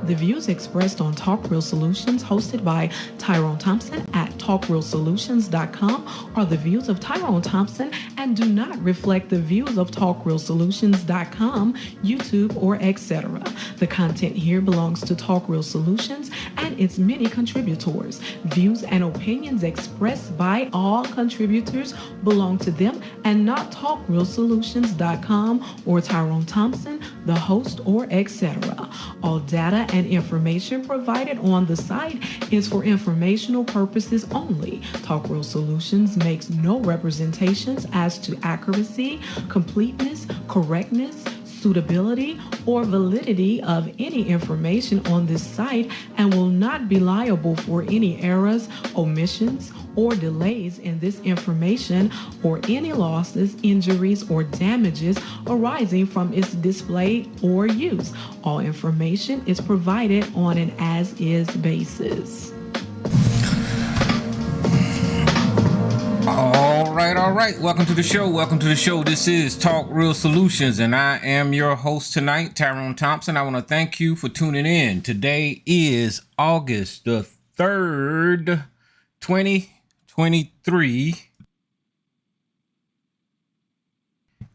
The views expressed on Talk Real Solutions, hosted by Tyrone Thompson at TalkRealSolutions.com, are the views of Tyrone Thompson and do not reflect the views of TalkRealSolutions.com, YouTube, or etc. The content here belongs to Talk Real Solutions and its many contributors. Views and opinions expressed by all contributors belong to them and not TalkRealSolutions.com or Tyrone Thompson, the host, or etc. All data and information provided on the site is for informational purposes only. Talk Real Solutions makes no representations as to accuracy, completeness, correctness, suitability, or validity of any information on this site and will not be liable for any errors, omissions, or delays in this information or any losses, injuries, or damages arising from its display or use. All information is provided on an as-is basis. All right. Welcome to the show. This is Talk Real Solutions, and I am your host tonight, Tyrone Thompson. I want to thank you for tuning in. Today is August the 3rd, 2023.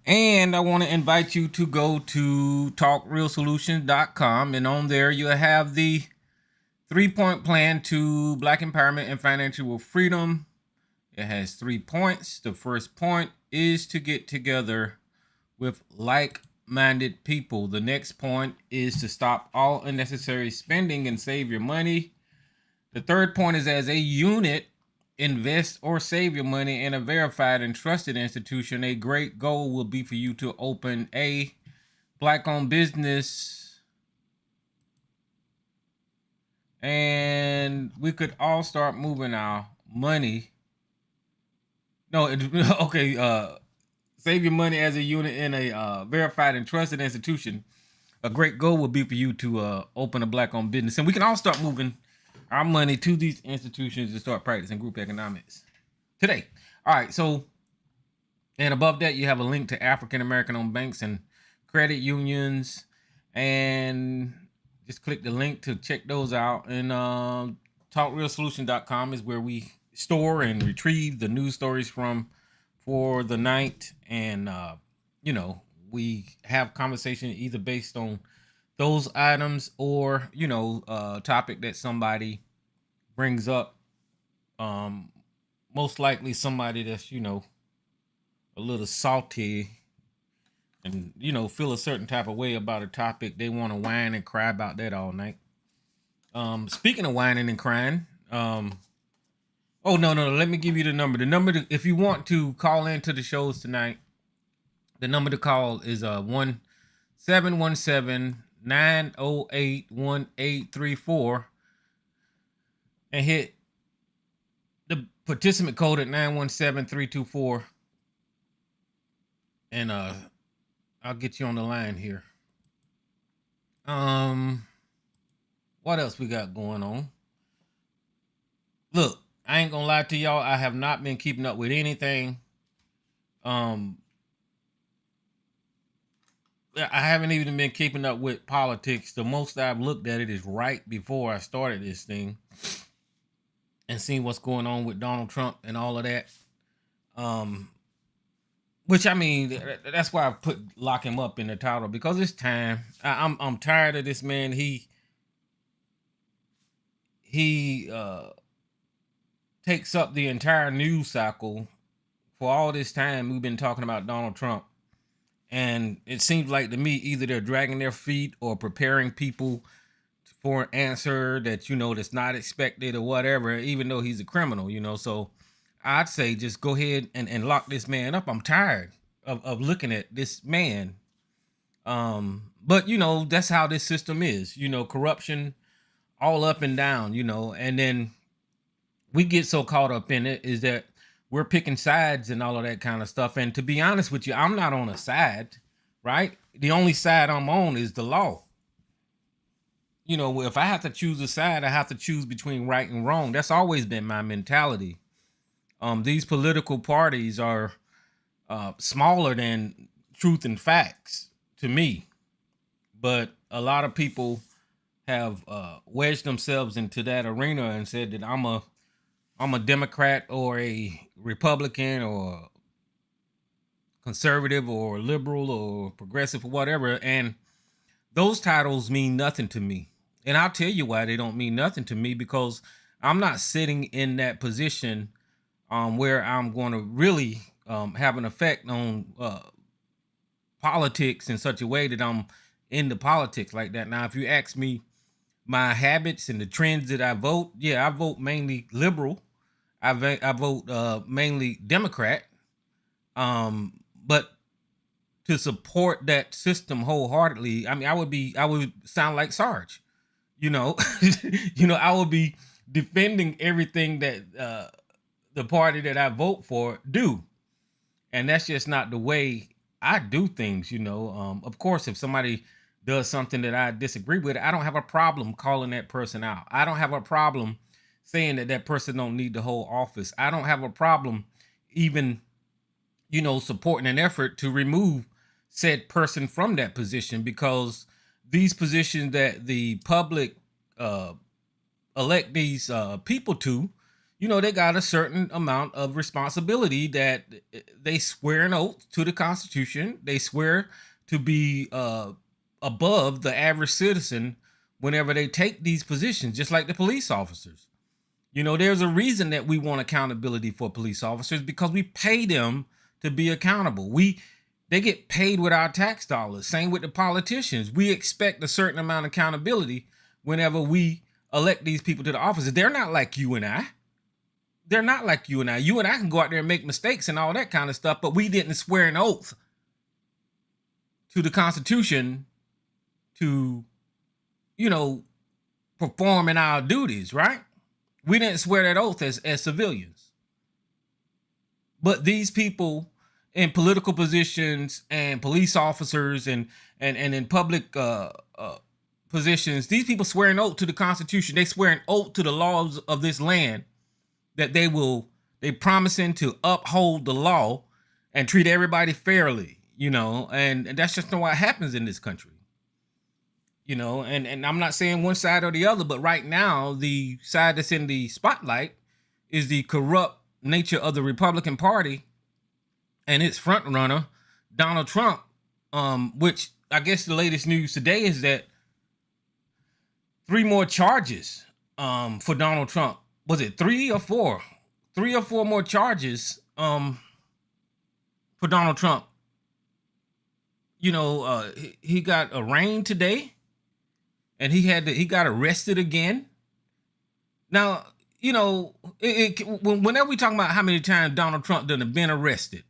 And I want to invite you to go to TalkRealSolutions.com, and on there you'll have the 3-point plan to Black empowerment and financial freedom. It has 3 points. The first point is to get together with like-minded people. The next point is to stop all unnecessary spending and save your money. The third point is, as a unit, invest or save your money in a verified and trusted institution. A great goal will be for you to open a Black-owned business, and we could all start moving our money. Save your money as a unit in a verified and trusted institution. A great goal would be for you to open a Black-owned business, and we can all start moving our money to these institutions and start practicing group economics today. All right, so, and above that, you have a link to African-American-owned banks and credit unions, and just click the link to check those out. And TalkRealSolution.com is where we store and retrieve the news stories from for the night, and we have conversation either based on those items or topic that somebody brings up, most likely somebody that's a little salty and feel a certain type of way about a topic. They want to whine and cry about that all night. Speaking of whining and crying, oh, no. Let me give you the number. If you want to call into the shows tonight, the number to call is 1-717-908-1834 and hit the participant code at 917324. And I'll get you on the line here. What else we got going on? Look, I ain't gonna lie to y'all. I have not been keeping up with anything. I haven't even been keeping up with politics. The most I've looked at it is right before I started this thing and seen what's going on with Donald Trump and all of that. Which, I mean, that's why I put lock him up in the title, because it's time. I'm tired of this man. He takes up the entire news cycle. For all this time we've been talking about Donald Trump, and it seems like to me either they're dragging their feet or preparing people for an answer that that's not expected or whatever, even though he's a criminal. So I'd say just go ahead and lock this man up. I'm tired of looking at this man. But that's how this system is. Corruption all up and down, and then we get so caught up in it is that we're picking sides and all of that kind of stuff. And to be honest with you, I'm not on a side, right? The only side I'm on is the law. If I have to choose a side, I have to choose between right and wrong. That's always been my mentality. These political parties are smaller than truth and facts to me. But a lot of people have wedged themselves into that arena and said that I'm a Democrat or a Republican or conservative or liberal or progressive or whatever, and those titles mean nothing to me. And I'll tell you why they don't mean nothing to me, because I'm not sitting in that position where I'm going to really have an effect on politics in such a way that I'm into politics like that. Now, if you ask me my habits and the trends that I vote, yeah, I vote mainly liberal. I vote mainly Democrat. But to support that system wholeheartedly, I mean, I would sound like Sarge, you know, I would be defending everything that the party that I vote for do, and that's just not the way I do things. Of course, if somebody does something that I disagree with, I don't have a problem calling that person out. I don't have a problem saying that that person don't need to hold office. I don't have a problem even supporting an effort to remove said person from that position, because these positions that the public elect these people to, they got a certain amount of responsibility that they swear an oath to the Constitution. They swear to be above the average citizen whenever they take these positions, just like the police officers. There's a reason that we want accountability for police officers, because we pay them to be accountable. They get paid with our tax dollars. Same with the politicians. We expect a certain amount of accountability whenever we elect these people to the offices. They're not like you and I. They're not like you and I. You and I can go out there and make mistakes and all that kind of stuff, but we didn't swear an oath to the Constitution to, perform in our duties, right? We didn't swear that oath as civilians. But these people in political positions and police officers and in public positions, these people swear an oath to the Constitution. They swear an oath to the laws of this land that they promising to uphold the law and treat everybody fairly, and that's just not what happens in this country. And I'm not saying one side or the other, but right now the side that's in the spotlight is the corrupt nature of the Republican Party and its front runner, Donald Trump, which I guess the latest news today is that 3 more charges for Donald Trump. Was it 3 or 4? 3 or 4 more charges for Donald Trump. He got arraigned today, and he got arrested again. Now, whenever we talk about how many times Donald Trump done have been arrested.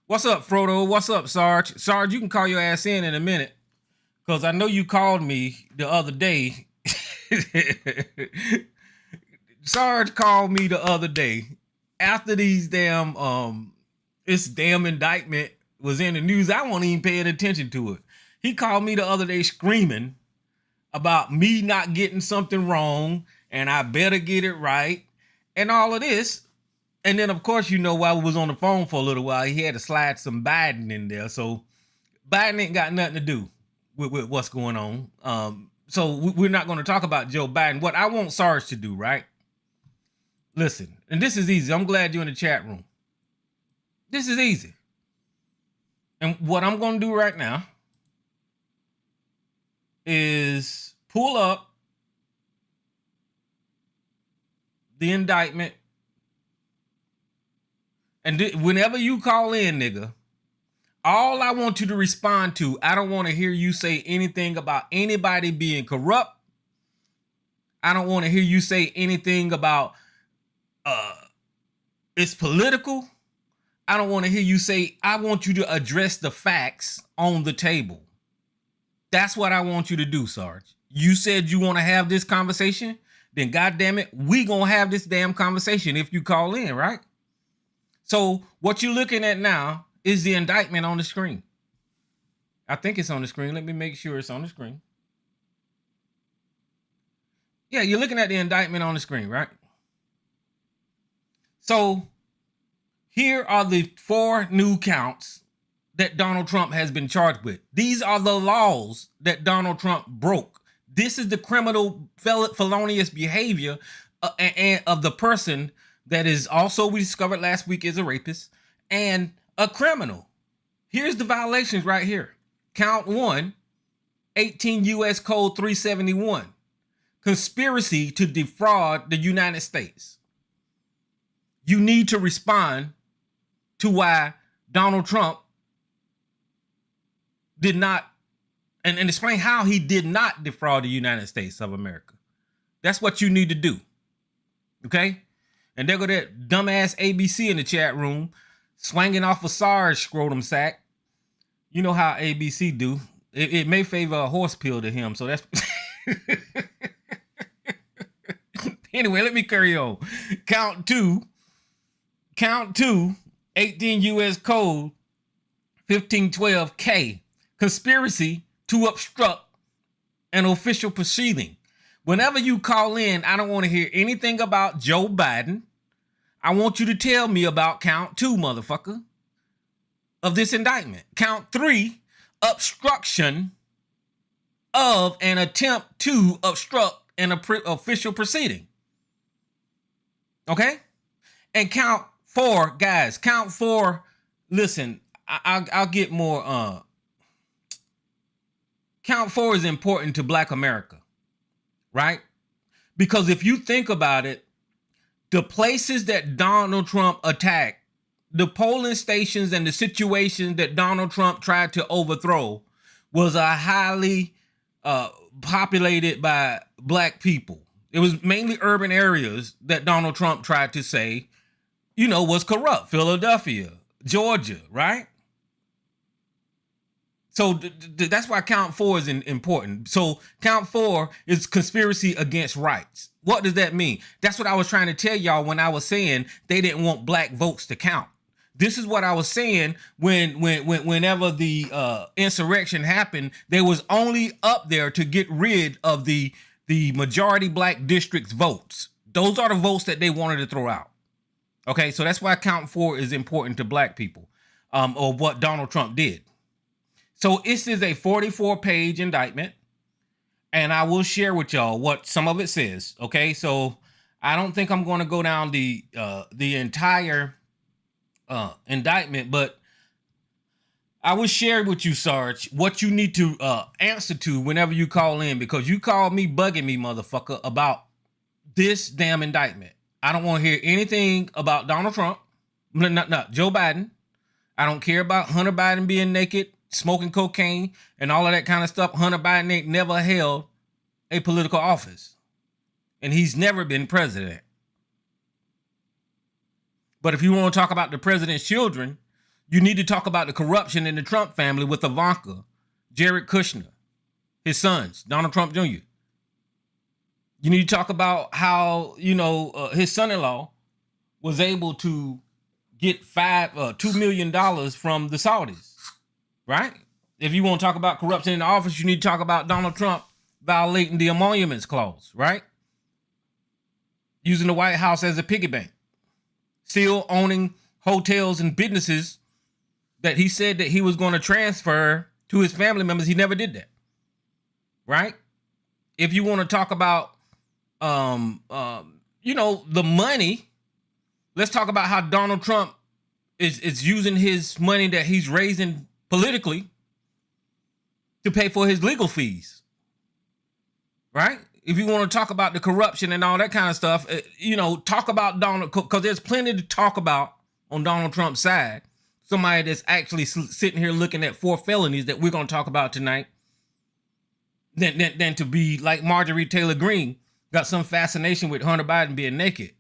What's up, Frodo? What's up, Sarge? Sarge, you can call your ass in a minute, because I know you called me the other day. Sarge called me the other day after these this damn indictment was in the news. I wasn't even paying attention to it. He called me the other day screaming about me not getting something wrong and I better get it right and all of this. And then, of course, while we was on the phone for a little while, he had to slide some Biden in there. So Biden ain't got nothing to do with what's going on. So we're not going to talk about Joe Biden. What I want Sarge to do, right? Listen, and this is easy. I'm glad you're in the chat room. This is easy. And what I'm going to do right now is pull up the indictment. And whenever you call in, nigga, all I want you to respond to, I don't want to hear you say anything about anybody being corrupt. I don't want to hear you say anything about it's political. I don't want to hear you say, I want you to address the facts on the table. That's what I want you to do, Sarge. You said you want to have this conversation, then goddamn it, we gonna have this damn conversation if you call in, right? So what you're looking at now is the indictment on the screen. I think it's on the screen. Let me make sure it's on the screen. Yeah, you're looking at the indictment on the screen, right? So here are the 4 new counts that Donald Trump has been charged with. These are the laws that Donald Trump broke. This is the criminal felonious behavior and of the person that is also, we discovered last week, is a rapist and a criminal. Here's the violations right here. Count 1, 18 U.S. Code 371. Conspiracy to defraud the United States. You need to respond to why Donald Trump did not, and explain how he did not defraud the United States of America. That's what you need to do. Okay? And there go that dumbass ABC in the chat room, swinging off a Sarge scrotum sack. You know how ABC do. It may favor a horse pill to him, so that's... Anyway, let me carry on. Count 2, 18 U.S. Code 1512K, conspiracy to obstruct an official proceeding. Whenever you call in, I don't want to hear anything about Joe Biden. I want you to tell me about count 2, motherfucker, of this indictment. Count 3, obstruction of an attempt to obstruct an official proceeding. Okay? And count 4, guys, count 4. Listen, I'll get more. Count 4 is important to Black America, right? Because if you think about it, the places that Donald Trump attacked, the polling stations and the situations that Donald Trump tried to overthrow was a highly populated by Black people. It was mainly urban areas that Donald Trump tried to say, you know, was corrupt. Philadelphia, Georgia, right? So that's why count 4 is important. So count 4 is conspiracy against rights. What does that mean? That's what I was trying to tell y'all when I was saying they didn't want Black votes to count. This is what I was saying whenever the insurrection happened. They was only up there to get rid of the majority Black districts votes. Those are the votes that they wanted to throw out. Okay, so that's why count 4 is important to Black people, or what Donald Trump did. So this is a 44-page indictment, and I will share with y'all what some of it says. Okay, so I don't think I'm going to go down the entire indictment, but I will share with you, Sarge, what you need to answer to whenever you call in, because you called me bugging me, motherfucker, about this damn indictment. I don't want to hear anything about Donald Trump, not Joe Biden. I don't care about Hunter Biden being naked, smoking cocaine, and all of that kind of stuff. Hunter Biden ain't never held a political office, and he's never been president. But if you want to talk about the president's children, you need to talk about the corruption in the Trump family with Ivanka, Jared Kushner, his sons, Donald Trump Jr. You need to talk about how, his son-in-law was able to get $2 million from the Saudis, right? If you want to talk about corruption in the office, you need to talk about Donald Trump violating the emoluments clause, right? Using the White House as a piggy bank. Still owning hotels and businesses that he said that he was going to transfer to his family members. He never did that, right? If you want to talk about, the money, let's talk about how Donald Trump is using his money that he's raising politically to pay for his legal fees, right? If you want to talk about the corruption and all that kind of stuff, talk about Donald, because there's plenty to talk about on Donald Trump's side. Somebody that's actually sitting here looking at 4 felonies that we're going to talk about tonight, than to be like Marjorie Taylor Greene, got some fascination with Hunter Biden being naked,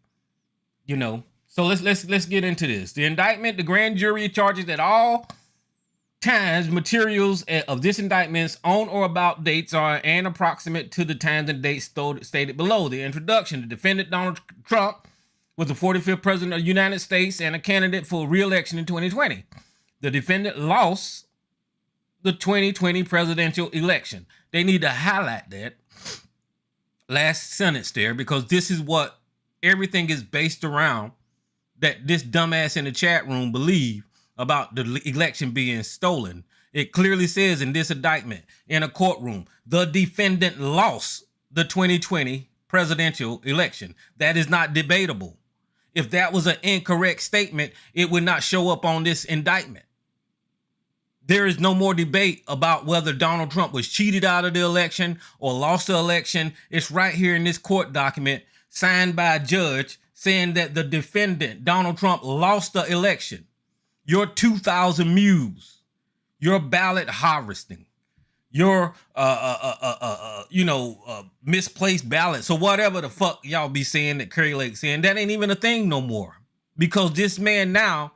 So let's get into this. The indictment, the grand jury charges at all times materials of this indictment's on or about dates are and approximate to the times and dates stated below. The introduction: the defendant Donald Trump was the 45th president of the United States and a candidate for re-election in 2020. The defendant lost the 2020 presidential election. They need to highlight that last sentence there, because this is what everything is based around, that this dumbass in the chat room believe about the election being stolen. It clearly says in this indictment in a courtroom, the defendant lost the 2020 presidential election. That is not debatable. If that was an incorrect statement, it would not show up on this indictment. There is no more debate about whether Donald Trump was cheated out of the election or lost the election. It's right here in this court document signed by a judge saying that the defendant, Donald Trump, lost the election. Your 2,000 mules, your ballot harvesting, your misplaced ballots, or whatever the fuck y'all be saying that Curry Lake saying, that ain't even a thing no more. Because this man now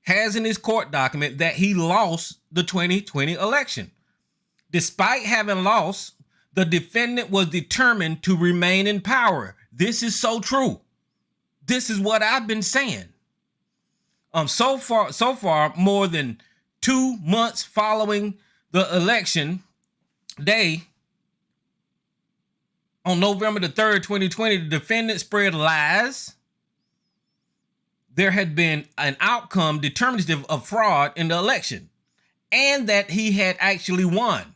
has in his court document that he lost the 2020 election. Despite having lost, the defendant was determined to remain in power. This is so true. This is what I've been saying. So far, more than 2 months following the election day, on November the 3rd, 2020, the defendant spread lies. There had been an outcome determinative of fraud in the election, and that he had actually won.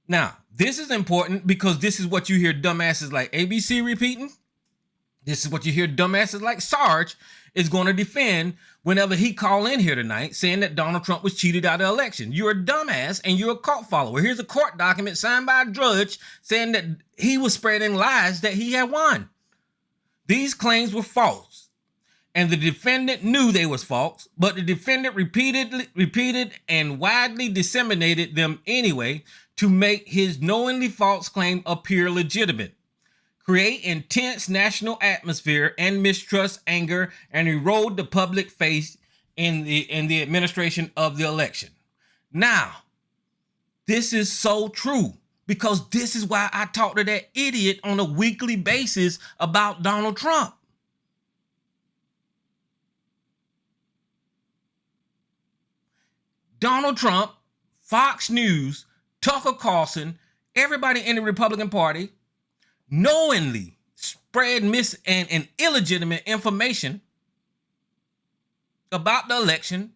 Now, this is important because this is what you hear dumbasses like ABC repeating. This is what you hear dumbasses like Sarge is going to defend whenever he call in here tonight saying that Donald Trump was cheated out of the election. You're a dumbass and you're a cult follower. Here's a court document signed by a judge saying that he was spreading lies that he had won. These claims were false, and the defendant knew they was false, but the defendant repeated and widely disseminated them anyway to make his knowingly false claim appear legitimate, create intense national atmosphere and mistrust, anger, and erode the public faith in the administration of the election. Now, this is so true because this is why I talk to that idiot on a weekly basis about Donald Trump. Donald Trump, Fox News, Tucker Carlson, everybody in the Republican Party knowingly spread and illegitimate information about the election.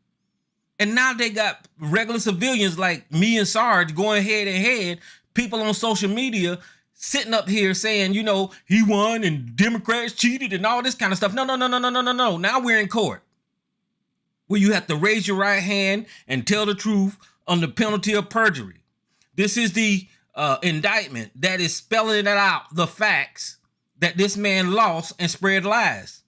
And now they got regular civilians like me and Sarge going head and head, people on social media sitting up here saying, you know, he won and Democrats cheated and all this kind of stuff. No. Now we're in court where you have to raise your right hand and tell the truth under penalty of perjury. This is the indictment that is spelling it out, the facts that this man lost and spread lies.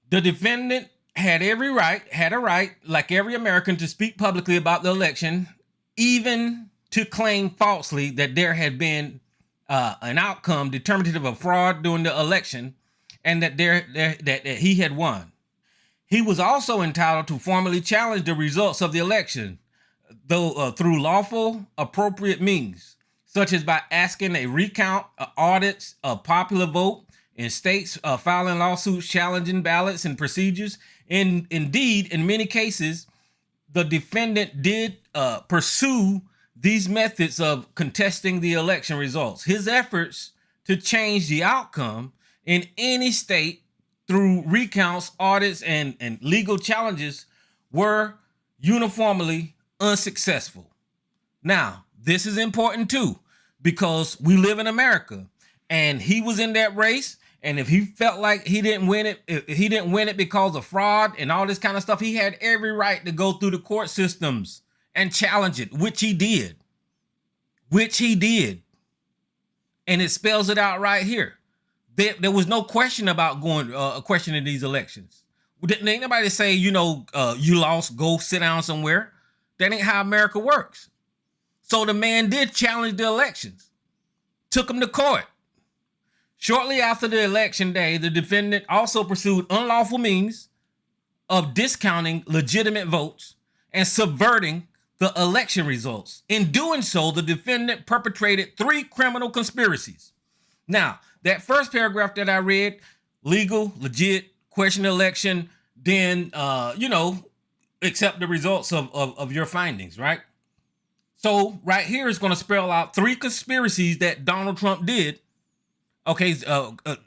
The defendant had a right, like every American, to speak publicly about the election, even to claim falsely that there had been an outcome determinative of fraud during the election and that that he had won. He was also entitled to formally challenge the results of the election, though through lawful, appropriate means, such as by asking a recount, audits, a popular vote in states, filing lawsuits challenging ballots and procedures. Indeed, in many cases, the defendant did pursue these methods of contesting the election results. His efforts to change the outcome in any state through recounts, audits, and legal challenges were uniformly unsuccessful. Now, this is important too, because we live in America and he was in that race. And if he felt like he didn't win it, if he didn't win it because of fraud and all this kind of stuff, he had every right to go through the court systems and challenge it, which he did. And it spells it out right here. There was no question about questioning these elections. Didn't anybody say, you lost, go sit down somewhere? That ain't how America works. So the man did challenge the elections, took him to court. Shortly after the election day, the defendant also pursued unlawful means of discounting legitimate votes and subverting the election results. In doing so, the defendant perpetrated 3 criminal conspiracies. Now, that first paragraph that I read, legal, legit, question the election, then, accept the results of your findings, right? So right here is going to spell out 3 conspiracies that Donald Trump did. Okay,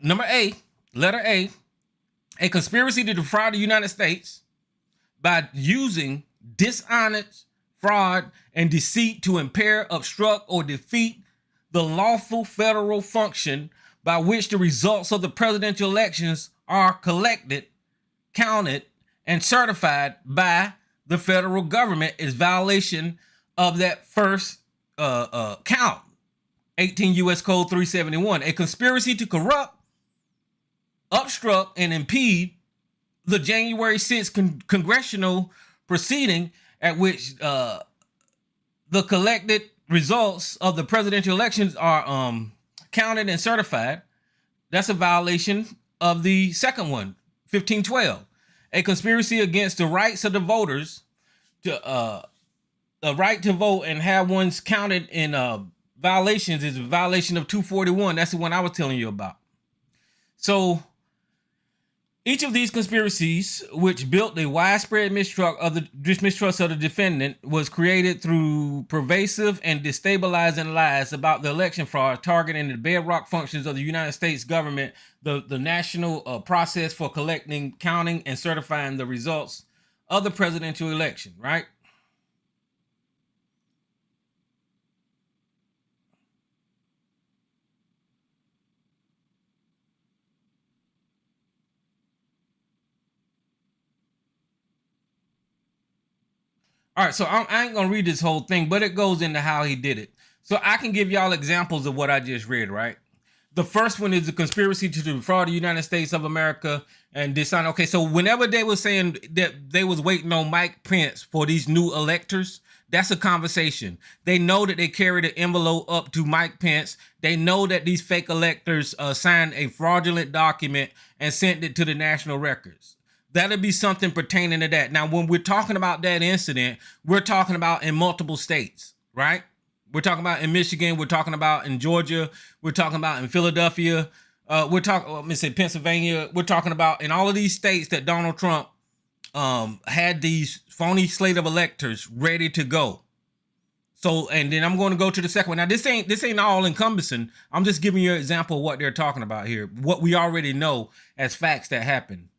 number A, letter A conspiracy to defraud the United States by using dishonest, fraud, and deceit to impair, obstruct, or defeat the lawful federal function by which the results of the presidential elections are collected, counted, and certified by the federal government is violation of that first count, 18 U.S. Code 371. A conspiracy to corrupt, obstruct, and impede the January 6th congressional proceeding at which the collected results of the presidential elections are counted and certified. That's a violation of the second one, 1512. A conspiracy against the rights of the voters to the right to vote and have ones counted in violations is a violation of 241. That's the one I was telling you about. So each of these conspiracies, which built a widespread mistrust of the defendant, was created through pervasive and destabilizing lies about the election fraud, targeting the bedrock functions of the United States government, the national process for collecting, counting, and certifying the results of the presidential election, right? All right, so I ain't gonna read this whole thing, but it goes into how he did it. So I can give y'all examples of what I just read, right? The first one is the conspiracy to defraud the United States of America and dishonor. Okay, so whenever they were saying that they was waiting on Mike Pence for these new electors, that's a conversation. They know that they carried an envelope up to Mike Pence. They know that these fake electors signed a fraudulent document and sent it to the national records. That'll be something pertaining to that. Now, when we're talking about that incident, we're talking about in multiple states, right? We're talking about in Michigan. We're talking about in Georgia. We're talking about in Philadelphia. We're talking, let me say Pennsylvania. We're talking about in all of these states that Donald Trump had these phony slate of electors ready to go. So, and then I'm going to go to the second one. Now, this ain't all encompassing. I'm just giving you an example of what they're talking about here. What we already know as facts that happened.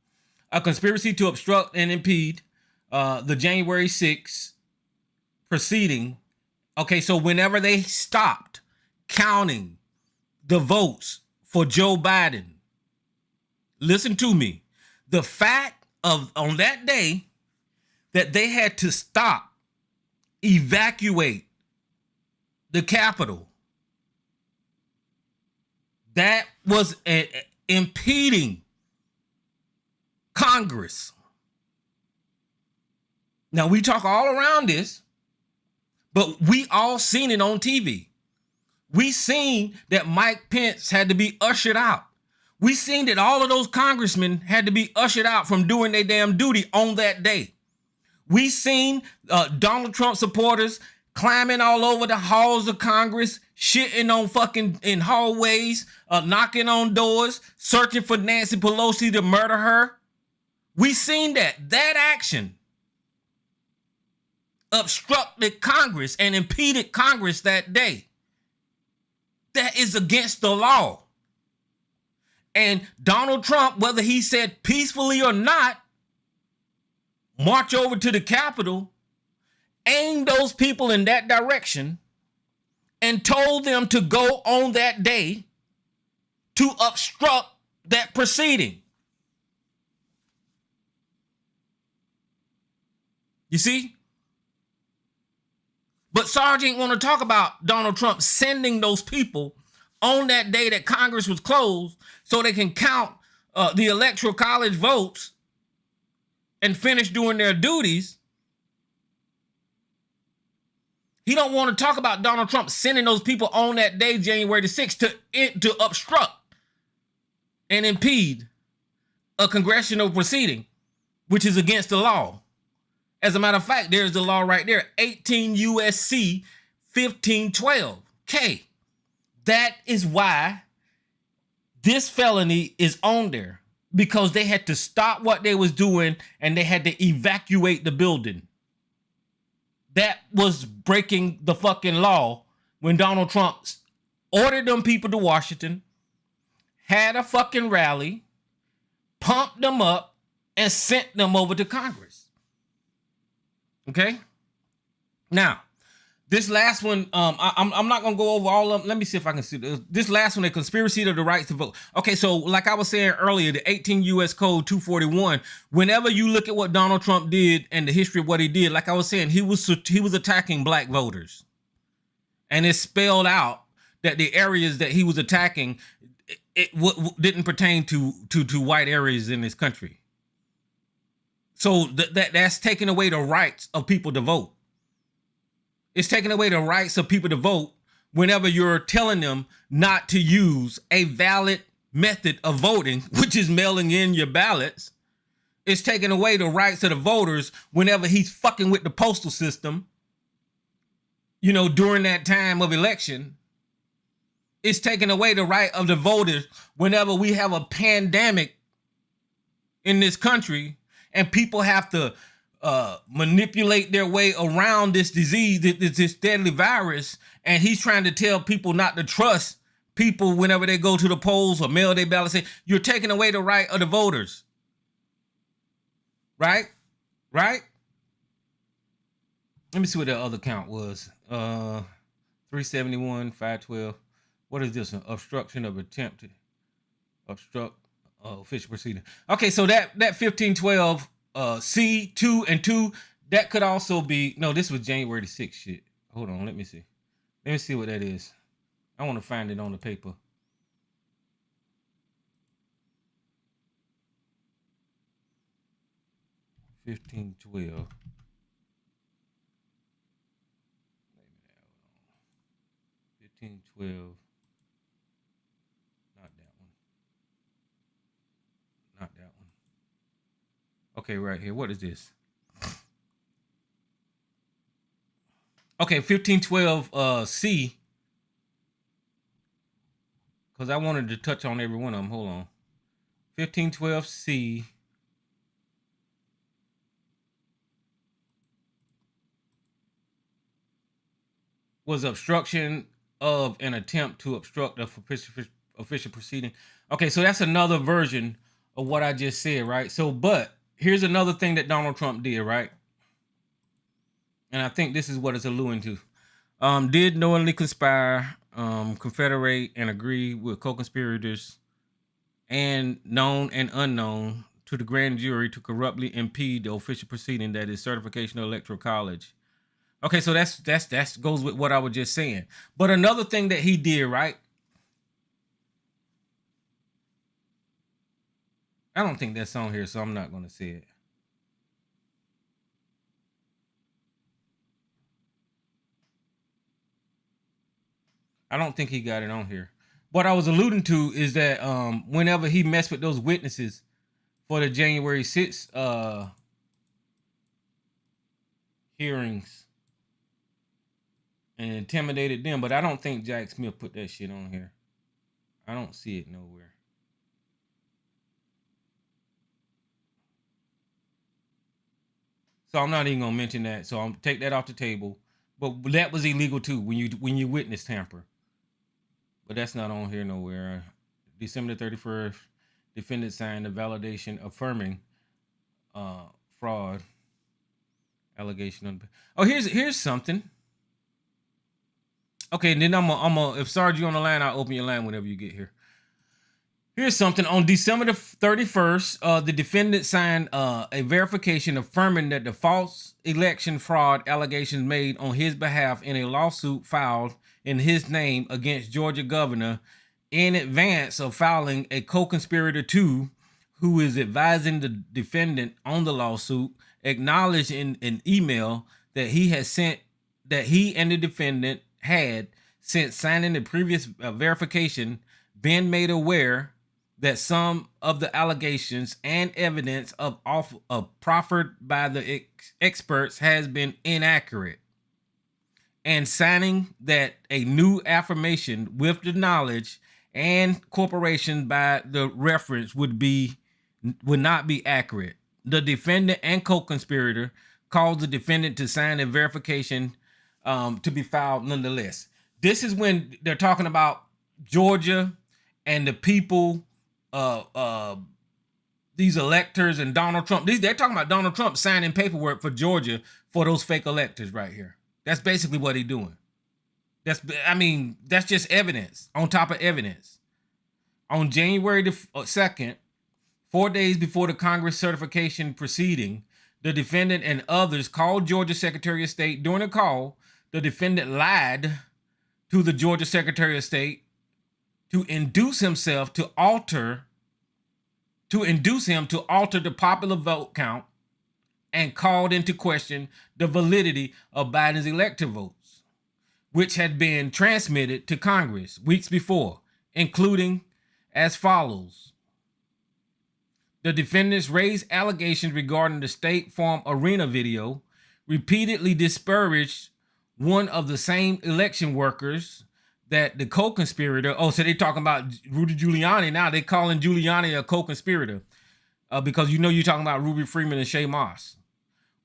A conspiracy to obstruct and impede the January 6th proceeding. Okay, so whenever they stopped counting the votes for Joe Biden, listen to me. The fact of on that day that they had to stop, evacuate the Capitol, that was impeding Congress. Now, we talk all around this, but we all seen it on TV. We seen that Mike Pence had to be ushered out. We seen that all of those congressmen had to be ushered out from doing their damn duty on that day. We seen Donald Trump supporters climbing all over the halls of Congress, shitting on fucking in hallways, knocking on doors, searching for Nancy Pelosi to murder her. We seen that action obstructed Congress and impeded Congress that day. That is against the law. And Donald Trump, whether he said peacefully or not, march over to the Capitol, aimed those people in that direction, and told them to go on that day to obstruct that proceeding. You see? But Sarge ain't want to talk about Donald Trump sending those people on that day that Congress was closed so they can count the electoral college votes and finish doing their duties. He don't want to talk about Donald Trump sending those people on that day, January the 6th, to obstruct and impede a congressional proceeding, which is against the law. As a matter of fact, there's the law right there, 18 USC 1512 K. That is why this felony is on there, because they had to stop what they was doing and they had to evacuate the building. That was breaking the fucking law when Donald Trump ordered them people to Washington, had a fucking rally, pumped them up, and sent them over to Congress. Okay. Now, this last one, I'm not gonna go over all of them. Let me see if I can see this last one, a conspiracy to the right to vote. Okay, so like I was saying earlier, the 18 U.S. Code 241. Whenever you look at what Donald Trump did and the history of what he did, like I was saying, he was attacking black voters, and it's spelled out that the areas that he was attacking, it didn't pertain to white areas in this country. So that's taking away the rights of people to vote. It's taking away the rights of people to vote whenever you're telling them not to use a valid method of voting, which is mailing in your ballots. It's taking away the rights of the voters whenever he's fucking with the postal system, you know, during that time of election. It's taking away the right of the voters whenever we have a pandemic in this country and people have to manipulate their way around this disease, this deadly virus, and he's trying to tell people not to trust people whenever they go to the polls or mail their ballots. You're taking away the right of the voters. Right? Right? Let me see what that other count was. 371, 512. What is this? An obstruction of attempt to obstruct official proceeding. Okay, so that 1512 C2 and 2, that could also be, no, this was January the 6th shit. Hold on, let me see. Let me see what that is. I want to find it on the paper. $15.12. 1512. Not that one. Not that one. Okay, right here. What is this? Okay, 1512 C. Because I wanted to touch on every one of them. Hold on. 1512 C. Was obstruction of an attempt to obstruct a official proceeding. Okay, so that's another version of what I just said, right? So, but here's another thing that Donald Trump did, right? And I think this is what it's alluding to. Did knowingly conspire, confederate, and agree with co-conspirators and known and unknown to the grand jury to corruptly impede the official proceeding that is certification of electoral college. Okay, so that's goes with what I was just saying. But another thing that he did, right? I don't think that's on here, so I'm not going to say it. I don't think he got it on here. What I was alluding to is that whenever he messed with those witnesses for the January 6th hearings and intimidated them, but I don't think Jack Smith put that shit on here. I don't see it nowhere. So I'm not even gonna mention that. So I'm take that off the table. But that was illegal too when you witness tamper. But that's not on here nowhere. December 31st, defendant signed a validation affirming fraud allegation. Oh, here's something. Okay, and then I'm a if Sarge you on the line, I'll open your line whenever you get here. Here's something. On December the 31st, the defendant signed a verification affirming that the false election fraud allegations made on his behalf in a lawsuit filed in his name against Georgia governor in advance of filing a co-conspirator to, who is advising the defendant on the lawsuit, acknowledged in an email that he had sent, that he and the defendant had, since signing the previous verification, been made aware that some of the allegations and evidence of proffered by the experts has been inaccurate, and signing that a new affirmation with the knowledge and corporation by the reference would not be accurate. The defendant and co-conspirator caused the defendant to sign a verification to be filed nonetheless. This is when they're talking about Georgia and the people, the these electors and Donald Trump. They're talking about Donald Trump signing paperwork for Georgia for those fake electors right here. That's basically what he's doing. That's just evidence on top of evidence. On January the 2nd, 4 days before the Congress certification proceeding, the defendant and others called Georgia Secretary of State. During the call, the defendant lied to the Georgia Secretary of State to induce him to alter the popular vote count and called into question the validity of Biden's electoral votes, which had been transmitted to Congress weeks before, including as follows. The defendants raised allegations regarding the State Farm Arena video, repeatedly disparaged one of the same election workers that the co-conspirator. Oh, so they're talking about Rudy Giuliani now. They're calling Giuliani a co-conspirator because you're talking about Ruby Freeman and Shay Moss.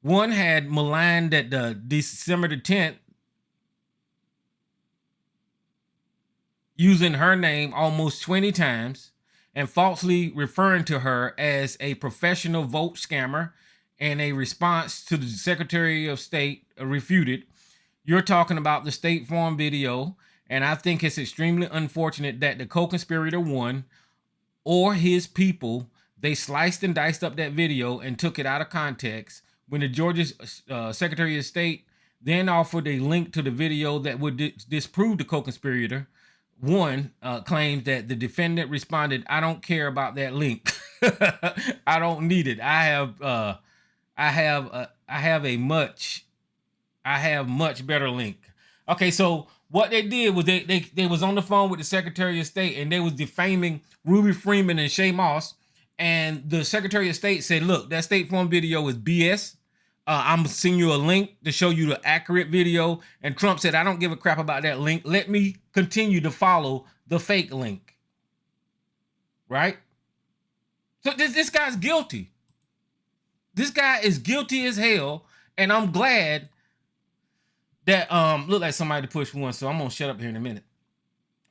One had maligned that the December the 10th, using her name almost 20 times and falsely referring to her as a professional vote scammer, and a response to the Secretary of State refuted. You're talking about the State Farm video, and I think it's extremely unfortunate that the co-conspirator one or his people, they sliced and diced up that video and took it out of context when the Georgia Secretary of State then offered a link to the video that would disprove the co-conspirator. One claims that the defendant responded, "I don't care about that link. I don't need it. I have much better link." Okay, so what they did was they was on the phone with the Secretary of State and they was defaming Ruby Freeman and Shay Moss, and the Secretary of State said, "Look, that State Farm video is BS. I'm gonna send you a link to show you the accurate video." And Trump said, "I don't give a crap about that link. Let me continue to follow the fake link." Right? So this guy's guilty. This guy is guilty as hell, and I'm glad that look like somebody to push one, so I'm gonna shut up here in a minute.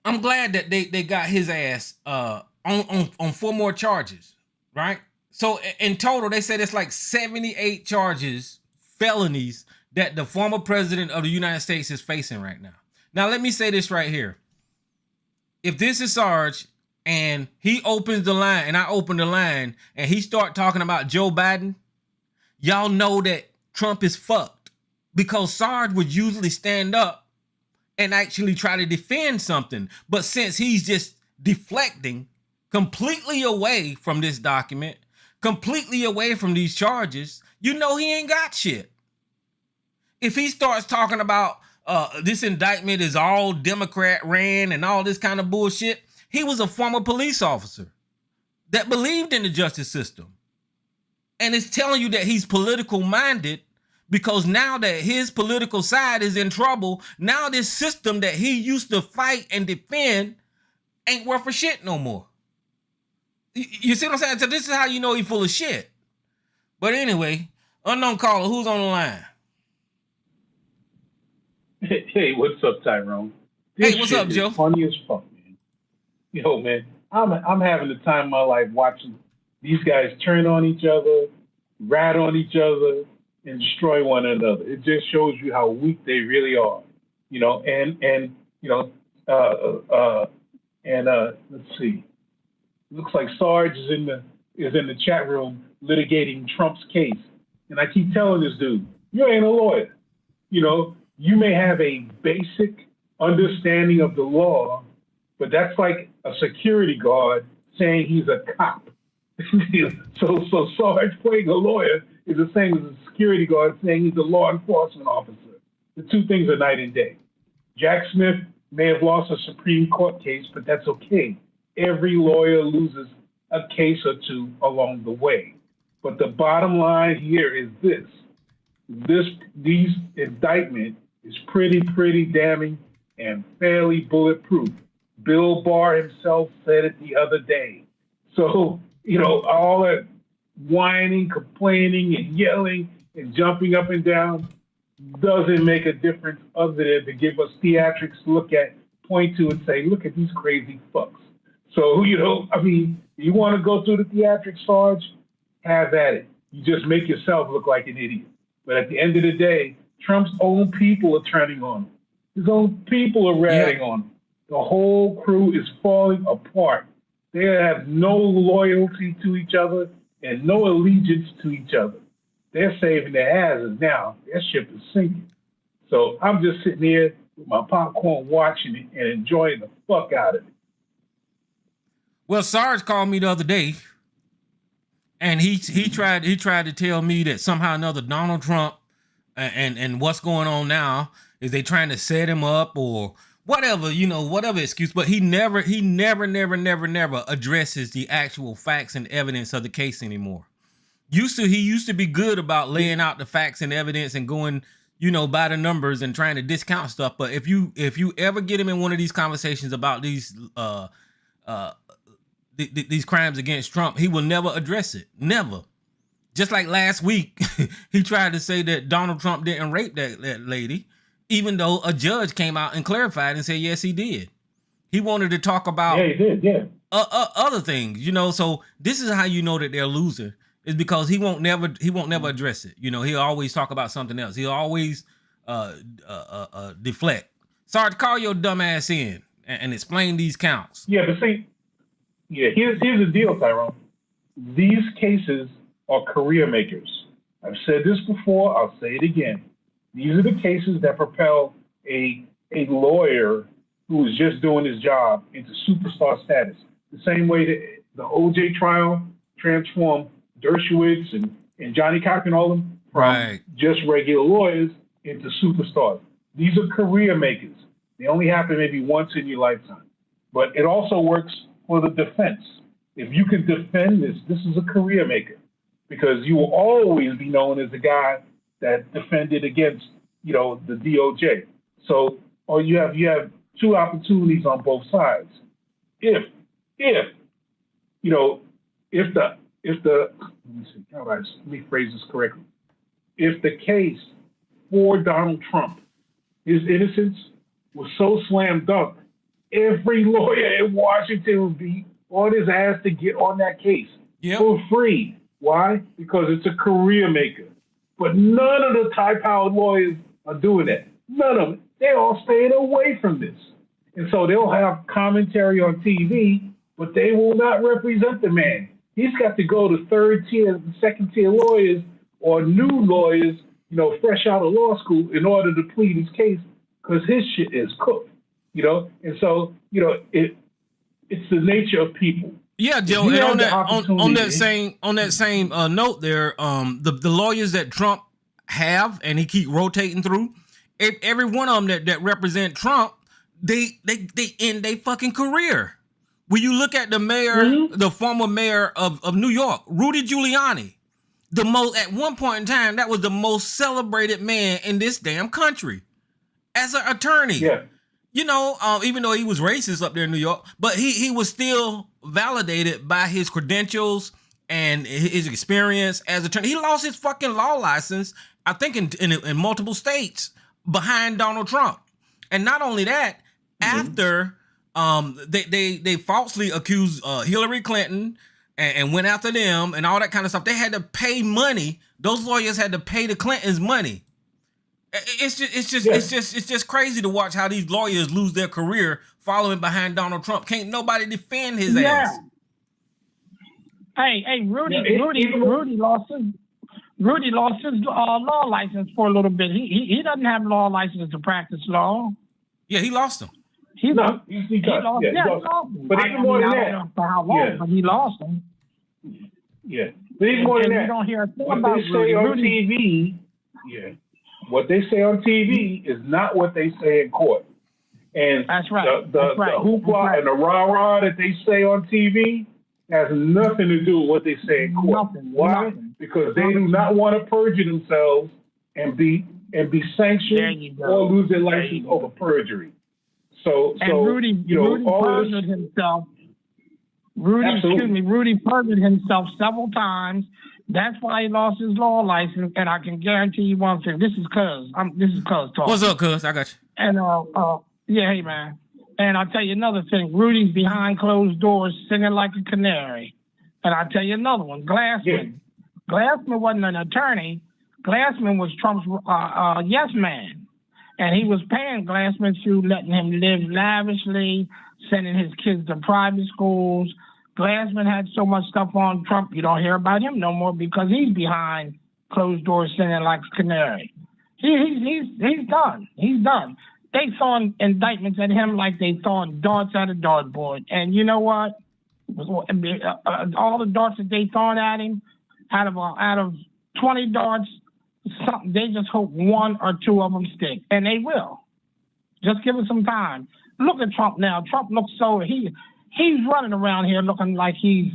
I'm glad that they got his ass on 4 more charges, right? So in total, they said it's like 78 charges, felonies, that the former president of the United States is facing right now. Now, let me say this right here. If this is Sarge and he opens the line and I open the line and he start talking about Joe Biden, y'all know that Trump is fucked, because Sarge would usually stand up and actually try to defend something. But since he's just deflecting completely away from this document, completely away from these charges, you know he ain't got shit. If he starts talking about this indictment is all Democrat ran and all this kind of bullshit, he was a former police officer that believed in the justice system. And it's telling you that he's political minded, because now that his political side is in trouble, now this system that he used to fight and defend ain't worth a shit no more. You see what I'm saying? So this is how you know he's full of shit. But anyway, unknown caller, who's on the line? Hey, what's up, Tyrone? Hey, what's up, Joe? Funny as fuck, man. Yo, man, I'm having the time of my life watching these guys turn on each other, rat on each other, and destroy one another. It just shows you how weak they really are, you know. And you know, let's see. Looks like Sarge is in the chat room litigating Trump's case. And I keep telling this dude, you ain't a lawyer. You know, you may have a basic understanding of the law, but that's like a security guard saying he's a cop. So Sarge playing a lawyer is the same as a security guard saying he's a law enforcement officer. The two things are night and day. Jack Smith may have lost a Supreme Court case, but that's okay. Every lawyer loses a case or two along the way. But the bottom line here is these indictment is pretty damning and fairly bulletproof. Bill Barr himself said it the other day. So, you know, all that whining, complaining, and yelling and jumping up and down doesn't make a difference other than to give us theatrics to look at, point to, and say, look at these crazy fucks. So, you know, I mean, You want to go through the theatrics, Sarge? Have at it. You just make yourself look like an idiot. But at the end of the day, Trump's own people are turning on him. His own people are ratting on him. The whole crew is falling apart. They have no loyalty to each other and no allegiance to each other. They're saving their asses now. Their ship is sinking. So I'm just sitting here with my popcorn watching it and enjoying the fuck out of it. Well, Sarge called me the other day, and he tried to tell me that somehow or another Donald Trump and what's going on now is they trying to set him up or whatever, whatever excuse, but he never addresses the actual facts and evidence of the case anymore. He used to be good about laying out the facts and evidence and going, by the numbers and trying to discount stuff. But if you ever get him in one of these conversations about these crimes against Trump, he will never address it. Never. Just like last week, he tried to say that Donald Trump didn't rape that lady, even though a judge came out and clarified and said, yes, he did. He wanted to talk about he did, other things, So this is how you know that they're losing, is because he won't never address it. He'll always talk about something else. He'll always deflect. Sarge, call your dumb ass in and explain these counts. Yeah, but see, here's the deal, Tyrone. These cases are career makers. I've said this before, I'll say it again. These are the cases that propel a lawyer who is just doing his job into superstar status. The same way that the OJ trial transformed Dershowitz and Johnny Cochran, all of them, from just regular lawyers into superstars. These are career makers. They only happen maybe once in your lifetime. But it also works for the defense. If you can defend this is a career maker, because you will always be known as the guy that defended against, the DOJ. So, or you have two opportunities on both sides. If the let me phrase this correctly. If the case for Donald Trump, his innocence, was so slam dunk, every lawyer in Washington would be on his ass to get on that case for free. Why? Because it's a career maker. But none of the high-powered lawyers are doing that. None of them. They're all staying away from this. And so they'll have commentary on TV, but they will not represent the man. He's got to go to third-tier, second-tier lawyers or new lawyers, fresh out of law school in order to plead his case, because his shit is cooked, And so, it's the nature of people. Yeah, Joe. And on that same note, there, the lawyers that Trump have and he keep rotating through, every one of them that represent Trump, they end their fucking career. When you look at the mayor, the former mayor of New York, Rudy Giuliani, at one point in time, that was the most celebrated man in this damn country as an attorney. Yeah. Even though he was racist up there in New York, but he was still validated by his credentials and his experience as attorney. He lost his fucking law license, I think, in multiple states behind Donald Trump. And not only that, after they falsely accused Hillary Clinton and went after them and all that kind of stuff, they had to pay money. Those lawyers had to pay the Clintons money. It's just crazy to watch how these lawyers lose their career following behind Donald Trump. Can't nobody defend his ass. Hey, Rudy lost his law license for a little bit. He doesn't have law license to practice law. Yeah, he lost them. He lost them. But even more than that, I don't know for how long, but he lost them. Yeah, but even more than that, you don't hear a thing about Rudy. What they say on TV is not what they say in court. And that's right. The hoopla and the rah-rah that they say on TV has nothing to do with what they say in court. Why? Because they do not want to perjure themselves and be sanctioned or lose their license over perjury. So Rudy perjured himself. Rudy perjured himself several times. That's why he lost his law license, and I can guarantee you one thing. This is Cuz talking. What's up, Cuz? I got you. And hey man. And I'll tell you another thing. Rudy's behind closed doors singing like a canary. And I'll tell you another one. Glassman. Yeah. Glassman wasn't an attorney. Glassman was Trump's yes man. And he was paying Glassman to letting him live lavishly, sending his kids to private schools. Glassman had so much stuff on Trump, you don't hear about him no more because he's behind closed doors singing like a canary. He's done. He's done. They throwing indictments at him like they throwing darts at a dartboard. And you know what? All the darts that they throwing at him, out of 20 darts, they just hope one or two of them stick, and they will. Just give it some time. Look at Trump now. Trump looks so he's running around here looking like he's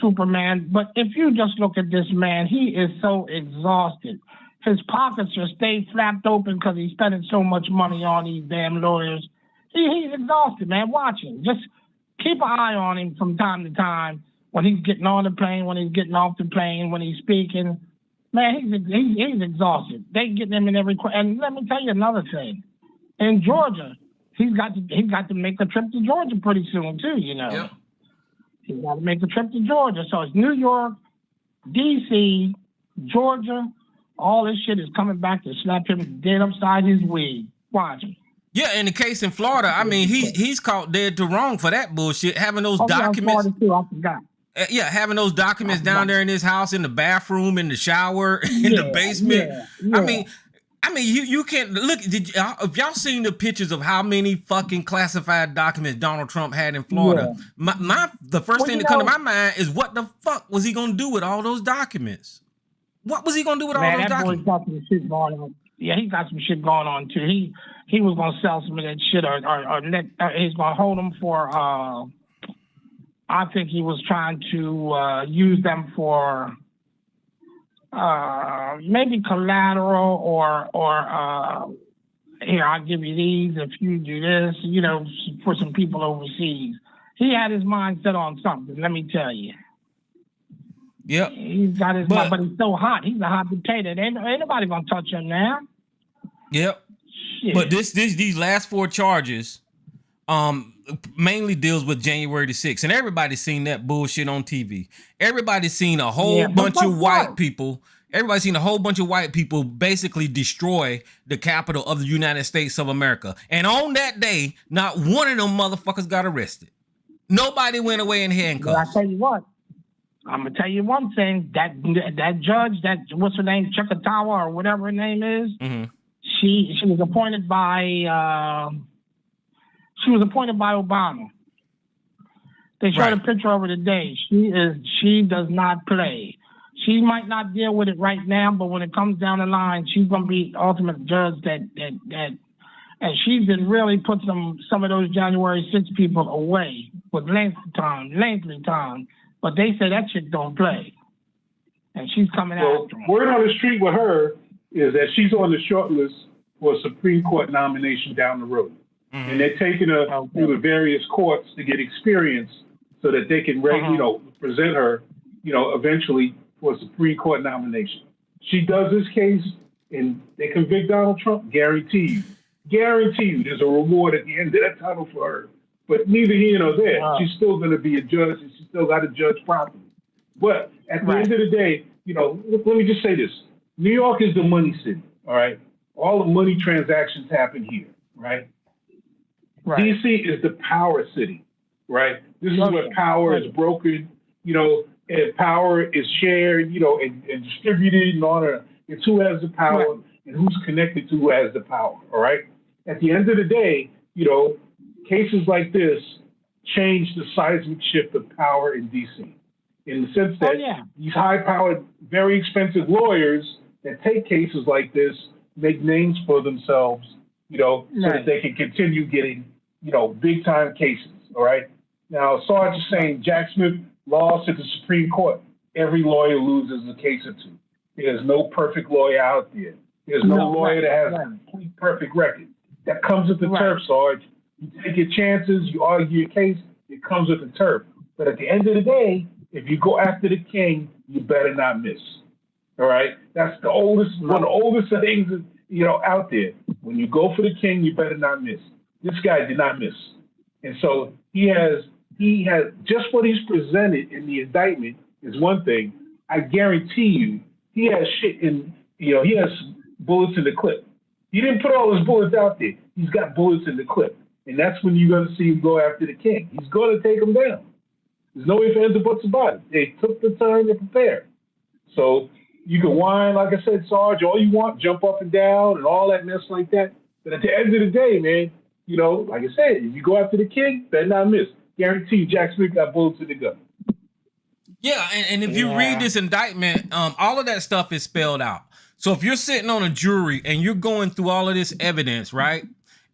Superman. But if you just look at this man, he is so exhausted. His pockets are stay flapped open because he's spending so much money on these damn lawyers. He's exhausted, man. Watch him. Just keep an eye on him from time to time when he's getting on the plane, when he's getting off the plane, when he's speaking. Man, he's exhausted. They getting him in every. And let me tell you another thing. In Georgia, he's got to make a trip to Georgia pretty soon too. You know, Yep. He's got to make a trip to Georgia. So it's New York, D.C., Georgia. All this shit is coming back to slap him dead upside his wig. Watch him. Yeah, in the case in Florida, I mean, he's caught dead to wrong for that bullshit. Having those Oh, yeah, documents. Florida too, I forgot. Yeah, having those documents down there in his house, in the bathroom, in the shower, in the basement. Yeah. I mean, you can't look. If y'all seen the pictures of how many fucking classified documents Donald Trump had in Florida? Yeah. The first thing that come to my mind is what the fuck was he gonna do with all those documents? What was he gonna do with all those documents? Got some shit going on. Yeah, he got some shit going on too. He was gonna sell some of that shit, or he's gonna hold them for. I think he was trying to use them for maybe collateral or here, I'll give you these if you do this, you know, for some people overseas. He had his mind set on something, let me tell you. Yep. He's got his mind, but he's so hot. He's a hot potato. Ain't nobody gonna touch him now. Yep. Shit. But these last 4 charges mainly deals with January the 6th. And everybody's seen that bullshit on TV. Everybody's seen a whole bunch of white people. Everybody's seen a whole bunch of white people basically destroy the capital of the United States of America. And on that day, not one of them motherfuckers got arrested. Nobody went away in handcuffs. But I tell you what, I'm gonna tell you one thing. That judge, what's her name, Chikatawa or whatever her name is, she was appointed by Obama. They showed a picture of her today. She does not play. She might not deal with it right now, but when it comes down the line, she's gonna be the ultimate judge that and she's been really put some of those January 6th people away with lengthy time. But they say that chick don't play. And she's coming after him. Word on the street with her is that she's on the short list for a Supreme Court nomination down the road. Mm-hmm. And they're taking her through the various courts to get experience so that they can present her, eventually for a Supreme Court nomination. She does this case and they convict Donald Trump, guarantee you there's a reward at the end of that tunnel for her. But neither here nor there. She's still going to be a judge, and she's still got to judge properly. But at the end of the day, let me just say this. New York is the money city, all right? All the money transactions happen here, right? D.C. is the power city, right? This is where power is brokered, and power is shared, and distributed and all that. It's who has the power and who's connected to who has the power, all right? At the end of the day, cases like this change the seismic shift of power in D.C. in the sense that these high-powered, very expensive lawyers that take cases like this make names for themselves, so that they can continue getting, big-time cases, all right? Now, Sarge is saying Jack Smith lost at the Supreme Court. Every lawyer loses a case or two. There's no perfect lawyer out there. There's no lawyer that has a complete perfect record. That comes with the turf, Sarge. You take your chances, you argue your case, it comes with the turf. But at the end of the day, if you go after the king, you better not miss. All right? That's the oldest, one of the oldest things, out there. When you go for the king, you better not miss. This guy did not miss. And so he has just what he's presented in the indictment is one thing. I guarantee you, he has shit in, he has bullets in the clip. He didn't put all his bullets out there. He's got bullets in the clip. And that's when you're going to see him go after the king. He's going to take him down. There's no ifs, ands, or buts about it. They took the time to prepare. So you can whine, like I said, Sarge, all you want, jump up and down and all that mess like that. But at the end of the day, man, like I said, if you go after the king, better not miss. Guarantee you, Jack Smith got bullets in the gun. Yeah, and if you read this indictment, all of that stuff is spelled out. So if you're sitting on a jury and you're going through all of this evidence, right?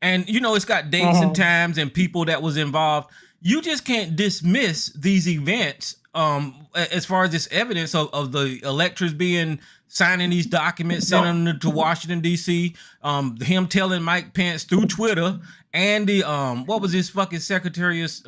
And, it's got dates and times and people that was involved. You just can't dismiss these events as far as this evidence of the electors signing these documents, sending them to Washington, D.C., him telling Mike Pence through Twitter and the, what was his fucking secretary's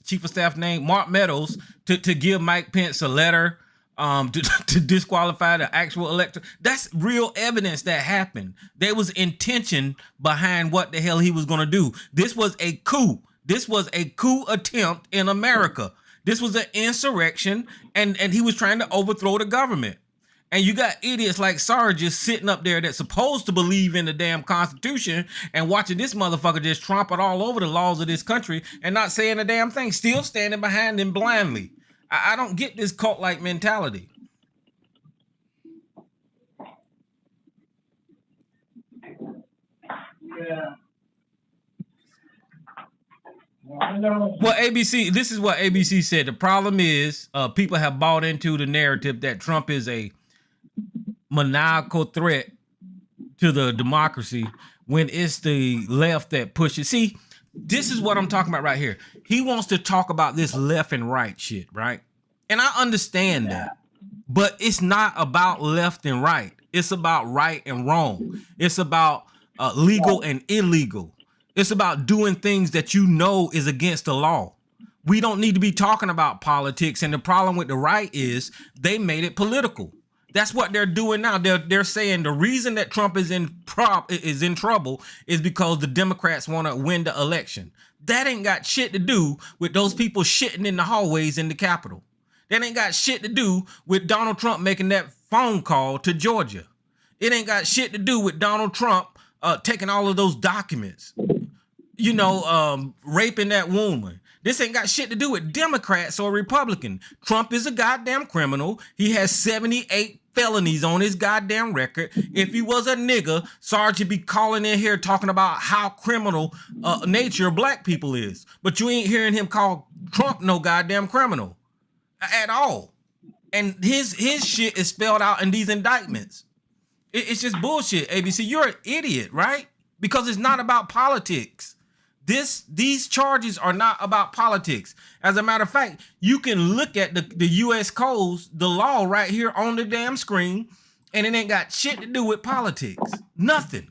chief of staff name, Mark Meadows, to give Mike Pence a letter to disqualify the actual elector. That's real evidence that happened. There was intention behind what the hell he was going to do. This was a coup. This was a coup attempt in America. This was an insurrection, and he was trying to overthrow the government. And you got idiots like Sarge just sitting up there that's supposed to believe in the damn Constitution and watching this motherfucker just trample all over the laws of this country and not saying a damn thing, still standing behind him blindly. I don't get this cult-like mentality. Yeah. Well, ABC, this is what ABC said. The problem is people have bought into the narrative that Trump is a maniacal threat to the democracy when it's the left that pushes. See, this is what I'm talking about right here. He wants to talk about this left and right shit, right? And I understand that. But it's not about left and right. It's about right and wrong. It's about legal and illegal. It's about doing things that is against the law. We don't need to be talking about politics. And the problem with the right is they made it political. That's what they're doing now. They're saying the reason that Trump is in trouble is because the Democrats want to win the election. That ain't got shit to do with those people shitting in the hallways in the Capitol. That ain't got shit to do with Donald Trump making that phone call to Georgia. It ain't got shit to do with Donald Trump taking all of those documents, raping that woman. This ain't got shit to do with Democrats or Republican. Trump is a goddamn criminal. He has 78 felonies on his goddamn record. If he was a nigga, Sarge would be calling in here talking about how criminal nature black people is. But you ain't hearing him call Trump no goddamn criminal at all. And his shit is spelled out in these indictments. It's just bullshit, ABC. You're an idiot, right? Because it's not about politics. These charges are not about politics. As a matter of fact, you can look at the U.S. codes, the law right here on the damn screen, and it ain't got shit to do with politics. Nothing.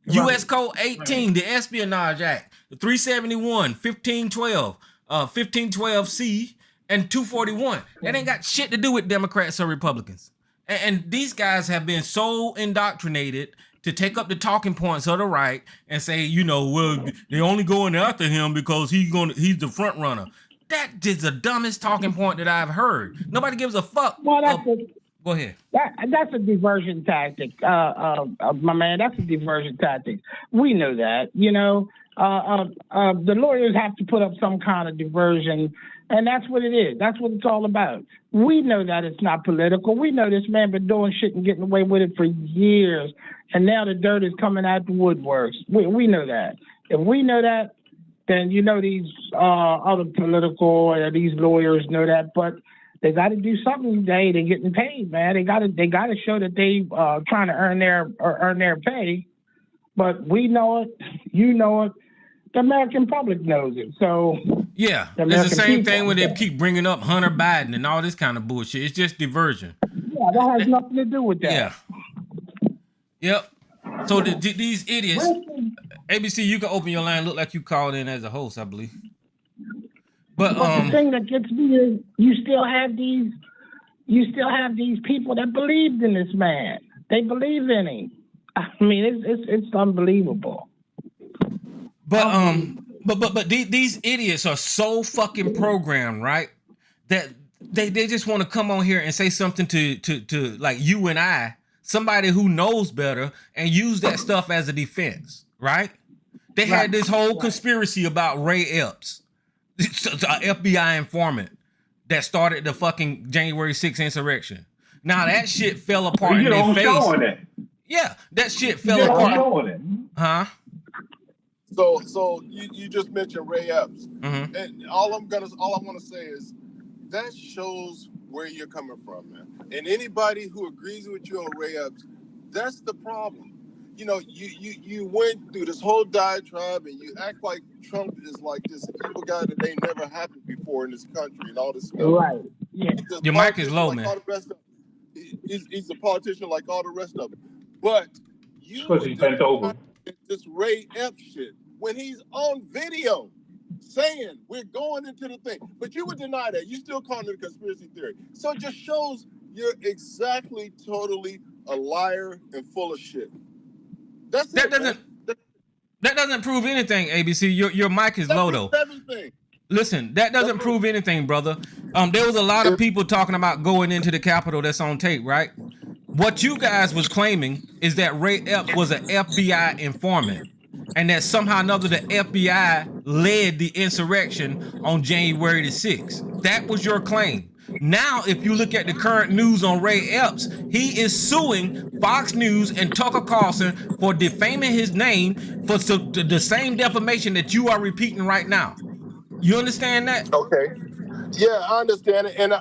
Right. U.S. Code 18, the Espionage Act, the 371, 1512, 1512C, and 241. That ain't got shit to do with Democrats or Republicans. And these guys have been so indoctrinated to take up the talking points of the right and say, well, they're only going after him because he's the front runner. That is the dumbest talking point that I've heard. Nobody gives a fuck. Well, go ahead. That's a diversion tactic, my man. That's a diversion tactic. We know that. The lawyers have to put up some kind of diversion, and that's what it is. That's what it's all about. We know that it's not political. We know this man been doing shit and getting away with it for years, and now the dirt is coming out the woodworks. We know that. If we know that, then these other political these lawyers know that. But they got to do something today. They're getting paid, man. They got to show that they trying to earn their pay. But we know it. You know it. The American public knows it. So yeah, it's the same thing when they keep bringing up Hunter Biden and all this kind of bullshit. It's just diversion. Yeah, that has nothing to do with that. Yeah. Yep. So these idiots, ABC, you can open your line. Look like you called in as a host, I believe. But the thing that gets me is you still have these people that believed in this man. They believe in him. I mean, it's unbelievable. But these idiots are so fucking programmed, right? That they just want to come on here and say something to like you and I, somebody who knows better, and use that stuff as a defense, right? They had this whole conspiracy about Ray Epps, an FBI informant that started the fucking January 6th insurrection. Now that shit fell apart in their face. On it. Yeah, that shit fell apart. On it. Huh? So you just mentioned Ray Epps, Mm-hmm. and all I want to say is that shows where you're coming from, man. And anybody who agrees with you on Ray Epps, that's the problem. You know, you went through this whole diatribe and you act like Trump is like this evil guy that ain't never happened before in this country and all this stuff. Right. Yeah. Your mic is low, like man. All the rest of he's a politician like all the rest of them. But you Because he bent over. this Ray Epps shit when he's on video saying we're going into the thing, but you would deny that. You still calling it a conspiracy theory. So it just shows you're exactly, totally a liar and full of shit. That doesn't prove anything, ABC. Your mic is low though. Everything. Listen, that doesn't prove anything, brother. There was a lot of people talking about going into the Capitol that's on tape, right? What you guys was claiming is that Ray Epps was an FBI informant, and that somehow or another the FBI led the insurrection on January the 6th. That was your claim. Now, if you look at the current news on Ray Epps, he is suing Fox News and Tucker Carlson for defaming his name for the same defamation that you are repeating right now. You understand that? Okay. Yeah, I understand it. And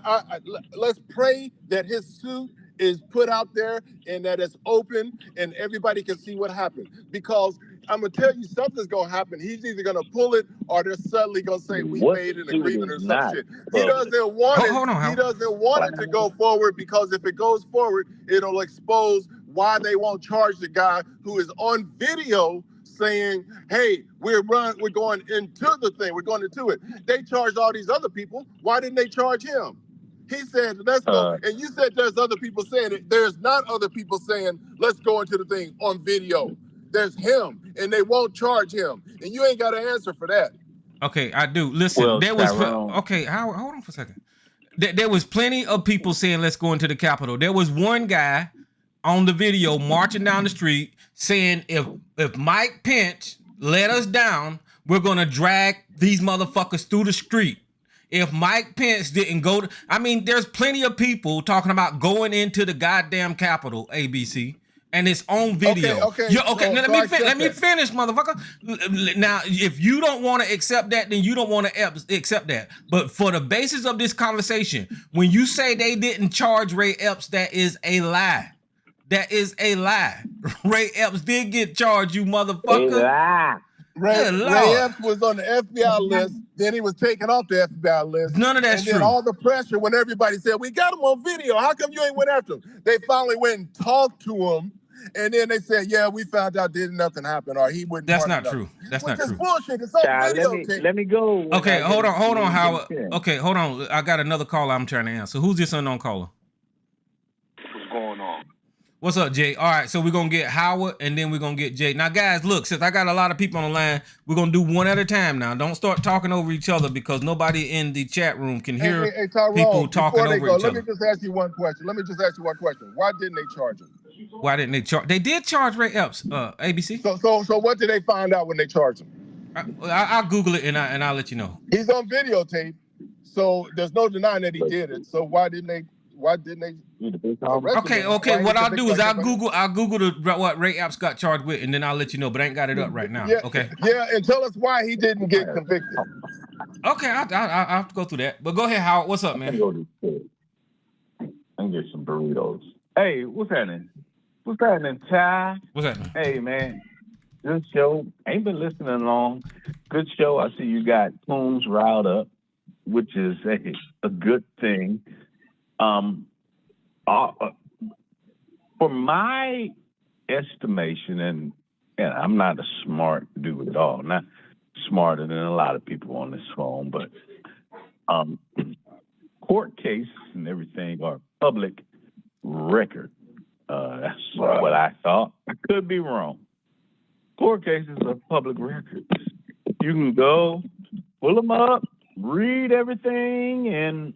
let's pray that his suit is put out there and that it's open and everybody can see what happened. Because I'm going to tell you something's going to happen. He's either going to pull it or they're suddenly going to say we made an agreement or some shit. He doesn't want it. He doesn't want it to go forward because if it goes forward, it'll expose why they won't charge the guy who is on video saying, hey, we're going into the thing. We're going into it. They charged all these other people. Why didn't they charge him? He said, let's go. And you said there's other people saying it. There's not other people saying, let's go into the thing on video. There's him, and they won't charge him. And you ain't got an answer for that. Okay, I do. Listen, there was... Okay, hold on for a second. There was plenty of people saying, let's go into the Capitol. There was one guy on the video marching down the street saying, if Mike Pence let us down, we're going to drag these motherfuckers through the street. If Mike Pence didn't go to... I mean, there's plenty of people talking about going into the goddamn Capitol, ABC, and it's on video. Okay. Now, let me finish, motherfucker. Now, if you don't want to accept that, then you don't want to accept that. But for the basis of this conversation, when you say they didn't charge Ray Epps, that is a lie. That is a lie. Ray Epps did get charged, you motherfucker. Ray Epps was on the FBI list, then he was taken off the FBI list. None of that's true. And then all the pressure when everybody said, we got him on video. How come you ain't went after him? They finally went and talked to him. And then they said, yeah, we found out didn't nothing happen or he wouldn't. That's not true. That's not true. Bullshit. It's on video. Let me go. Okay, hold on, Howard. Okay, hold on. I got another caller I'm trying to answer. Who's this unknown caller? What's going on? What's up, Jay? All right, so we're going to get Howard, and then we're going to get Jay. Now, guys, look, since I got a lot of people on the line, we're going to do one at a time now. Don't start talking over each other because nobody in the chat room can hear Tyrone, people talking over each other. Let me just ask you one question. Why didn't they charge him? Why didn't they charge? They did charge Ray Epps, ABC. So what did they find out when they charged him? I'll Google it, and I'll let you know. He's on videotape, so there's no denying that he did it. So why didn't they? Okay. What I'll do is I'll Google what Ray Epps got charged with, and then I'll let you know. But I ain't got it up right now. Yeah, okay. Yeah, and tell us why he didn't get convicted. Okay, I'll have to go through that. But go ahead, Howard. What's up, man? I can get some burritos. Hey, what's happening? Ty? What's happening? Hey, man. Good show. Ain't been listening long. Good show. I see you got Coons riled up, which is a good thing. For my estimation, and I'm not a smart dude at all, not smarter than a lot of people on this phone, but court cases and everything are public record. That's what I thought. I could be wrong. Court cases are public records. You can go pull them up, read everything, and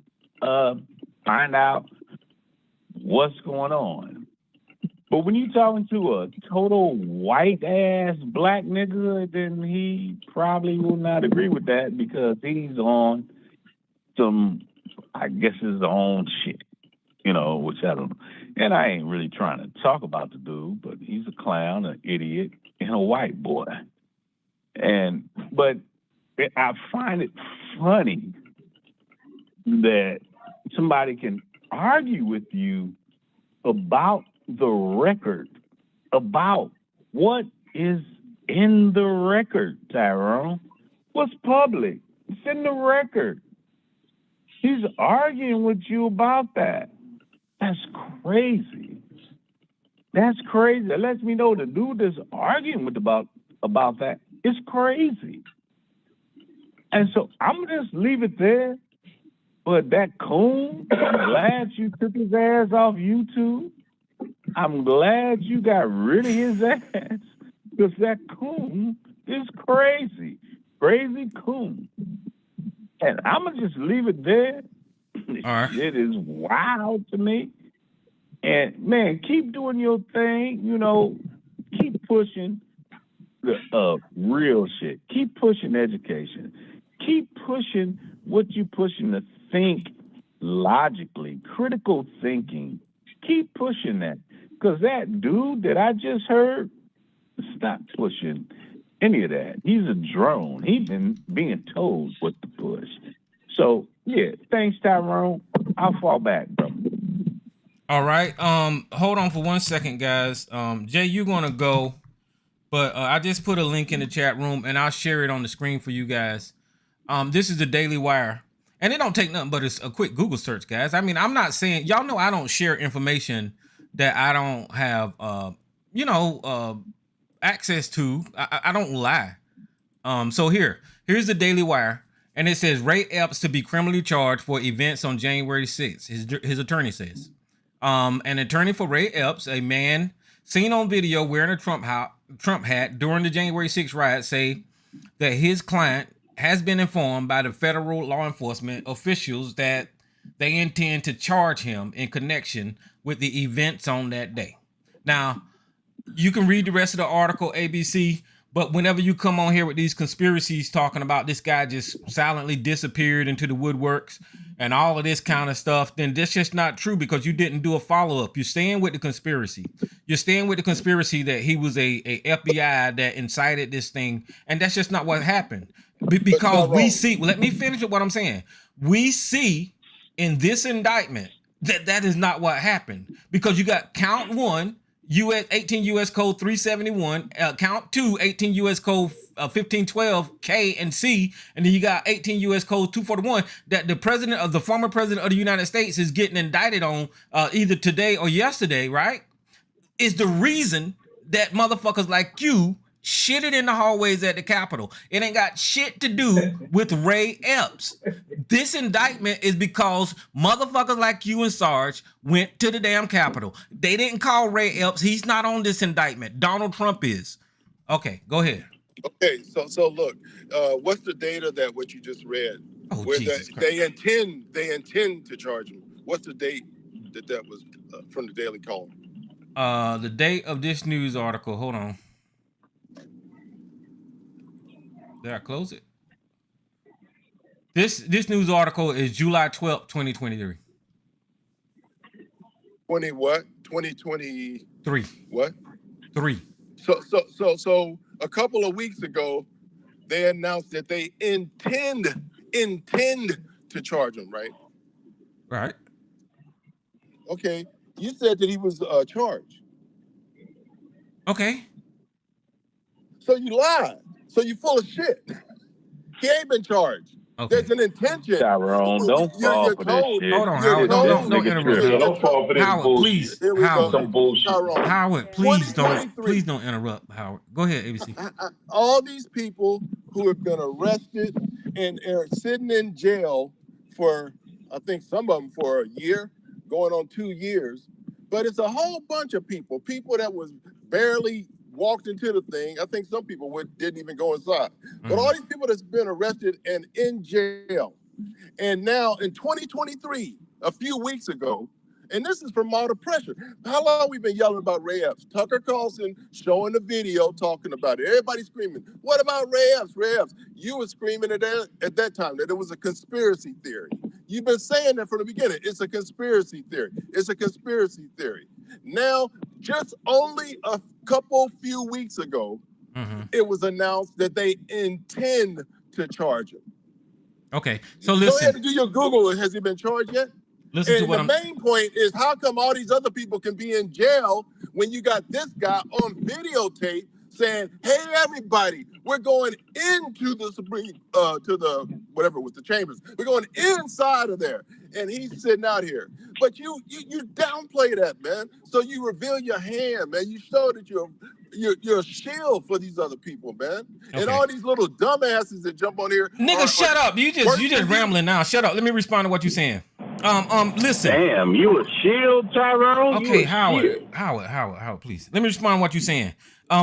find out what's going on. But when you're talking to a total white ass black nigga, then he probably will not agree with that because he's on some, I guess, his own shit, which I don't know. And I ain't really trying to talk about the dude, but he's a clown, an idiot, and a white boy. But I find it funny that somebody can argue with you about the record, about what is in the record, Tyrone. What's public? It's in the record. He's arguing with you about that. That's crazy. That's crazy. That lets me know the dude that's arguing about that is crazy. And so I'm gonna just leave it there. But that coon, I'm glad you took his ass off YouTube. I'm glad you got rid of his ass because that coon is crazy. Crazy coon. And I'm going to just leave it there. All right. It is wild to me. And, man, keep doing your thing. Keep pushing the real shit. Keep pushing education. Keep pushing what you're pushing to think logically, critical thinking. Keep pushing that. Because that dude that I just heard, stop pushing any of that. He's a drone. He's been being told what to push. So, yeah, thanks, Tyrone. I'll fall back, bro. All right. Hold on for 1 second, guys. Jay, you're going to go. But I just put a link in the chat room, and I'll share it on the screen for you guys. This is the Daily Wire. And it don't take nothing but a quick Google search, guys. I mean, I'm not saying, y'all know I don't share information that I don't have, access to. I don't lie. So here's the Daily Wire. And it says, Ray Epps to be criminally charged for events on January 6th. His attorney says. An attorney for Ray Epps, a man seen on video wearing a Trump hat during the January 6th riot, say that his client has been informed by the federal law enforcement officials that they intend to charge him in connection with the events on that day. Now, you can read the rest of the article, ABC, but whenever you come on here with these conspiracies talking about this guy just silently disappeared into the woodworks and all of this kind of stuff, then that's just not true because you didn't do a follow-up. You're staying with the conspiracy. You're staying with the conspiracy that he was a FBI that incited this thing, and that's just not what happened. Because we see, let me finish with what I'm saying. We see in this indictment that is not what happened because you got count 1, US 18 US Code 371, count 2, 18 US Code 1512 K and C, and then you got 18 US Code 241 that the former president of the United States is getting indicted on either today or yesterday, right? Is the reason that motherfuckers like you shitted in the hallways at the Capitol. It ain't got shit to do with Ray Epps. This indictment is because motherfuckers like you and Sarge went to the damn Capitol. They didn't call Ray Epps. He's not on this indictment. Donald Trump is. Okay, go ahead. Okay, so look, what's the data that what you just read? Oh, where Jesus they intend to charge him. What's the date that was from the Daily Caller? The date of this news article. Hold on. Did I close it? This news article is July 12th, 2023. 20 what? 2023. What? 3. So a couple of weeks ago, they announced that they intend to charge him, right? Right. Okay. You said that he was charged. Okay. So you lied. So you full of shit. He ain't been charged. Okay. There's an intention. Tyrone, don't fall for this shit. Hold on, Howard. Don't interrupt. Don't fall for this Howard, bullshit. please. Howard. Some bullshit. Howard, please don't interrupt, Howard. Go ahead, ABC. All these people who have been arrested and are sitting in jail for, I think some of them for a year, going on 2 years. But it's a whole bunch of people that was barely walked into the thing. I think some people didn't even go inside. But all these people that's been arrested and in jail. And now in 2023, a few weeks ago, and this is from all the pressure. How long we been yelling about Ray Epps? Tucker Carlson showing the video talking about it. Everybody screaming, what about Ray Epps? Ray Epps. You were screaming at that time that it was a conspiracy theory. You've been saying that from the beginning. It's a conspiracy theory. It's a conspiracy theory. Now, just only a few weeks ago, it was announced that they intend to charge him. Okay, so listen. Go ahead and do your Google. Has he been charged yet? Listen and to what the main point is, how come all these other people can be in jail when you got this guy on videotape saying, hey, everybody, we're going into the to the, whatever it was, the chambers. We're going inside of there. And he's sitting out here. But you downplay that, man. So you reveal your hand, man. You show that you're a shield for these other people, man. Okay. And all these little dumbasses that jump on here. Nigga, shut up. You just rambling now. Shut up. Let me respond to what you're saying. Listen. Damn, you a shield, Tyrone? Okay, Howard, please. Let me respond to what you're saying.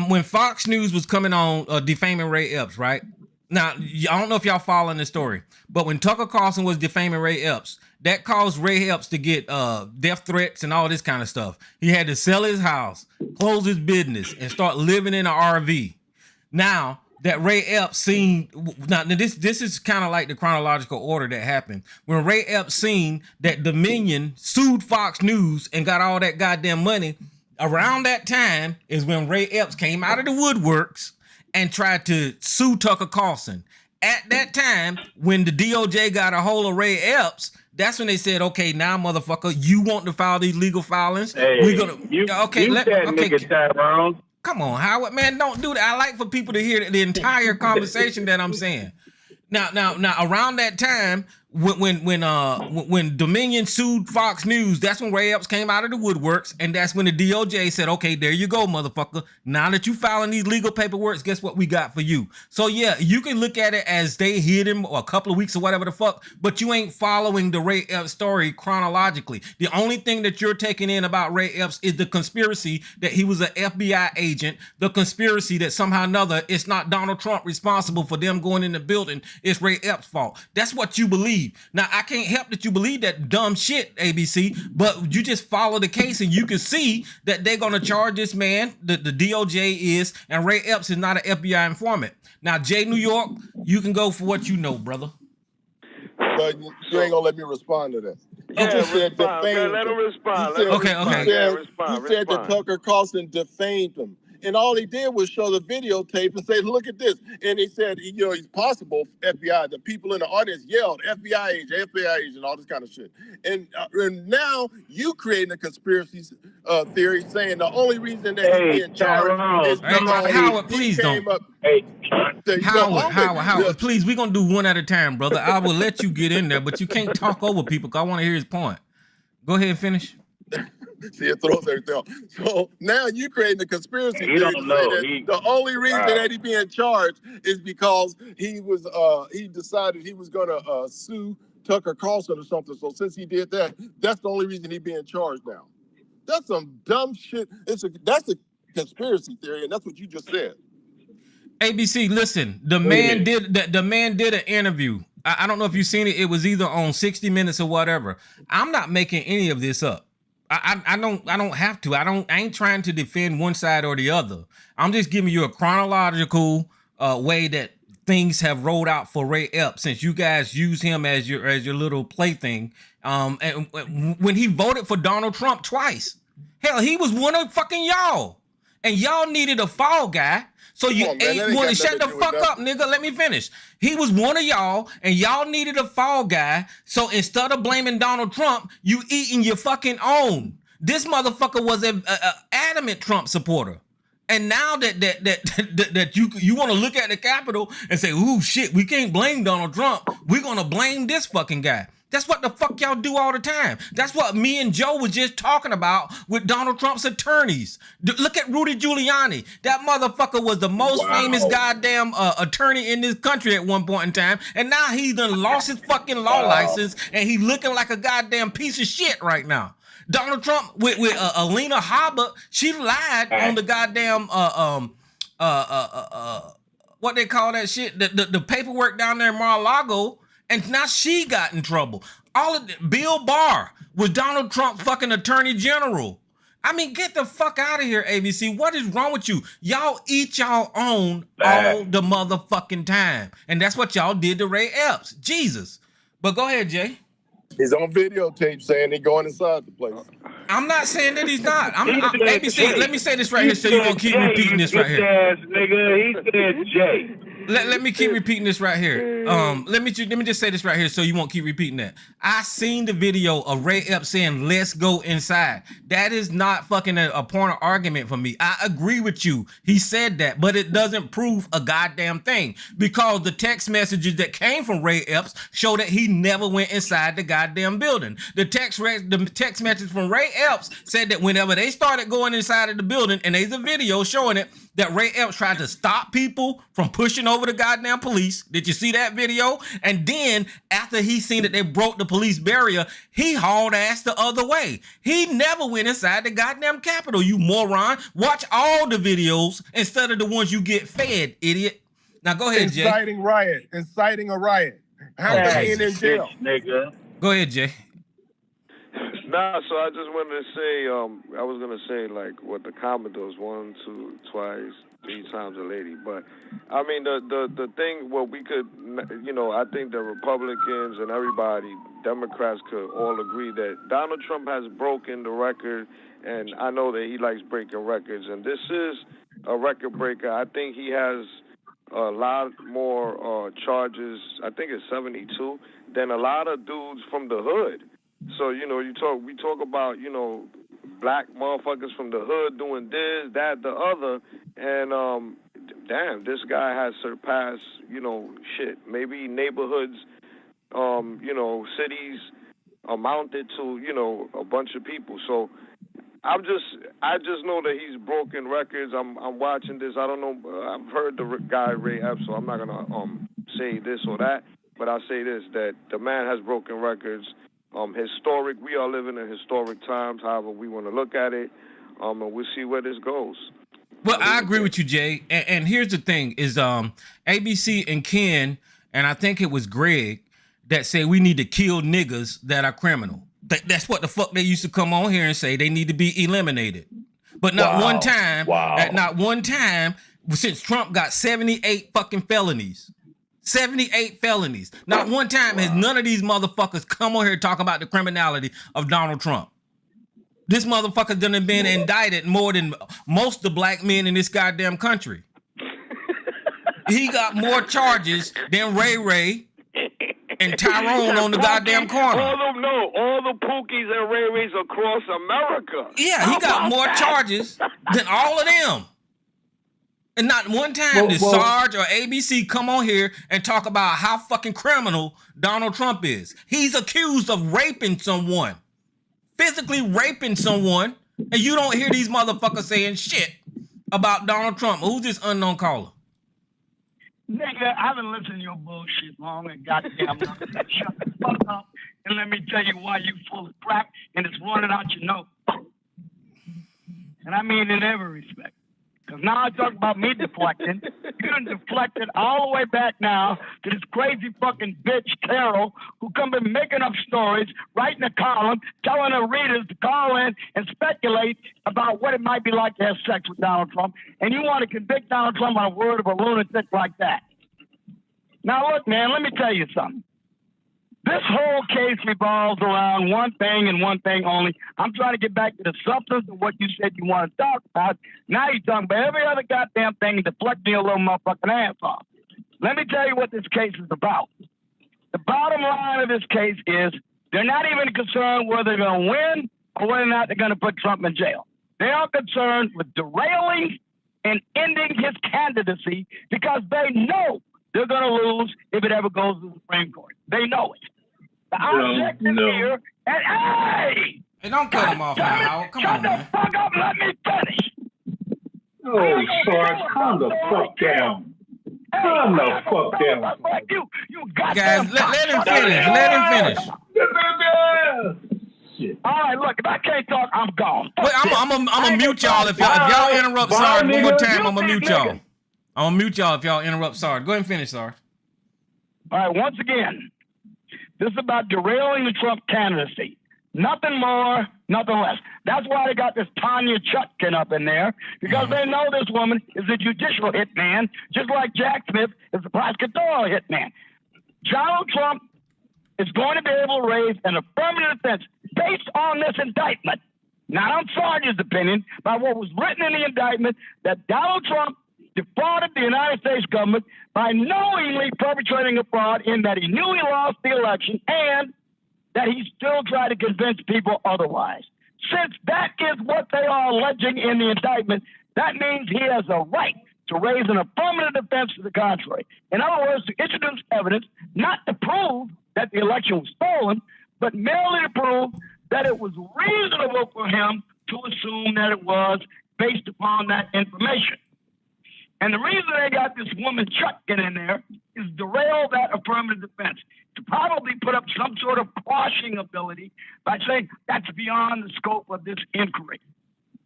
When Fox News was coming on defaming Ray Epps, right? Now, I don't know if y'all following the story, but when Tucker Carlson was defaming Ray Epps, that caused Ray Epps to get death threats and all this kind of stuff. He had to sell his house, close his business, and start living in an RV. Now that Ray Epps seen, now this is kind of like the chronological order that happened. When Ray Epps seen that Dominion sued Fox News and got all that goddamn money, around that time is when Ray Epps came out of the woodworks and tried to sue Tucker Carlson. At that time, when the DOJ got a hold of Ray Epps, that's when they said, okay, now, motherfucker, you want to file these legal filings? Hey, we're gonna nigga, Tyrone. Come on, Howard, man, don't do that. I like for people to hear the entire conversation that I'm saying. Now, around that time, when Dominion sued Fox News, that's when Ray Epps came out of the woodworks, and that's when the DOJ said, okay, there you go, motherfucker. Now that you filing these legal paperwork, guess what we got for you? So yeah, you can look at it as they hit him a couple of weeks or whatever the fuck, but you ain't following the Ray Epps story chronologically. The only thing that you're taking in about Ray Epps is the conspiracy that he was an FBI agent, the conspiracy that somehow or another it's not Donald Trump responsible for them going in the building, it's Ray Epps' fault. That's what you believe. Now, I can't help that you believe that dumb shit, ABC, but you just follow the case and you can see that they're going to charge this man, the DOJ is, and Ray Epps is not an FBI informant. Now, Jay New York, you can go for what you know, brother. But you ain't going to let me respond to that. Yeah, respond. Okay, let him respond. You said that Tucker Carlson defamed him. And all he did was show the videotape and say, look at this. And he said, it's possible FBI, the people in the audience yelled, FBI agent, all this kind of shit. And now you creating a conspiracy theory saying the only reason that he's being charged is because Howard, please don't. Howard, please, we're going to do one at a time, brother. I will let you get in there, but you can't talk over people because I want to hear his point. Go ahead and finish. See, it throws everything off. So now you creating a conspiracy theory to say that the only reason that he's being charged is because he decided he was going to sue Tucker Carlson or something. So since he did that, that's the only reason he's being charged now. That's some dumb shit. That's a conspiracy theory, and that's what you just said. ABC, listen, the man did an interview. I don't know if you've seen it. It was either on 60 Minutes or whatever. I'm not making any of this up. I don't have to. I ain't trying to defend one side or the other. I'm just giving you a chronological way that things have rolled out for Ray Epps since you guys use him as your little plaything. And when he voted for Donald Trump twice, hell, he was one of fucking y'all, and y'all needed a fall guy. So you ain't want to shut the fuck up, nigga. Let me finish. He was one of y'all, and y'all needed a fall guy. So instead of blaming Donald Trump, you eating your fucking own. This motherfucker was an adamant Trump supporter. And now that you want to look at the Capitol and say, ooh, shit, we can't blame Donald Trump. We're going to blame this fucking guy. That's what the fuck y'all do all the time. That's what me and Joe was just talking about with Donald Trump's attorneys. Look at Rudy Giuliani. That motherfucker was the most famous goddamn attorney in this country at one point in time. And now he done lost his fucking law license and he looking like a goddamn piece of shit right now. Donald Trump with Alina Habba, she lied on the goddamn what they call that shit, the paperwork down there in Mar-a-Lago, and now she got in trouble. All of Bill Barr was Donald Trump fucking attorney general. I mean, get the fuck out of here, ABC. What is wrong with you? Y'all eat y'all own all the motherfucking time. And that's what y'all did to Ray Epps. Jesus. But go ahead, Jay. He's on videotape saying he's going inside the place. I'm not saying that he's not. ABC, let me say this right here so you won't keep repeating this right here. Ass nigga, he said Jay. Let me keep repeating this right here. Let me just say this right here so you won't keep repeating that. I seen the video of Ray Epps saying, "Let's go inside." That is not fucking a point of argument for me. I agree with you. He said that, but it doesn't prove a goddamn thing because the text messages that came from Ray Epps show that he never went inside the goddamn building. The text message from Ray Epps said that whenever they started going inside of the building, and there's a video showing it, that Ray Epps tried to stop people from pushing over the goddamn police. Did you see that video? And then after he seen that they broke the police barrier, he hauled ass the other way. He never went inside the goddamn Capitol, you moron. Watch all the videos instead of the ones you get fed, idiot. Now go ahead, Jay. Inciting a riot. How he in jail? Nigga. Go ahead, Jay. Nah, so I just wanted to say, I was gonna say like what the Commodores 1, 2, twice, 3 times a lady, but I mean the thing what we could, I think the Republicans and everybody, Democrats could all agree that Donald Trump has broken the record, and I know that he likes breaking records, and this is a record breaker. I think he has a lot more charges. I think it's 72 than a lot of dudes from the hood. So, we talk about, black motherfuckers from the hood doing this, that, the other, and damn, this guy has surpassed, maybe neighborhoods, cities amounted to, a bunch of people. So I just know that he's broken records. I'm watching this. I don't know. I've heard the guy Ray Epps, so I'm not gonna say this or that, but I'll say this: that the man has broken records. Historic. We are living in historic times. However, we want to look at it, and we'll see where this goes. Well, I agree with you, Jay. And here's the thing: is ABC and Ken, and I think it was Greg that said we need to kill niggas that are criminal. That's what the fuck they used to come on here and say they need to be eliminated. But not one time. Not one time since Trump got 78 fucking felonies. 78 felonies. Not one time has none of these motherfuckers come on here talking about the criminality of Donald Trump. This motherfucker done been indicted more than most of the black men in this goddamn country. He got more charges than Ray and Tyrone on the goddamn corner. All the Pookies and Ray Rays across America. Yeah, he got more charges than all of them. And not one time did Sarge or ABC come on here and talk about how fucking criminal Donald Trump is. He's accused of raping someone, physically raping someone, and you don't hear these motherfuckers saying shit about Donald Trump. Who's this unknown caller? Nigga, I've been listening to your bullshit long and goddamn long. Shut the fuck up and let me tell you why you full of crap and it's running out your nose. And I mean in every respect. Because now I talk about me deflecting. You done deflected all the way back now to this crazy fucking bitch, Carol, who come in making up stories, writing a column, telling her readers to call in and speculate about what it might be like to have sex with Donald Trump. And you want to convict Donald Trump on a word of a lunatic like that. Now, look, man, let me tell you something. This whole case revolves around one thing and one thing only. I'm trying to get back to the substance of what you said you want to talk about. Now you're talking about every other goddamn thing and deflecting your little motherfucking ass off. Let me tell you what this case is about. The bottom line of this case is they're not even concerned whether they're going to win or whether or not they're going to put Trump in jail. They are concerned with derailing and ending his candidacy because they know they're going to lose if it ever goes to the Supreme Court. They know it. The object is here, and hey! Hey, don't cut him off now, Howard. Come on, man. Shut the fuck up, let me finish. Oh, Sarge, calm the fuck down. Calm the fuck down. You got Guys, let him finish. Let him finish. Shit. All right, look, if I can't talk, I'm gone. Wait, I'm gonna mute y'all if y'all interrupt Sarge one more time. I'm gonna mute y'all. I'm gonna mute y'all if y'all interrupt Sarge. Go ahead and finish, Sarge. All right, once again, this is about derailing the Trump candidacy. Nothing more, nothing less. That's why they got this Tanya Chutkin up in there, because they know this woman is a judicial hitman, just like Jack Smith is a prosecutorial hitman. Donald Trump is going to be able to raise an affirmative defense based on this indictment, not on Sarge's opinion, by what was written in the indictment, that Donald Trump defrauded the United States government by knowingly perpetrating a fraud in that he knew he lost the election and that he still tried to convince people otherwise. Since that is what they are alleging in the indictment, that means he has a right to raise an affirmative defense to the contrary. In other words, to introduce evidence not to prove that the election was stolen, but merely to prove that it was reasonable for him to assume that it was based upon that information. And the reason they got this woman Chutkin in there is derail that affirmative defense, to probably put up some sort of quashing ability by saying that's beyond the scope of this inquiry.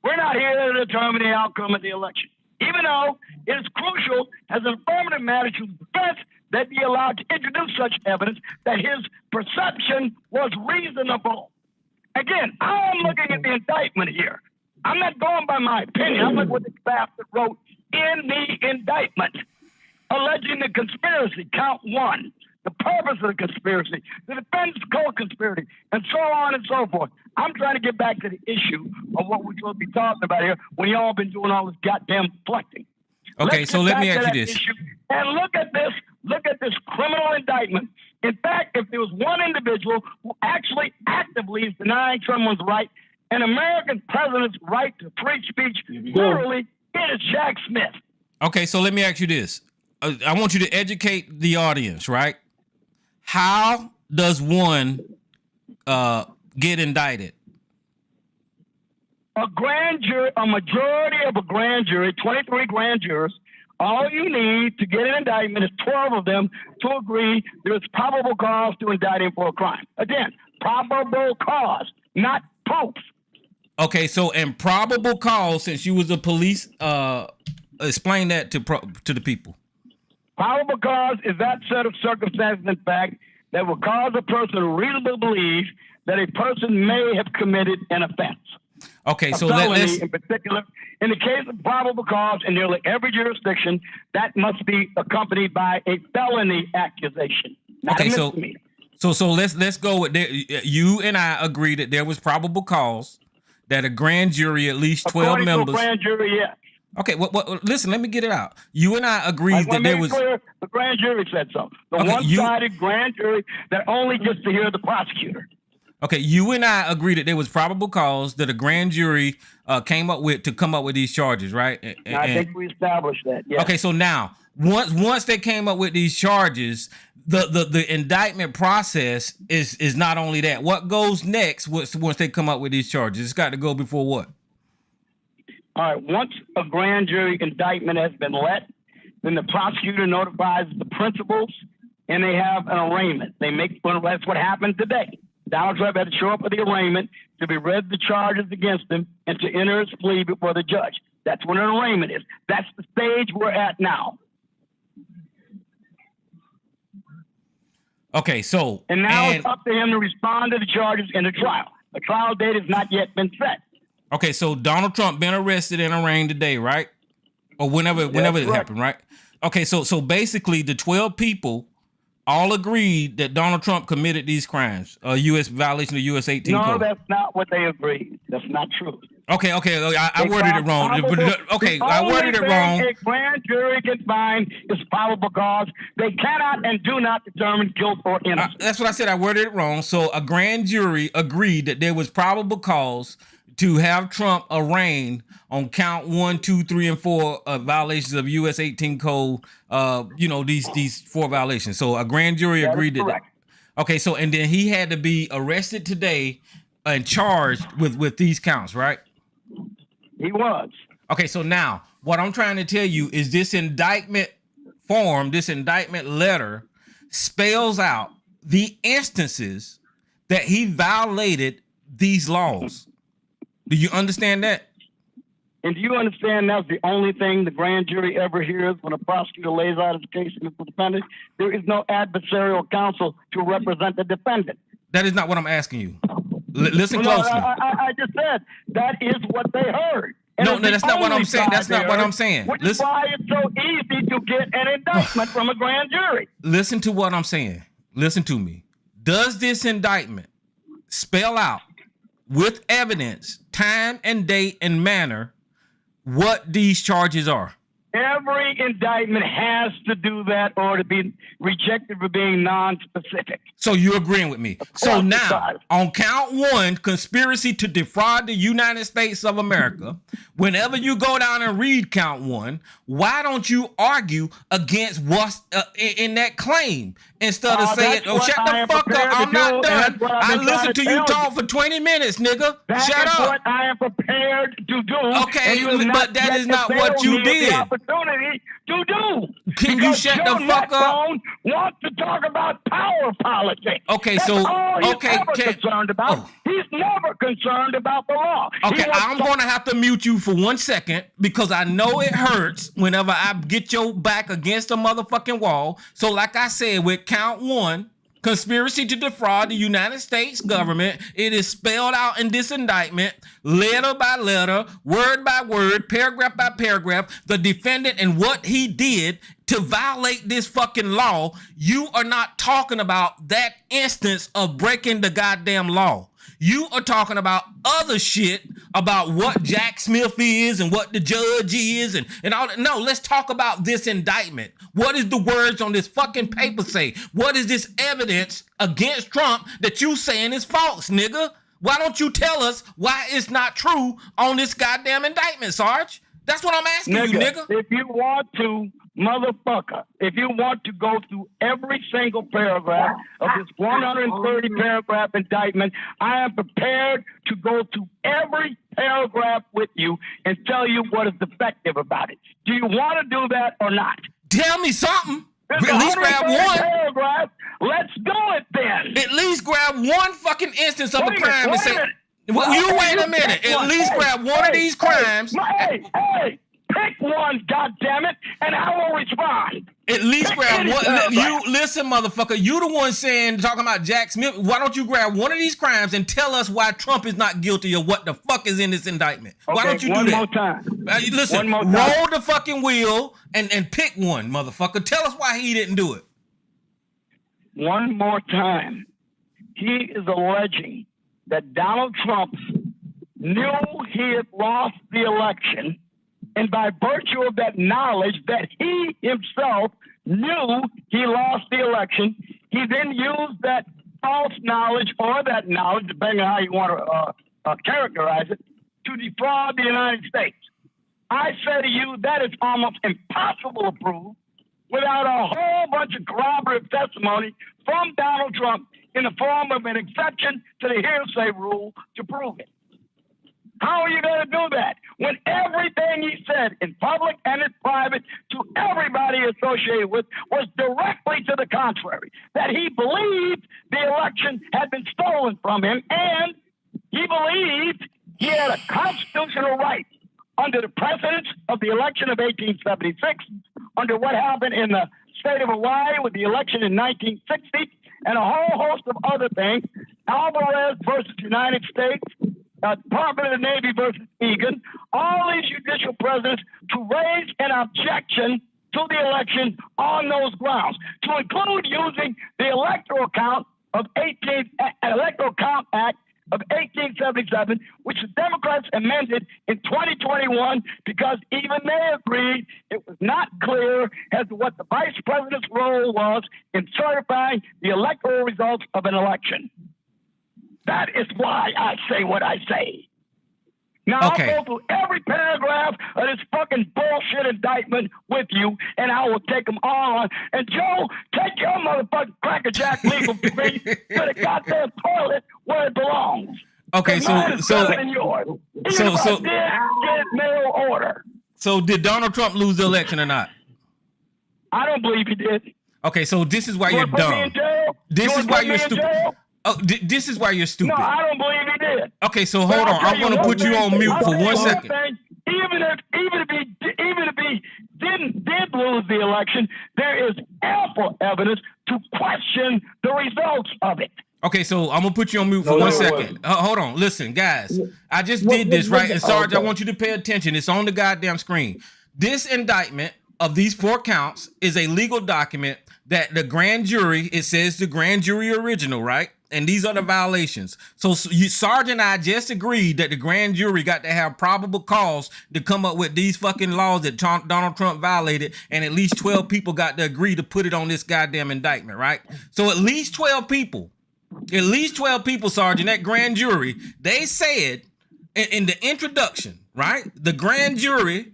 We're not here to determine the outcome of the election, even though it is crucial as an affirmative matter to defense that be allowed to introduce such evidence that his perception was reasonable. Again, I'm looking at the indictment here. I'm not going by my opinion. I'm looking at what the bastard wrote in the indictment, alleging the conspiracy, count one, the purpose of the conspiracy, the defense co-conspiracy, and so on and so forth. I'm trying to get back to the issue of what we're supposed to be talking about here when y'all been doing all this goddamn deflecting. Okay, so let me ask you this. And look at this criminal indictment. In fact, if there was one individual who actually actively is denying someone's right, an American president's right to free speech, literally, it is Jack Smith. Okay, so let me ask you this. I want you to educate the audience, right? How does one get indicted? A grand jury, a majority of a grand jury, 23 grand jurors, all you need to get an indictment is 12 of them to agree there is probable cause to indict him for a crime. Again, probable cause, not proof. Okay, so in probable cause, since you was a police, explain that to the people. Probable cause is that set of circumstances, in fact, that will cause a person to reasonably believe that a person may have committed an offense. Okay, so let's in particular, in the case of probable cause in nearly every jurisdiction, that must be accompanied by a felony accusation, not a misdemeanor. So let's go with you and I agree that there was probable cause that a grand jury, at least 12 members. Grand jury, yes. Okay, listen, let me get it out. You and I agreed that there was. Clear, the grand jury said so. The one-sided grand jury that only gets to hear the prosecutor. Okay, you and I agree that there was probable cause that a grand jury came up with to come up with these charges, right? I think we established that. Yes. Okay, so now once they came up with these charges, the indictment process is not only that. What goes next once they come up with these charges? It's got to go before what? All right. Once a grand jury indictment has been let, then the prosecutor notifies the principals, and they have an arraignment. That's what happened today. Donald Trump had to show up for the arraignment to be read the charges against him and to enter his plea before the judge. That's what an arraignment is. That's the stage we're at now. Okay, so and now it's up to him to respond to the charges in the trial. A trial date has not yet been set. Okay, so Donald Trump been arrested and arraigned today, right? Or whenever it happened, right? Okay, so basically the 12 people all agreed that Donald Trump committed these crimes, a U.S. violation of U.S. 18 code. No, that's not what they agreed. That's not true. Okay, I worded it wrong. I worded it wrong. A grand jury can find is probable cause. They cannot and do not determine guilt or innocence. That's what I said. I worded it wrong. So a grand jury agreed that there was probable cause to have Trump arraigned on count 1, 2, 3, and 4 violations of U.S. 18 code. These 4 violations. So a grand jury agreed to that. Okay, so and then he had to be arrested today and charged with these counts, right? He was. Okay, so now what I'm trying to tell you is this indictment form, this indictment letter spells out the instances that he violated these laws. Do you understand that? And do you understand that's the only thing the grand jury ever hears when a prosecutor lays out his case against the defendant? There is no adversarial counsel to represent the defendant. That is not what I'm asking you. Listen No, closely. I just said that is what they heard. And No, that's not what I'm saying. That's not what I'm saying. Which is why it's so easy to get an indictment from a grand jury. Listen to what I'm saying. Listen to me. Does this indictment spell out with evidence, time and date and manner what these charges are? Every indictment has to do that or to be rejected for being non-specific. So you're agreeing with me. So now, on count 1, conspiracy to defraud the United States of America, whenever you go down and read count 1, why don't you argue against what's in that claim instead of saying, oh, shut the fuck up, I'm not done. I listened to you talk for 20 minutes, nigga. Shut up. That's what I am prepared to do. Okay, but that is not what you did. Opportunity to do. Can you shut the fuck up? Wants to talk about power politics. Okay, That's so all he's okay, ever concerned about. Oh. He's never concerned about the law. Okay, I'm gonna have to mute you for 1 second because I know it hurts whenever I get your back against a motherfucking wall. So, like I said, with count 1, conspiracy to defraud the United States government, it is spelled out in this indictment, letter by letter, word by word, paragraph by paragraph, the defendant and what he did to violate this fucking law. You are not talking about that instance of breaking the goddamn law. You are talking about other shit about what Jack Smith is and what the judge is and all that. No, let's talk about this indictment. What is the words on this fucking paper say? What is this evidence against Trump that you saying is false, nigga? Why don't you tell us why it's not true on this goddamn indictment, Sarge? That's what I'm asking you, nigga. If you want to, motherfucker, if you want to go through every single paragraph of this 130 paragraph indictment, I am prepared to go through every paragraph with you and tell you what is defective about it. Do you want to do that or not? Tell me something. At least grab one. Paragraph. Let's do it then. At least grab one fucking instance of a crime and say, well, you wait a minute. At least grab one of these crimes. Hey, pick one, goddammit, and I will respond. At least grab one. You listen, motherfucker. You the one talking about Jack Smith. Why don't you grab one of these crimes and tell us why Trump is not guilty of what the fuck is in this indictment? Okay, why don't you do that? One more time. Listen, roll the fucking wheel and pick one, motherfucker. Tell us why he didn't do it. One more time. He is alleging that Donald Trump knew he had lost the election, and by virtue of that knowledge that he himself knew he lost the election, he then used that false knowledge or that knowledge, depending on how you want to characterize it, to defraud the United States. I say to you, that is almost impossible to prove without a whole bunch of corroborative testimony from Donald Trump in the form of an exception to the hearsay rule to prove it. How are you going to do that when everything he said in public and in private to everybody associated with was directly to the contrary, that he believed the election had been stolen from him and he believed he had a constitutional right under the precedents of the election of 1876, under what happened in the state of Hawaii with the election in 1960, and a whole host of other things, Alvarez versus United States, Department of the Navy versus Egan, all these judicial presidents to raise an objection to the election on those grounds, to include using the Electoral Count Act of 1877, which the Democrats amended in 2021 because even they agreed it was not clear as to what the vice president's role was in certifying the electoral results of an election. That is why I say what I say. Now, okay. I'll go through every paragraph of this fucking bullshit indictment with you, and I will take them all on. And Joe, take your motherfucking crackerjack legal degree to the goddamn toilet where it belongs. Okay, did mail order. So did Donald Trump lose the election or not? I don't believe he did. Okay, so this is why you're dumb. This is why you're stupid. Oh, this is why you're stupid. No, I don't believe he did. Okay, so hold on. I'm going to put you on mute for 1 second. Even if he did lose the election, there is ample evidence to question the results of it. Okay, so I'm gonna put you on mute for 1 second. Hold on, listen, guys. I just did this, right? And Sarge, I want you to pay attention. It's on the goddamn screen. This indictment of these 4 counts is a legal document that the grand jury, it says the grand jury original, right? And these are the violations. So Sarge and I just agreed that the grand jury got to have probable cause to come up with these fucking laws that Donald Trump violated, and at least 12 people got to agree to put it on this goddamn indictment, right? So at least 12 people, Sarge, in that grand jury, they said in the introduction, right? The grand jury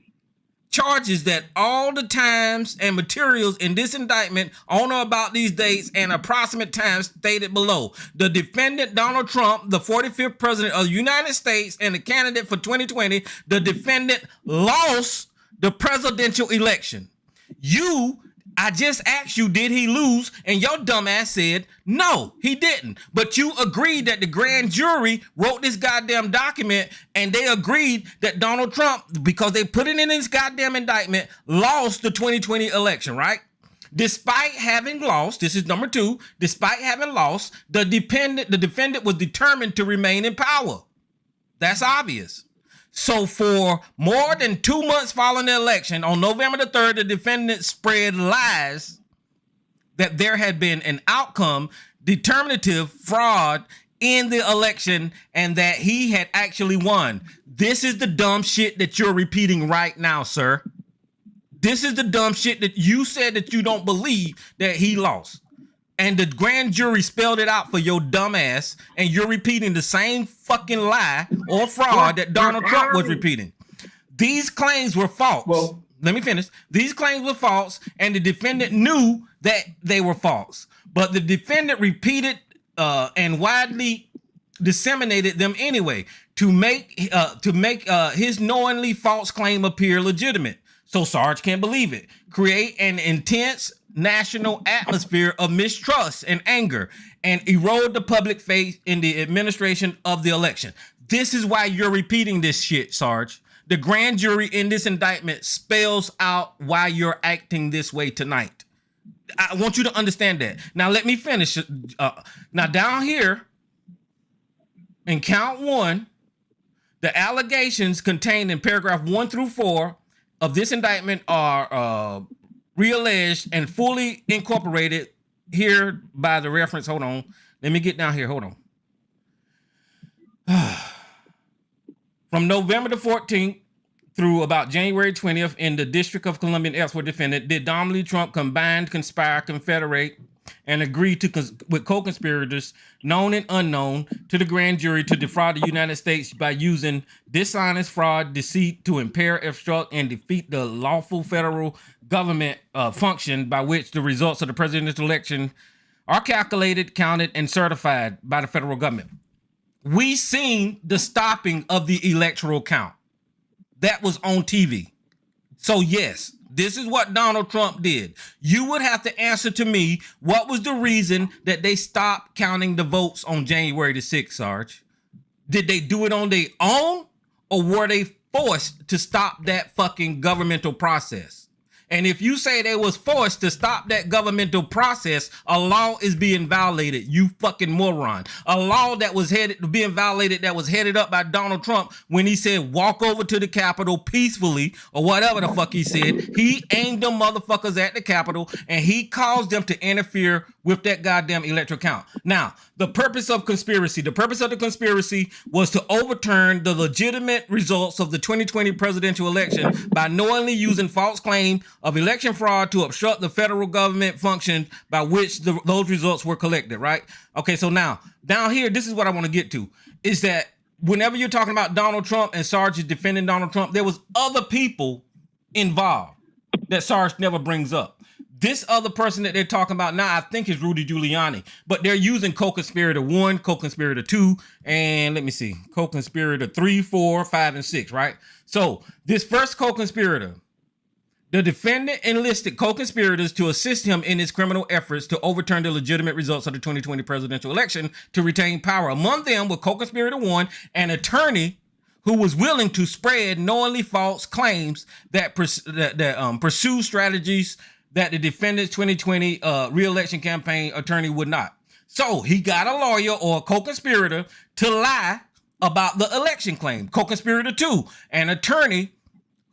charges that all the times and materials in this indictment on or about these dates and approximate times stated below. The defendant, Donald Trump, the 45th president of the United States and the candidate for 2020, the defendant lost the presidential election. I just asked you, did he lose? And your dumbass said, no, he didn't. But you agreed that the grand jury wrote this goddamn document, and they agreed that Donald Trump, because they put it in his goddamn indictment, lost the 2020 election, right? Despite having lost, this is number 2, despite having lost, the defendant was determined to remain in power. That's obvious. So for more than 2 months following the election, on November the 3rd, the defendant spread lies that there had been an outcome determinative fraud in the election and that he had actually won. This is the dumb shit that you're repeating right now, sir. This is the dumb shit that you said that you don't believe that he lost. And the grand jury spelled it out for your dumb ass, and you're repeating the same fucking lie or fraud that Donald Trump was repeating. These claims were false. Well, let me finish. These claims were false, and the defendant knew that they were false. But the defendant repeated and widely disseminated them anyway to make his knowingly false claim appear legitimate. So Sarge can't believe it. Create an intense national atmosphere of mistrust and anger and erode the public faith in the administration of the election. This is why you're repeating this shit, Sarge. The grand jury in this indictment spells out why you're acting this way tonight. I want you to understand that. Now let me finish. Now down here in count 1, the allegations contained in paragraph 1 through 4 of this indictment are realleged and fully incorporated here by the reference. Hold on. Let me get down here. Hold on. From November the 14th through about January 20th in the District of Columbia and elsewhere defendant, did Donald Trump combine, conspire, confederate, and agree with co-conspirators, known and unknown, to the grand jury to defraud the United States by using dishonest fraud, deceit to impair, obstruct, and defeat the lawful federal government function by which the results of the presidential election are calculated, counted, and certified by the federal government. We seen the stopping of the electoral count. That was on TV. So yes, this is what Donald Trump did. You would have to answer to me, what was the reason that they stopped counting the votes on January the 6th, Sarge? Did they do it on their own, or were they forced to stop that fucking governmental process? And if you say they was forced to stop that governmental process, a law is being violated, you fucking moron. A law that was being violated that was headed up by Donald Trump when he said walk over to the Capitol peacefully, or whatever the fuck he said. He aimed them motherfuckers at the Capitol, and he caused them to interfere with that goddamn electoral count. Now, the purpose of the conspiracy was to overturn the legitimate results of the 2020 presidential election by knowingly using false claim of election fraud to obstruct the federal government function by which those results were collected, right? Okay, so now, down here, this is what I want to get to, is that whenever you're talking about Donald Trump and Sarge is defending Donald Trump, there was other people involved that Sarge never brings up. This other person that they're talking about now, I think, is Rudy Giuliani, but they're using co-conspirator 1, co-conspirator 2, and let me see, co-conspirator 3, 4, 5, and 6, right? So this first co-conspirator, The defendant enlisted co-conspirators to assist him in his criminal efforts to overturn the legitimate results of the 2020 presidential election to retain power. Among them were co-conspirator one, an attorney who was willing to spread knowingly false claims that pursue strategies that the defendant's 2020 re-election campaign attorney would not. So he got a lawyer or a co-conspirator to lie about the election claim. Co-conspirator two, an attorney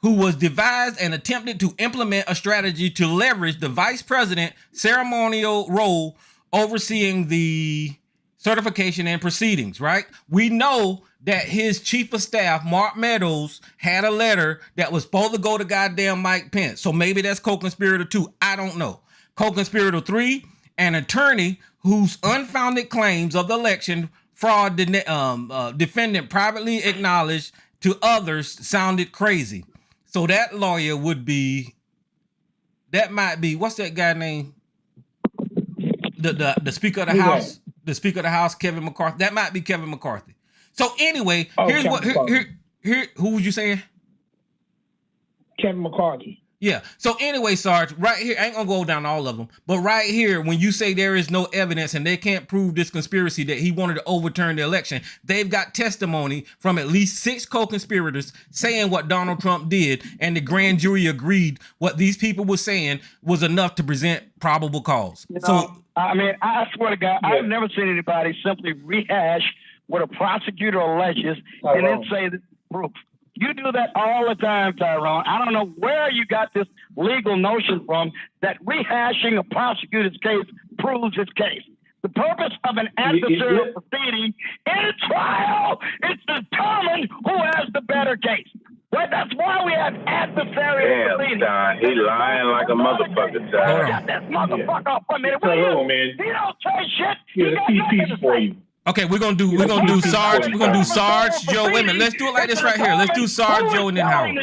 who was devised and attempted to implement a strategy to leverage the vice president ceremonial role overseeing the certification and proceedings, right? We know that his chief of staff, Mark Meadows, had a letter that was supposed to go to goddamn Mike Pence. So maybe that's co-conspirator two. I don't know. Co-conspirator three, an attorney whose unfounded claims of the election fraud defendant privately acknowledged to others sounded crazy. So that lawyer would be, that might be, what's that guy name? The Speaker of the House, the Speaker of the House, Kevin McCarthy. That might be Kevin McCarthy. So anyway, here's what, here, who was you saying? Kevin McCarthy. Yeah. So anyway, Sarge, right here, I ain't gonna go down all of them, but right here, when you say there is no evidence and they can't prove this conspiracy that he wanted to overturn the election, they've got testimony from at least 6 co-conspirators saying what Donald Trump did, and the grand jury agreed what these people were saying was enough to present probable cause. You know, I mean, I swear to God, I've never seen anybody simply rehash what a prosecutor alleges and then say the proof. You do that all the time, Tyrone. I don't know where you got this legal notion from that rehashing a prosecutor's case proves his case. The purpose of an adversarial proceeding in a trial is to determine who has the better case. Right? That's why we have adversarial proceedings. Don, he lying like a motherfucker, Don. Got this motherfucker up for a minute. Hello, man. He don't say shit. Here's a key piece for you. Okay, we're gonna do Sarge. We're gonna do Sarge, Joe. Wait a minute. Let's do it like this right here. Let's do Sarge, Joe, and then Howard.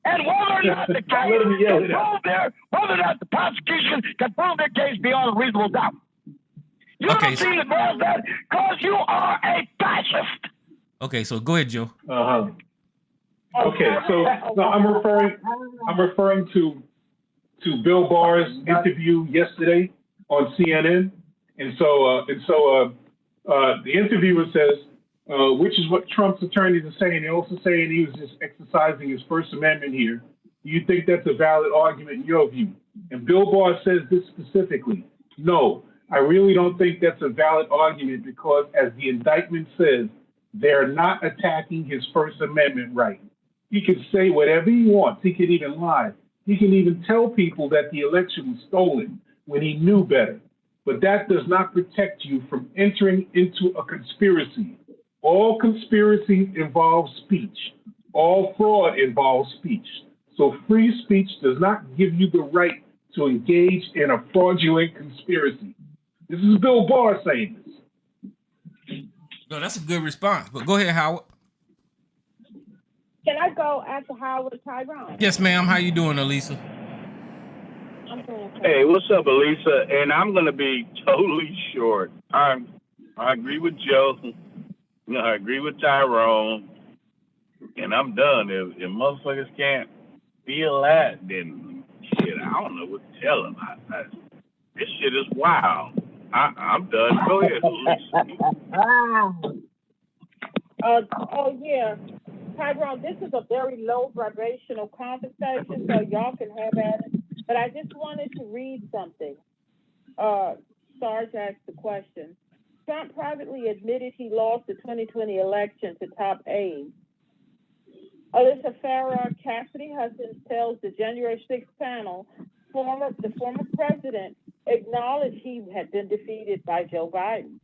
And whether or not the case can prove whether or not the prosecution can prove their case beyond a reasonable doubt. You don't seem to grasp that because you are a fascist. Okay, so go ahead, Joe. Okay, so I'm referring to Bill Barr's interview yesterday on CNN, and so the interviewer says, which is what Trump's attorneys are saying. They're also saying he was just exercising his First Amendment here. Do you think that's a valid argument in your view? And Bill Barr says this specifically. No, I really don't think that's a valid argument because, as the indictment says, they're not attacking his First Amendment right. He can say whatever he wants. He can even lie. He can even tell people that the election was stolen when he knew better. But that does not protect you from entering into a conspiracy. All conspiracy involves speech. All fraud involves speech. So free speech does not give you the right to engage in a fraudulent conspiracy. This is Bill Barr saying this. No, that's a good response. But go ahead, Howard. Can I go after Howard Tyrone? Yes, ma'am. How you doing, Elisa? I'm doing okay. Hey, what's up, Elisa? And I'm gonna be totally short. I agree with Joe. I agree with Tyrone, and I'm done. If motherfuckers can't feel that, then shit, I don't know what to tell them. This shit is wild. I'm done. Go ahead, Elisa. Oh yeah, Tyrone, this is a very low vibrational conversation, so y'all can have at it. But I just wanted to read something. Sarge asked the question. Trump privately admitted he lost the 2020 election to top aides. Alyssa Farah, Cassidy Hutchins tells the January 6th panel, the former president acknowledged he had been defeated by Joe Biden.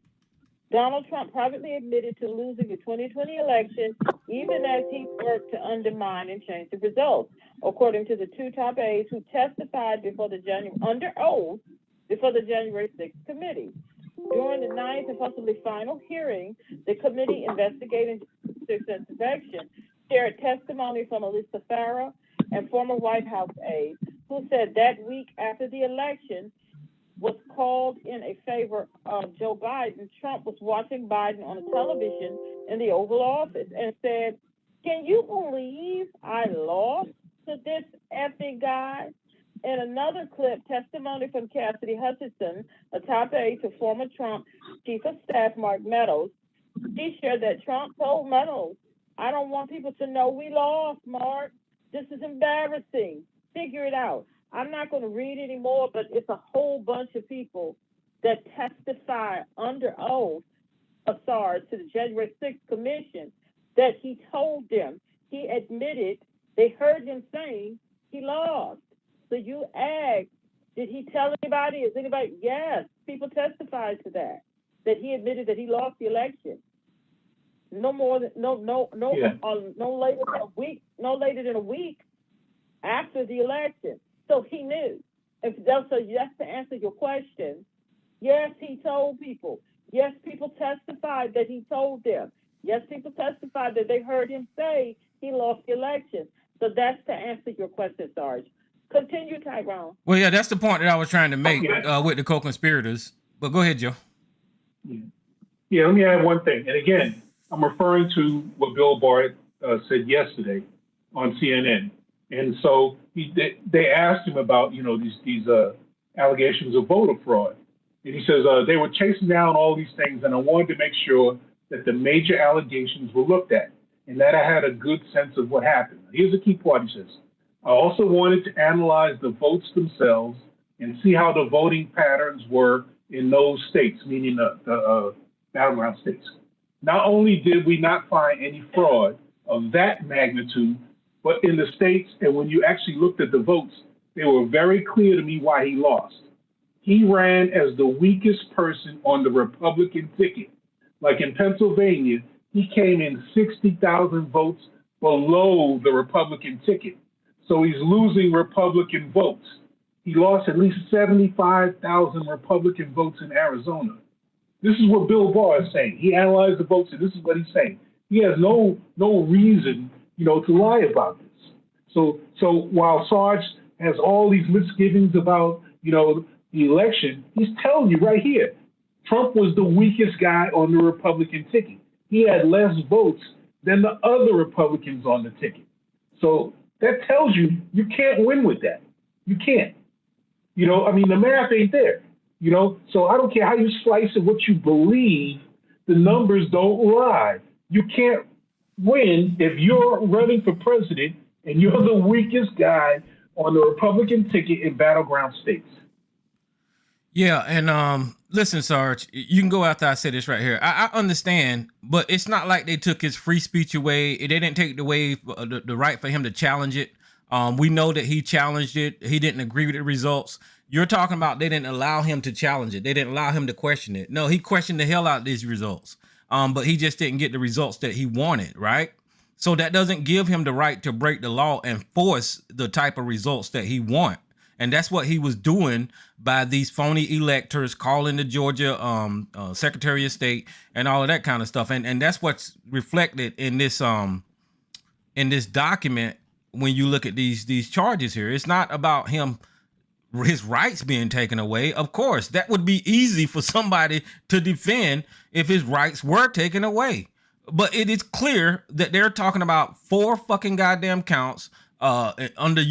Donald Trump privately admitted to losing the 2020 election, even as he worked to undermine and change the results, according to the 2 top aides who testified under oath before the January 6th committee. During the 9th and possibly final hearing, the committee investigating the insurrection shared testimony from Alyssa Farah and former White House aide, who said that week after the election was called in a favor of Joe Biden, Trump was watching Biden on a television in the Oval Office and said, "Can you believe I lost?" to this effing guy. In another clip, testimony from Cassidy Hutchinson, a top aide to former Trump Chief of Staff Mark Meadows. She shared that Trump told Meadows, I don't want people to know we lost, Mark. This is embarrassing. Figure it out. I'm not going to read anymore, but it's a whole bunch of people that testify under oath of SARS to the January 6th commission that he told them, he admitted, they heard him saying he lost. So you ask, did he tell anybody? Is anybody? Yes, people testified to that he admitted that he lost the election. No more than no later than a week after the election. So he knew. So that's to answer your question. Yes, he told people. Yes, people testified that he told them. Yes, people testified that they heard him say he lost the election. So that's to answer your question, Sarge. Continue, Tyrone. Well, yeah, that's the point that I was trying to make with the co-conspirators. But go ahead, Joe. Yeah, let me add one thing. And again, I'm referring to what Bill Barr said yesterday on CNN. And so they asked him about, these allegations of voter fraud. And he says they were chasing down all these things, and I wanted to make sure that the major allegations were looked at and that I had a good sense of what happened. Here's the key part, he says. I also wanted to analyze the votes themselves and see how the voting patterns were in those states, meaning the battleground states. Not only did we not find any fraud of that magnitude, but in the states, and when you actually looked at the votes, they were very clear to me why he lost. He ran as the weakest person on the Republican ticket. Like in Pennsylvania, he came in 60,000 votes below the Republican ticket. So he's losing Republican votes. He lost at least 75,000 Republican votes in Arizona. This is what Bill Barr is saying. He analyzed the votes, and this is what he's saying. He has no reason, to lie about this. So while Sarge has all these misgivings about, the election, he's telling you right here, Trump was the weakest guy on the Republican ticket. He had less votes than the other Republicans on the ticket. So that tells you can't win with that. You can't. The math ain't there. So I don't care how you slice it, what you believe, the numbers don't lie. You can't win if you're running for president and you're the weakest guy on the Republican ticket in battleground states. Yeah, and listen, Sarge, you can go after I say this right here. I understand, but it's not like they took his free speech away. They didn't take away the right for him to challenge it. We know that he challenged it. He didn't agree with the results. You're talking about they didn't allow him to challenge it. They didn't allow him to question it. No, he questioned the hell out of these results. But he just didn't get the results that he wanted, right? So that doesn't give him the right to break the law and force the type of results that he wants. And that's what he was doing by these phony electors calling the Georgia Secretary of State and all of that kind of stuff. And that's what's reflected in this document when you look at these charges here. It's not about his rights being taken away. Of course, that would be easy for somebody to defend if his rights were taken away. But it is clear that they're talking about 4 fucking goddamn counts under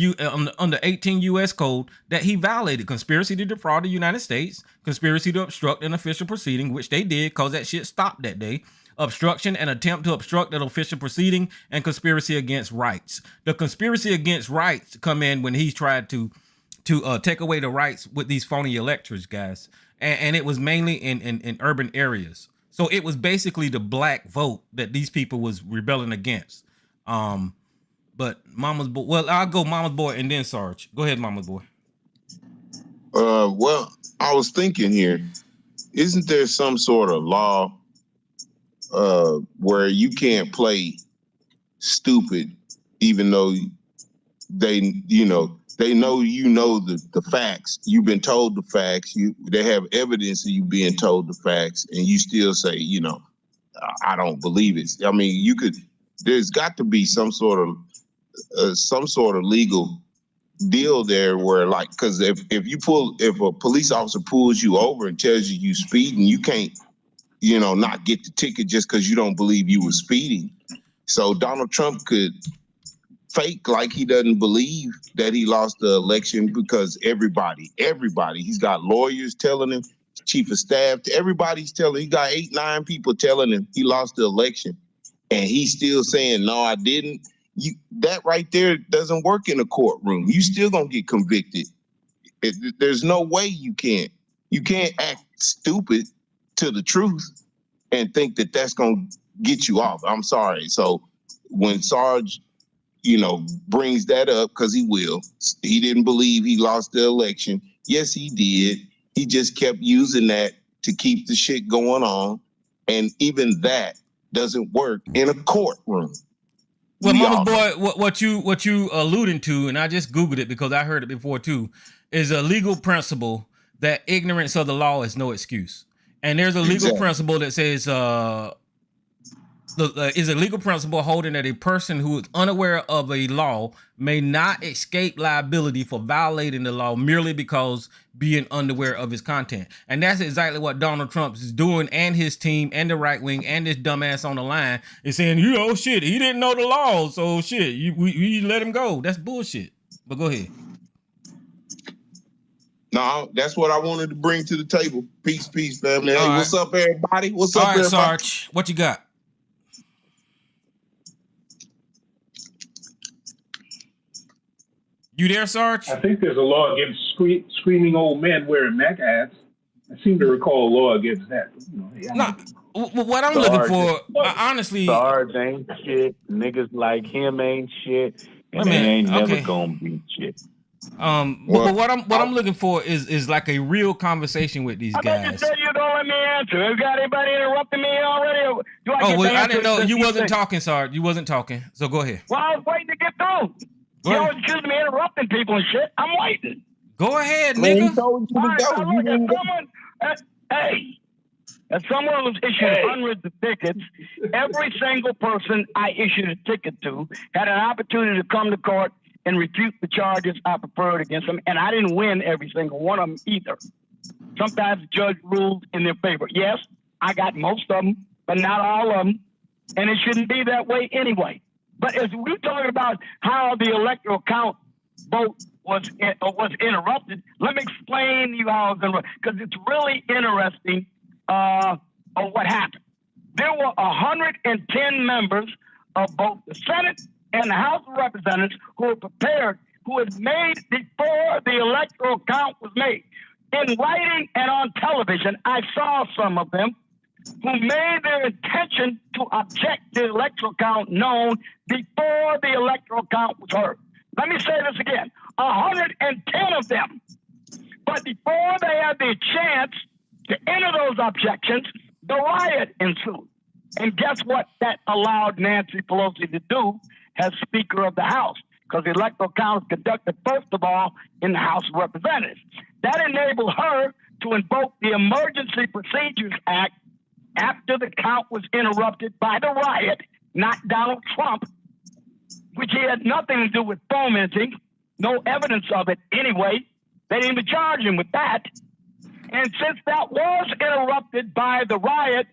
18 U.S. code that he violated: conspiracy to defraud the United States, conspiracy to obstruct an official proceeding, which they did because that shit stopped that day, obstruction and attempt to obstruct an official proceeding, and conspiracy against rights. The conspiracy against rights come in when he's tried to take away the rights with these phony electors, guys, and it was mainly in urban areas. So it was basically the black vote that these people was rebelling against. But Mama's Boy, well, I'll go Mama's Boy and then Sarge. Go ahead, Mama's Boy. Well, I was thinking here, isn't there some sort of law where you can't play stupid even though they know the facts. You've been told the facts. They have evidence of you being told the facts, and you still say, I don't believe it. I mean, there's got to be some sort of legal deal there where, like, because if a police officer pulls you over and tells you speeding, you can't, not get the ticket just because you don't believe you were speeding. So Donald Trump could fake like he doesn't believe that he lost the election, because everybody, he's got lawyers telling him, chief of staff, everybody's telling, he got 8-9 people telling him he lost the election, and he's still saying, no, I didn't. That right there doesn't work in a courtroom. You still gonna get convicted. There's no way you can't act stupid to the truth and think that that's gonna get you off. I'm sorry. So when Sarge, brings that up, because he didn't believe he lost the election. Yes, he did. He just kept using that to keep the shit going on, and even that doesn't work in a courtroom. Well, Mama Boy, what you alluding to, and I just Googled it because I heard it before too, is a legal principle that ignorance of the law is no excuse. And there's a legal principle that says is a legal principle holding that a person who is unaware of a law may not escape liability for violating the law merely because being unaware of its content. And that's exactly what Donald Trump is doing, and his team and the right wing and this dumbass on the line is saying, shit, he didn't know the law, so shit, we let him go. That's bullshit. But go ahead. No, that's what I wanted to bring to the table. Peace, family. Hey, what's up, everybody? What's up, everybody? Sarge, what you got? You there, Sarge? I think there's a law against screaming old men wearing MAC hats. I seem to recall a law against that. What I'm looking for, honestly, Sarge ain't shit. Niggas like him ain't shit, and they ain't never gonna be shit. But what I'm looking for is like a real conversation with these guys. You said you don't let me answer. You got anybody interrupting me already? I didn't know you wasn't talking, Sarge. You wasn't talking. So go ahead. Well, I was waiting to get through. You always accuse me of interrupting people and shit. I'm waiting. Go ahead, nigga. As someone who's issued hundreds of tickets, every single person I issued a ticket to had an opportunity to come to court and refute the charges I preferred against them, and I didn't win every single one of them either. Sometimes the judge ruled in their favor. Yes, I got most of them, but not all of them, and it shouldn't be that way anyway. But as we're talking about how the electoral count vote was interrupted, let me explain to you how it was interrupted, because it's really interesting on what happened. There were 110 members of both the Senate and the House of Representatives who were prepared, who had made before the electoral count was made. In writing and on television, I saw some of them who made their intention to object to the electoral count known before the electoral count was heard. Let me say this again, 110 of them. But before they had the chance to enter those objections, the riot ensued. And guess what that allowed Nancy Pelosi to do as Speaker of the House? Because the electoral count is conducted, first of all, in the House of Representatives. That enabled her to invoke the Emergency Procedures Act after the count was interrupted by the riot, not Donald Trump, which he had nothing to do with fomenting, no evidence of it anyway. They didn't even charge him with that. And since that was interrupted by the riot,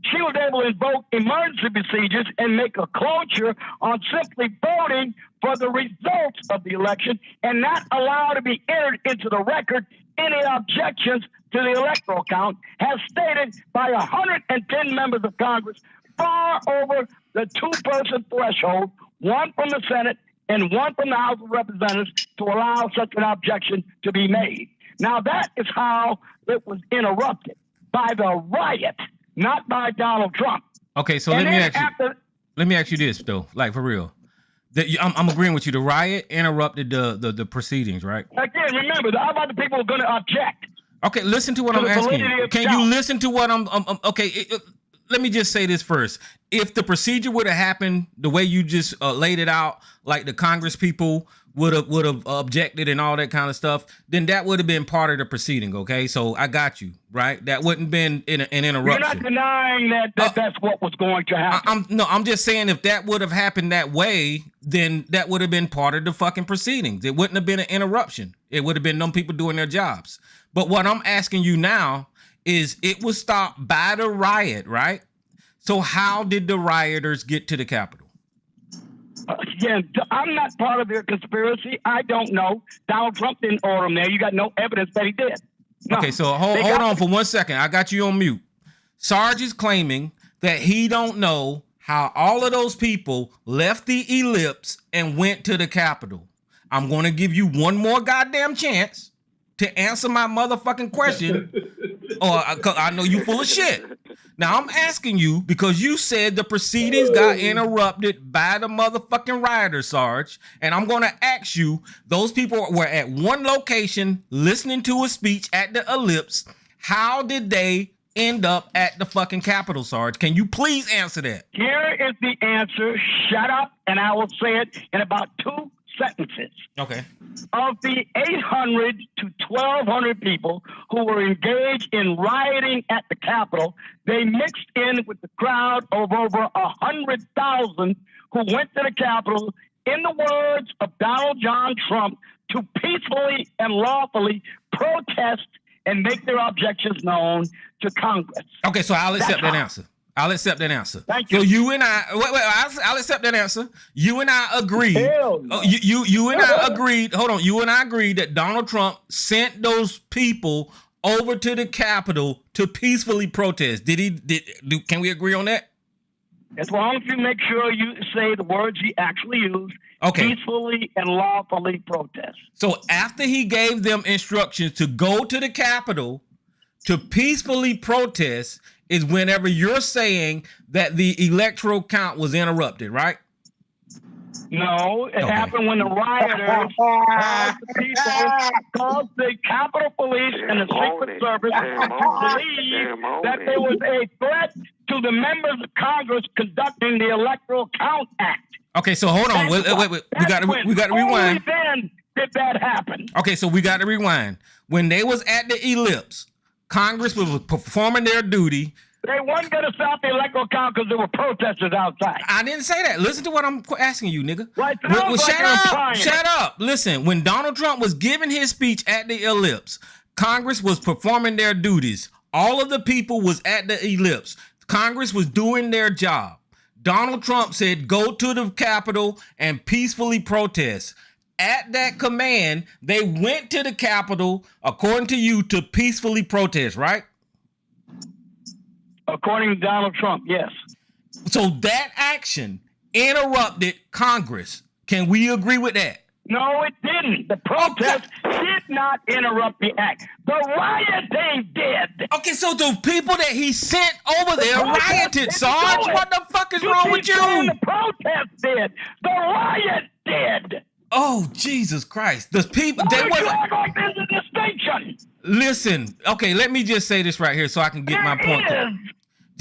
she was able to invoke emergency procedures and make a closure on simply voting for the results of the election and not allow to be entered into the record any objections to the electoral count, as stated by 110 members of Congress, far over the two-person threshold, one from the Senate and one from the House of Representatives, to allow such an objection to be made. Now, that is how it was interrupted, by the riot, not by Donald Trump. Okay, so let me ask you this, though, like for real. I'm agreeing with you. The riot interrupted the proceedings, right? Again, remember, how about the people who are going to object? Okay, listen to what I'm asking you. Can you listen to what I'm okay, let me just say this first. If the procedure would have happened the way you just laid it out, like the Congress people would have objected and all that kind of stuff, then that would have been part of the proceeding, okay? So I got you, right? That wouldn't have been an interruption. You're not denying that that's what was going to happen. I'm just saying if that would have happened that way, then that would have been part of the fucking proceedings. It wouldn't have been an interruption. It would have been them people doing their jobs. But what I'm asking you now is it was stopped by the riot, right? So how did the rioters get to the Capitol? Again, I'm not part of their conspiracy. I don't know. Donald Trump didn't order them there. You got no evidence that he did. No. Okay, so hold on for 1 second. I got you on mute. Sarge is claiming that he don't know how all of those people left the ellipse and went to the Capitol. I'm going to give you one more goddamn chance to answer my motherfucking question, or I know you full of shit. Now I'm asking you because you said the proceedings got interrupted by the motherfucking rioters, Sarge, and I'm going to ask you, those people were at one location listening to a speech at the ellipse. How did they end up at the fucking Capitol, Sarge? Can you please answer that? Here is the answer. Shut up, and I will say it in about 2 sentences. Okay. Of the 800 to 1,200 people who were engaged in rioting at the Capitol, they mixed in with the crowd of over 100,000 who went to the Capitol, in the words of Donald John Trump, to peacefully and lawfully protest and make their objections known to Congress. Okay, so I'll accept that answer. I'll accept that answer. Thank you. So you and I'll accept that answer. You and I agreed. Hell no. You and I agreed. Hold on. You and I agreed that Donald Trump sent those people over to the Capitol to peacefully protest. Can we agree on that? As long as you make sure you say the words he actually used. Okay. Peacefully and lawfully protest. So after he gave them instructions to go to the Capitol to peacefully protest is whenever you're saying that the electoral count was interrupted, right? No, it happened when the rioters caused the Capitol Police and the Secret Service to believe that there was a threat to the members of Congress conducting the Electoral Count Act. Okay, so hold on. Wait. We got to rewind. Only then did that happen. Okay, so we got to rewind. When they was at the ellipse, Congress was performing their duty. They weren't going to stop the electoral count because there were protesters outside. I didn't say that. Listen to what I'm asking you, nigga. Right, shut up. Listen, when Donald Trump was giving his speech at the ellipse, Congress was performing their duties. All of the people was at the ellipse. Congress was doing their job. Donald Trump said, go to the Capitol and peacefully protest. At that command, they went to the Capitol, according to you, to peacefully protest, right? According to Donald Trump, yes. So that action interrupted Congress. Can we agree with that? No, it didn't. The protest did not interrupt the act. The rioting did. Okay, so the people that he sent over there rioted, Sarge. What the fuck is wrong with you? The protest did. The riot did. Oh, Jesus Christ. The people, they wasn't like there's a distinction. Listen, okay, let me just say this right here so I can get my point.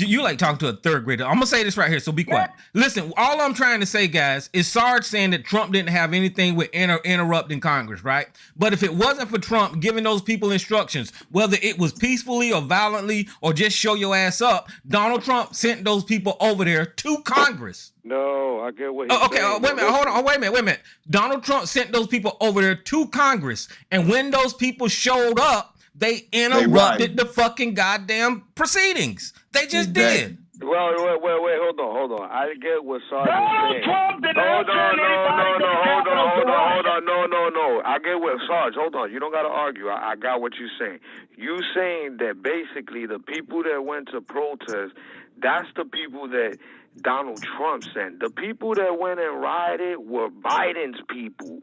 You like talking to a third grader. I'm going to say this right here, so be quiet. Listen, all I'm trying to say, guys, is Sarge saying that Trump didn't have anything with interrupting Congress, right? But if it wasn't for Trump giving those people instructions, whether it was peacefully or violently or just show your ass up, Donald Trump sent those people over there to Congress. No, I get what he's saying. Okay, wait a minute, hold on, wait a minute. Donald Trump sent those people over there to Congress, and when those people showed up, they interrupted the fucking goddamn proceedings. They just did. Well, wait, hold on. I get what Sarge is saying. Trump did not hold on. No. I get what Sarge. Hold on. You don't got to argue. I got what you're saying. You saying that basically the people that went to protest, that's the people that Donald Trump sent. The people that went and rioted were Biden's people.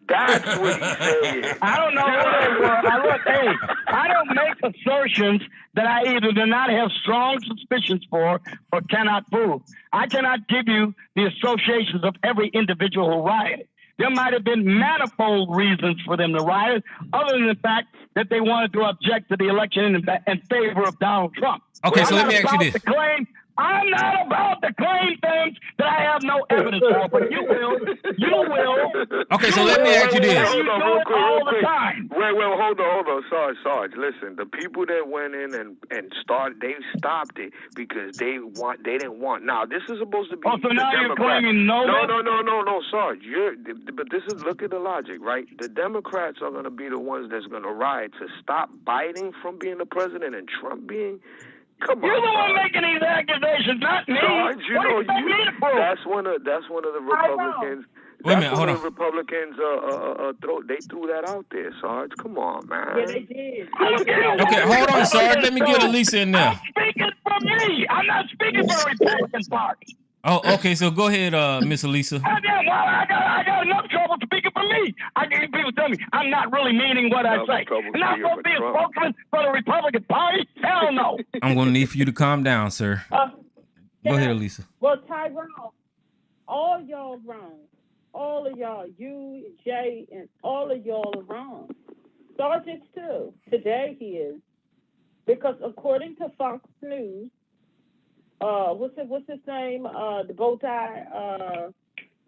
That's what he's saying. I don't know who they were. I don't make assertions that I either do not have strong suspicions for or cannot prove. I cannot give you the associations of every individual who rioted. There might have been manifold reasons for them to riot, other than the fact that they wanted to object to the election in favor of Donald Trump. Okay, so let me ask you this. I'm not about to claim things that I have no evidence for, but you will. Okay, so let me ask you this. Hold on, real quick. Wait, hold on. Sarge, listen. The people that went in and started, they stopped it because they didn't want. Now, this is supposed to be. Oh, so now you're claiming no, Sarge. But this is, look at the logic, right? The Democrats are going to be the ones that's going to riot to stop Biden from being the president and Trump being Come You're on, the one Sarge. making these accusations, not me. Sarge, What do you expect me to prove? that's one of the Republicans. Wait a minute, hold That's on. one of the Republicans they threw that out there, Sarge. Come on, man. Yeah, they did. I don't care what Okay, the hold on, Sarge. Republicans Let me get do. Elisa in I'm there. speaking for me. I'm not speaking for the Republican Party. Oh, okay. So go ahead, Miss Elisa. Goddamn, well, I got enough trouble speaking for me. I get people tell me I'm not really meaning what I say. And I'm supposed to be a spokesman for the Republican Party? Hell no. I'm gonna need for you to calm down, sir. Go ahead, Elisa. Well, Tyrone, all y'all wrong. All of y'all, you, Jay, and all of y'all are wrong. Sergeant too. Today he is. Because according to Fox News, what's his name? The bow tie,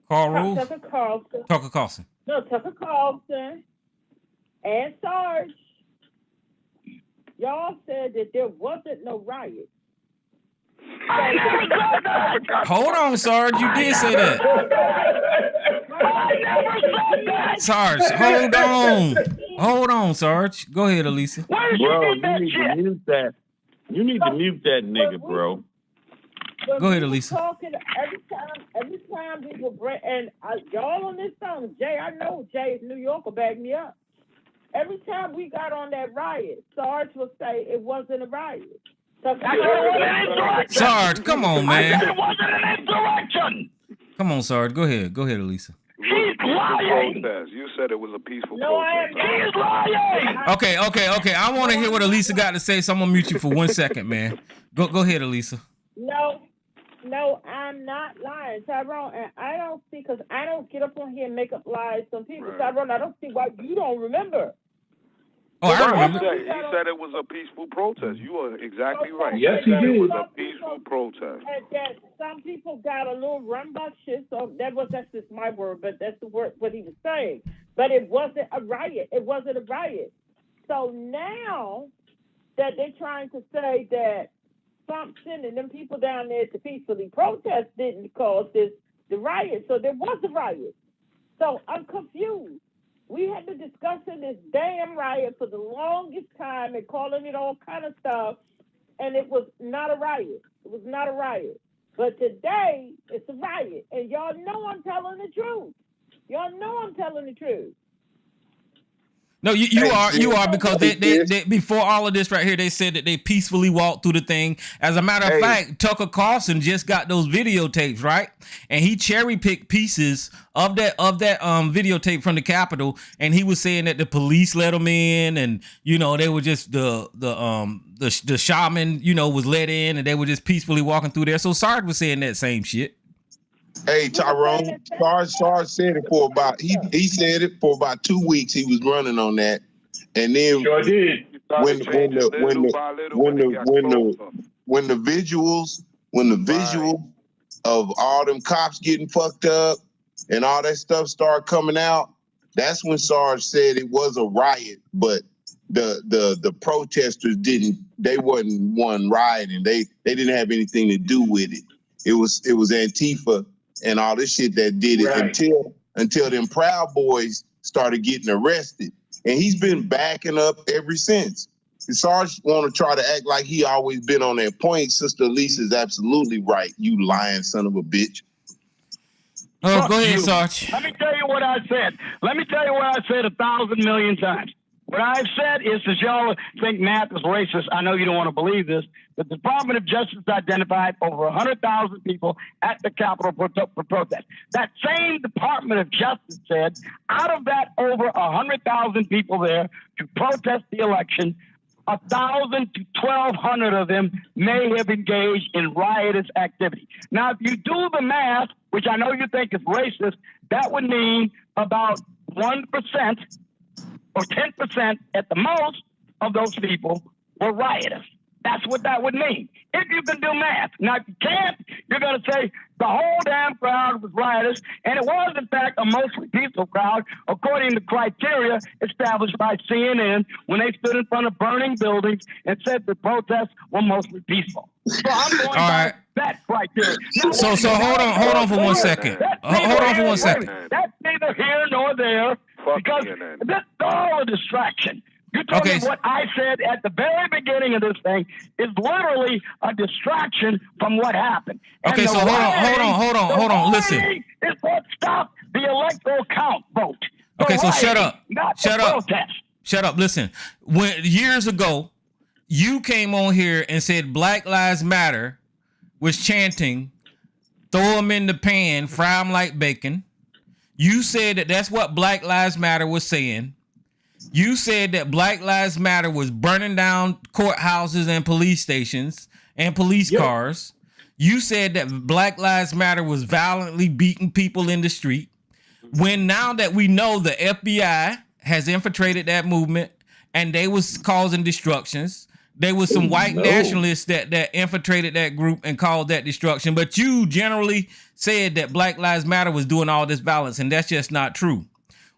Carl Rule? Tucker Carlson. Tucker Carlson. No, Tucker Carlson and Sarge. Y'all said that there wasn't no riot. I never said that. Hold on, Sarge. You did say that. I never said that. Sarge, hold on. Hold on, Sarge. Go ahead, Elisa. Where did Bro, you get that you need to shit? mute that. You need to mute that nigga, bro. But Go ahead, we were Elisa. Talking every time we were and y'all on this phone, Jay. I know Jay is New Yorker. Back me up. Every time we got on that riot, Sarge would say it wasn't a riot. I said it wasn't an insurrection. Sarge, come on, I said man. it wasn't an insurrection. Come on, Sarge. Go ahead. Go ahead, Elisa. He's lying. Protest. You said it was a peaceful No, I am protest. He's lying. Okay. I want to hear what Elisa got to say, so I'm gonna mute you for 1 second, man. Go ahead, Elisa. No, I'm not lying, Tyrone. And I don't see, because I don't get up on here and make up lies on people. Right. Tyrone, I don't see why you don't remember. Oh, I remember. He said it was a peaceful protest. You are exactly right. Yes, he he said it did. was a peaceful protest. And that some people got a little rambunctious, so that's just my word, but that's the word what he was saying. But it wasn't a riot. It wasn't a riot. So now that they're trying to say that Thompson and them people down there to peacefully protest didn't cause the riot, so there was a riot. So I'm confused. We have been discussing this damn riot for the longest time and calling it all kind of stuff, and it was not a riot. It was not a riot. But today, it's a riot, and y'all know I'm telling the truth. Y'all know I'm telling the truth. No, you are because they before all of this right here, they said that they peacefully walked through the thing. As a matter of fact, Tucker Carlson just got those videotapes, right? And he cherry picked pieces of that videotape from the Capitol, and he was saying that the police let them in, and they were just the shaman, was let in, and they were just peacefully walking through there. So Sarge was saying that same shit. Hey, Tyrone, Sarge said it for about he said it for about 2 weeks. He was running on that, and then Sure did. when the visuals of all them cops getting fucked up and all that stuff started coming out, that's when Sarge said it was a riot, but the protesters wasn't one rioting. They didn't have anything to do with it. It was Antifa and all this shit that did it, right, until them Proud Boys started getting arrested. And he's been backing up ever since. And Sarge want to try to act like he always been on that point. Sister Lisa is absolutely right. You lying son of a bitch. Oh, go ahead, Sarge. Let me tell you what I said. Let me tell you what I said 1,000 million times. What I've said is, as y'all think math is racist, I know you don't want to believe this, but the Department of Justice identified over 100,000 people at the Capitol for protest. That same Department of Justice said, out of that over 100,000 people there to protest the election, 1,000 to 1,200 of them may have engaged in riotous activity. Now, if you do the math, which I know you think is racist, that would mean about 1% or 10% at the most of those people were riotous. That's what that would mean, if you can do math. Now, if you can't, you're going to say the whole damn crowd was riotous, and it was, in fact, a mostly peaceful crowd, according to criteria established by CNN when they stood in front of burning buildings and said the protests were mostly peaceful. So I'm going by that criteria. Now, so hold on for 1 second. Hold on for 1 second. That's neither here nor there, because this is all a distraction. You told Okay. me what I said at the very beginning of this thing is literally a distraction from what happened. Okay, And so hold on. Listen. Is what stopped the electoral count vote. Okay, so shut rioting, up. Not Shut the up. protest. Shut up. Listen. When years ago, you came on here and said Black Lives Matter was chanting, throw them in the pan, fry them like bacon. You said that that's what Black Lives Matter was saying. You said that Black Lives Matter was burning down courthouses and police stations and police cars. You said that Black Lives Matter was violently beating people in the street. When now that we know the FBI has infiltrated that movement and they was causing destructions, there was some white nationalists that infiltrated that group and caused that destruction. But you generally said that Black Lives Matter was doing all this violence, and that's just not true.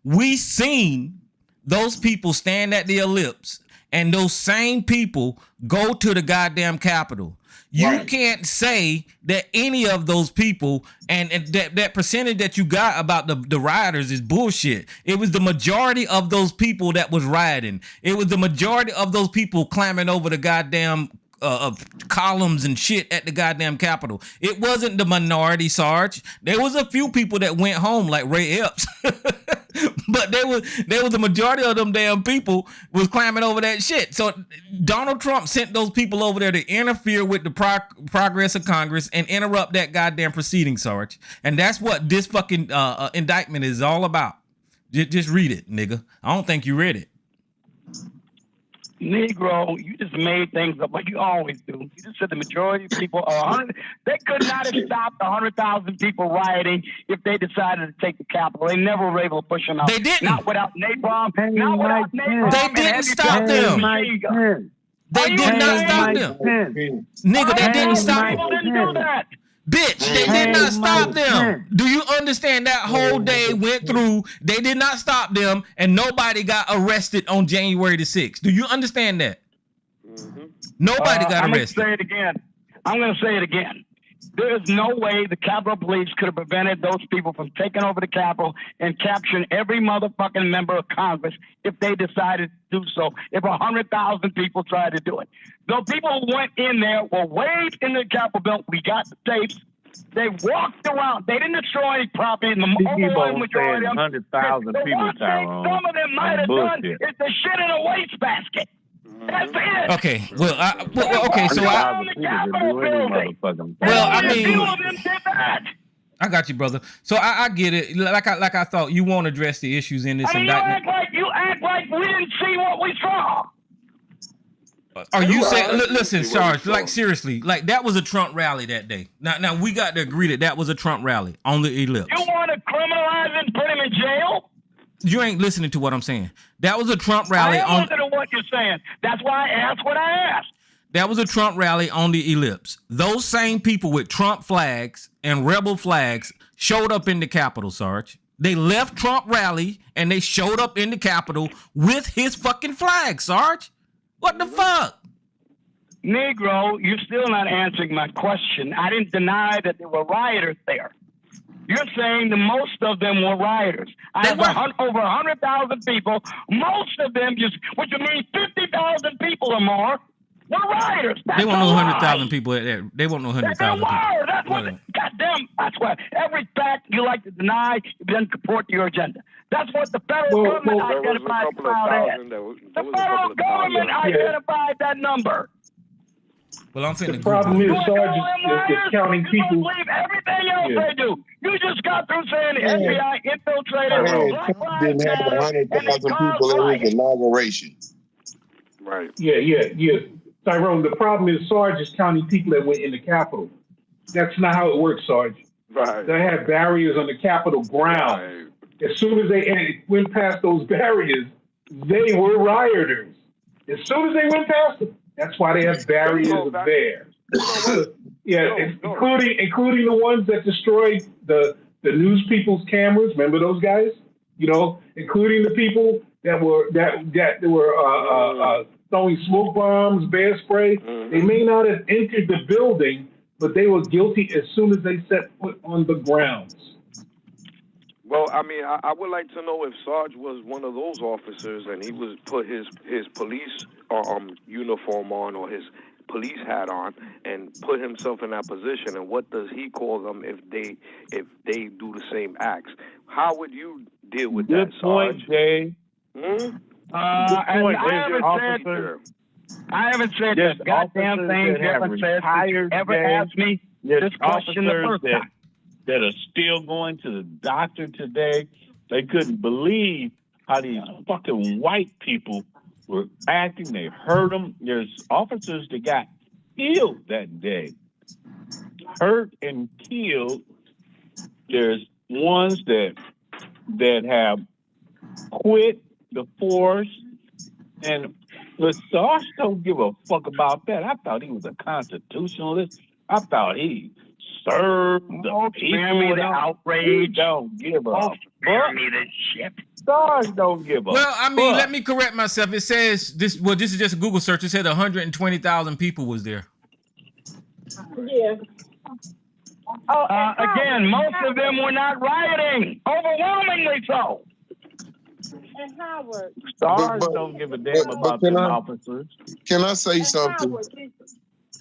We seen those people stand at the ellipse, and those same people go to the goddamn Capitol. You can't say that any of those people and that percentage that you got about the rioters is bullshit. It was the majority of those people that was rioting. It was the majority of those people climbing over the goddamn columns and shit at the goddamn Capitol. It wasn't the minority, Sarge. There was a few people that went home like Ray Epps. But there was the majority of them damn people was climbing over that shit. So Donald Trump sent those people over there to interfere with the progress of Congress and interrupt that goddamn proceeding, Sarge. And that's what this fucking indictment is all about. Just read it, nigga. I don't think you read it. Negro, you just made things up like you always do. You just said the majority of people are 100. They could not have stopped 100,000 people rioting if they decided to take the Capitol. They never were able to push them out. They didn't. Not without napalm. Not without napalm. They didn't stop them. They did not stop them. Nigga, they didn't stop them. People didn't do that. Bitch, they did not stop them. Do you understand that whole day went through, they did not stop them, and nobody got arrested on January the 6th. Do you understand that? Nobody got arrested. I'm going to say it again. There is no way the Capitol Police could have prevented those people from taking over the Capitol and capturing every motherfucking member of Congress if they decided to do so, if 100,000 people tried to do it. The people who went in there were waved in the Capitol building. We got the tapes. They walked around. They didn't destroy any property. The overwhelming majority of them. 100,000 people, Tyrone. Some of them might have done is the shit in a wastebasket. That's it. Okay, well, okay, so I got you, brother. So I get it. Like I thought, you won't address the issues in this indictment. You act like we didn't see what we saw. Are you saying? Listen, Sarge. Like seriously, like that was a Trump rally that day. Now we got to agree that was a Trump rally on the ellipse. You want to criminalize and put him in jail? You ain't listening to what I'm saying. That was a Trump rally. I am listening to what you're saying. That's why I asked what I asked. That was a Trump rally on the ellipse. Those same people with Trump flags and rebel flags showed up in the Capitol, Sarge. They left Trump rally and they showed up in the Capitol with his fucking flag, Sarge. What the fuck? Negro, you're still not answering my question. I didn't deny that there were rioters there. You're saying that most of them were rioters. I have over 100,000 people. Most of them which would mean 50,000 people or more, were rioters. They won't know 100,000 people. They won't know 100,000 people. That's what. Goddamn. That's what. Every fact you like to deny, you then support your agenda. That's what the federal government identified the crowd as. The federal government identified that number. Well, I'm saying the problem is, Sarge is counting people. You believe everything else they do. You just got through saying the FBI infiltrated Black Lives Matter. Didn't have 100,000 people in his inauguration. Right. Yeah. Tyrone, the problem is Sarge is counting people that went in the Capitol. That's not how it works, Sarge. Right. They had barriers on the Capitol ground. Right. As soon as they went past those barriers, they were rioters. As soon as they went past them. That's why they have barriers there. Yeah, including the ones that destroyed the news people's cameras. Remember those guys? You know, including the people that were throwing smoke bombs, bear spray. They may not have entered the building, but they were guilty as soon as they set foot on the grounds. Well, I mean, I would like to know if Sarge was one of those officers and he was put his police uniform on or his police hat on and put himself in that position, and what does he call them if they do the same acts? How would you deal with Good that, point, Sarge? Jay. Hmm? And I haven't said There's this goddamn thing different said since you ever asked me this question the first time. That are still going to the doctor today. They couldn't believe how these fucking white people were acting. They hurt them. There's officers that got killed that day. Hurt and killed. There's ones that have quit the force. And Sarge don't give a fuck about that. I thought he was a constitutionalist. I thought he served the people. The outrage. He don't give a fuck. Me the shit. Sarge don't give a Well, I mean, fuck. let me correct myself. It says this. Well, this is just a Google search. It said 120,000 people was there. Yeah. Again, most of them were not rioting. Overwhelmingly so. And Howard. Sarge don't give a damn about them officers. Can I say something?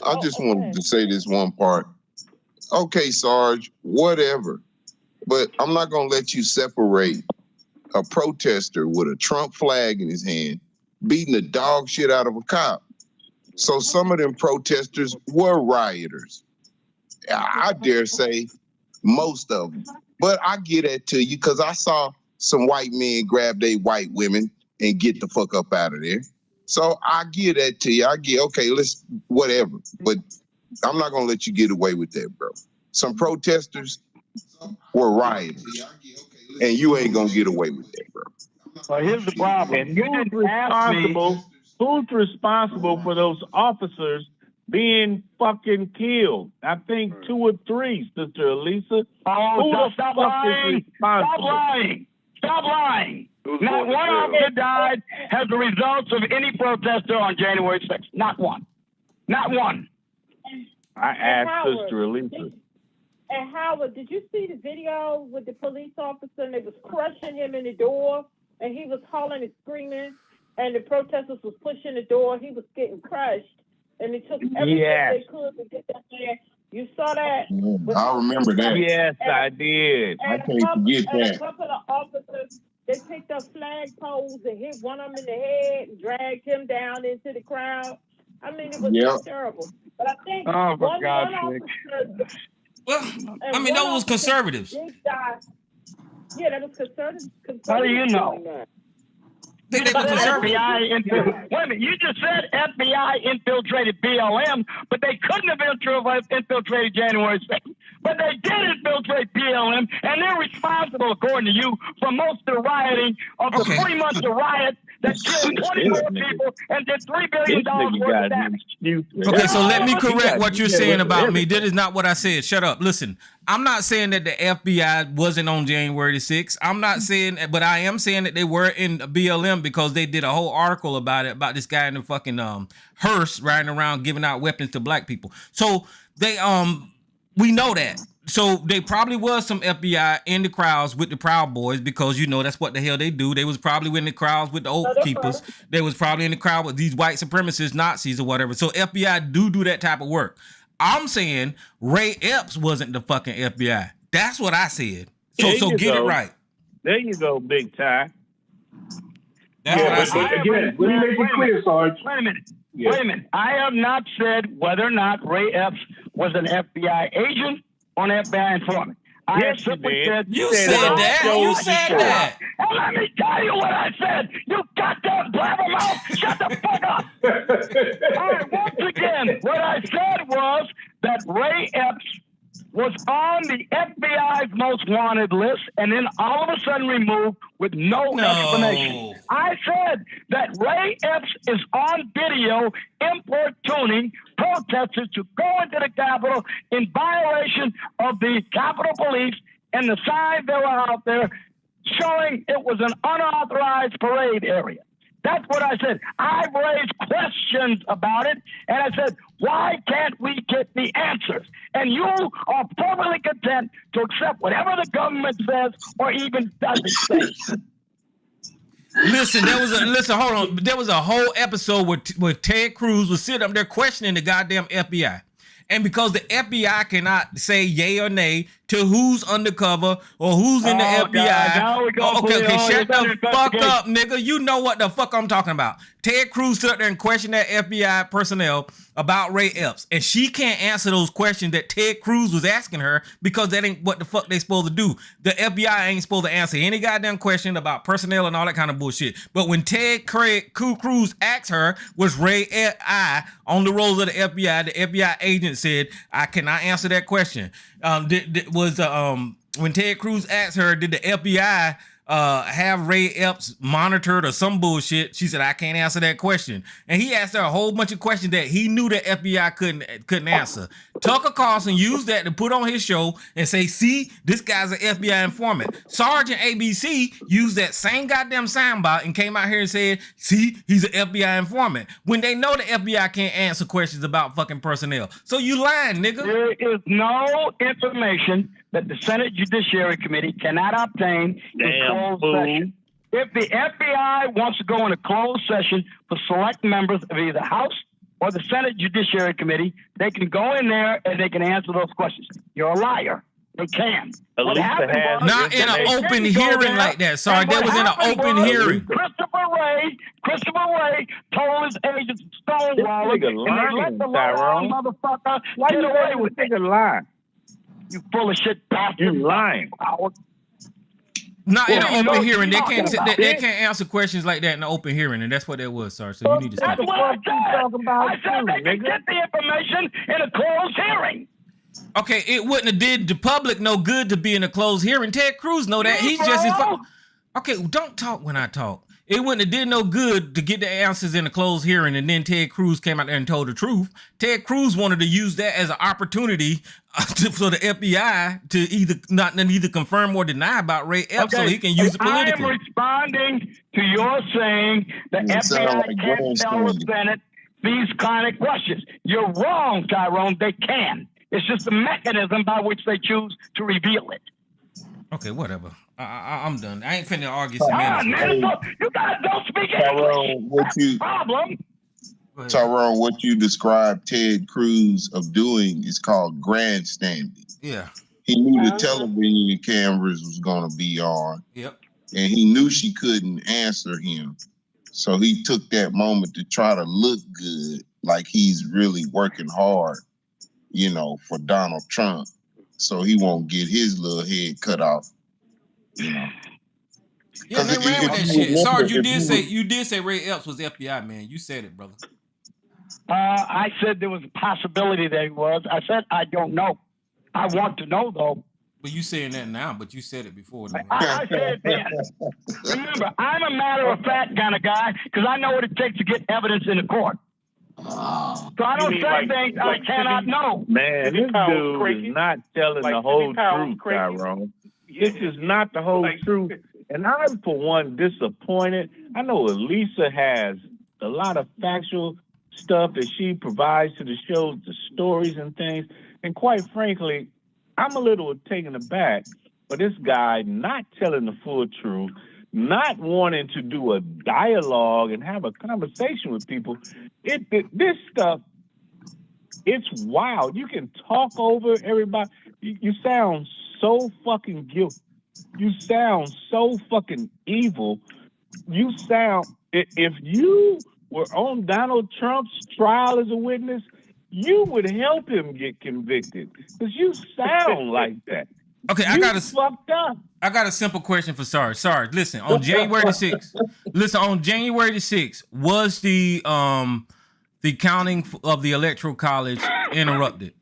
I just wanted to say this one part. Okay, Sarge, whatever. But I'm not going to let you separate a protester with a Trump flag in his hand beating the dog shit out of a cop. So some of them protesters were rioters. I dare say most of them. But I get that to you because I saw some white men grab their white women and get the fuck up out of there. So I give that to you. I get, okay, let's, whatever. But I'm not going to let you get away with that, bro. Some protesters were rioters. And you ain't going to get away with that, bro. Well, here's the problem. Who's responsible for those officers being fucking killed? I think 2 or 3, Sister Elisa. Stop lying. Stop lying. Stop lying. Not one officer died as a result of any protester on January 6th. Not one. Not one. I asked Sister Elisa. And Howard, did you see the video with the police officer and they was crushing him in the door and he was hollering and screaming and the protesters was pushing the door. He was getting crushed and it took everything they could to get that there. You saw that? I remember that. Yes, I did. I can't forget that. A couple of officers, they picked up flagpoles and hit one of them in the head and dragged him down into the crowd. I mean, it was just terrible. But I think one officer... Well, I mean, those was conservatives. Yeah, that was conservatives. How do you know? They were conservative. Wait a minute, you just said FBI infiltrated BLM, but they couldn't have infiltrated January 2nd. But they did infiltrate BLM, and they're responsible, according to you, for most of the rioting of the 3 months of riot that killed 24 people and did $3 billion worth of damage. Okay, so let me correct what you're saying about me. That is not what I said. Shut up. Listen, I'm not saying that the FBI wasn't on January 6th. I'm not saying, but I am saying that they were in BLM because they did a whole article about it, about this guy in the fucking hearse riding around giving out weapons to black people. So they we know that. So they probably was some FBI in the crowds with the Proud Boys because, you know, that's what the hell they do. They was probably in the crowds with the Oath Keepers. They was probably in the crowd with these white supremacist Nazis or whatever. So FBI do that type of work. I'm saying Ray Epps wasn't the fucking FBI. That's what I said. So get it right. There you go, Big Ty. That's what I said. Again, let me make it clear, Sarge. Wait a minute. Yeah. Wait a minute. I have not said whether or not Ray Epps was an FBI agent or an FBI informant. I have simply said... You said that. You said that. And let me tell you what I said. You goddamn blabbermouth. Shut the fuck up. All right, once again, what I said was that Ray Epps was on the FBI's most wanted list and then all of a sudden removed with no explanation. I said that Ray Epps is on video importuning protesters to go into the Capitol in violation of the Capitol Police and the signs that were out there showing it was an unauthorized parade area. That's what I said. I've raised questions about it, and I said, why can't we get the answers? And you are perfectly content to accept whatever the government says or even doesn't say. Listen, hold on. There was a whole episode where Ted Cruz was sitting up there questioning the goddamn FBI. And because the FBI cannot say yay or nay to who's undercover or who's in the FBI. Okay, shut the fuck up, nigga. You know what the fuck I'm talking about. Ted Cruz stood there and questioned that FBI personnel about Ray Epps. And she can't answer those questions that Ted Cruz was asking her because that ain't what the fuck they supposed to do. The FBI ain't supposed to answer any goddamn question about personnel and all that kind of bullshit. But when Ted Cruz asked her, was Ray I on the rolls of the FBI agent said, I cannot answer that question. When Ted Cruz asked her, did the FBI have Ray Epps monitored or some bullshit? She said, I can't answer that question. And he asked her a whole bunch of questions that he knew the FBI couldn't answer. Tucker Carlson used that to put on his show and say, see, this guy's an FBI informant. Sergeant ABC used that same goddamn soundbite and came out here and said, see, he's an FBI informant. When they know the FBI can't answer questions about fucking personnel. So you lying, nigga. There is no information that the Senate Judiciary Committee cannot obtain in closed session. If the FBI wants to go in a closed session for select members of either House or the Senate Judiciary Committee, they can go in there and they can answer those questions. You're a liar. They can. Not in an open hearing like that. Sorry, that was in an open hearing. Christopher Ray told his agents to stonewall him, and they let the lying motherfucker get away with it. Lie. You full of shit bastard. You lying. Not in an open hearing. They can't answer questions like that in an open hearing, and that's what that was, sir. So you need to stop. That's what I said. I said they can get the information in a closed hearing. Okay, it wouldn't have did the public no good to be in a closed hearing. Ted Cruz know that. He's just as okay, don't talk when I talk. It wouldn't have did no good to get the answers in a closed hearing, and then Ted Cruz came out there and told the truth. Ted Cruz wanted to use that as an opportunity for the FBI to either confirm or deny about Ray Epps, so he can use it politically. I am responding to your saying the FBI can't tell the Senate these kind of questions. You're wrong, Tyrone. They can. It's just the mechanism by which they choose to reveal it. Okay, whatever. I'm done. I ain't finna argue some minutes. You guys don't speak English. Problem. Tyrone, what you described Ted Cruz of doing is called grandstanding. Yeah. He knew the television cameras was gonna be on. Yep. And he knew she couldn't answer him. So he took that moment to try to look good, like he's really working hard, for Donald Trump. So he won't get his little head cut off. Yeah, they ran with that shit. Sarge, you did say Ray Epps was FBI, man. You said it, brother. I said there was a possibility that he was. I said I don't know. I want to know though. But you saying that now, but you said it before. I said that. Remember, I'm a matter of fact kind of guy because I know what it takes to get evidence in the court. So I don't say things I cannot know. Man, this dude is not telling the whole truth, Tyrone. This is not the whole truth. And I'm, for one, disappointed. I know Elisa has a lot of factual stuff that she provides to the shows, the stories and things. And quite frankly, I'm a little taken aback for this guy not telling the full truth, not wanting to do a dialogue and have a conversation with people. This stuff, it's wild. You can talk over everybody. You sound so fucking guilty. You sound so fucking evil. You sound, if you were on Donald Trump's trial as a witness, you would help him get convicted because you sound like that. Okay, fucked up. I got a simple question for Sarge. Sarge, listen, on January the 6th, was the counting of the Electoral College interrupted?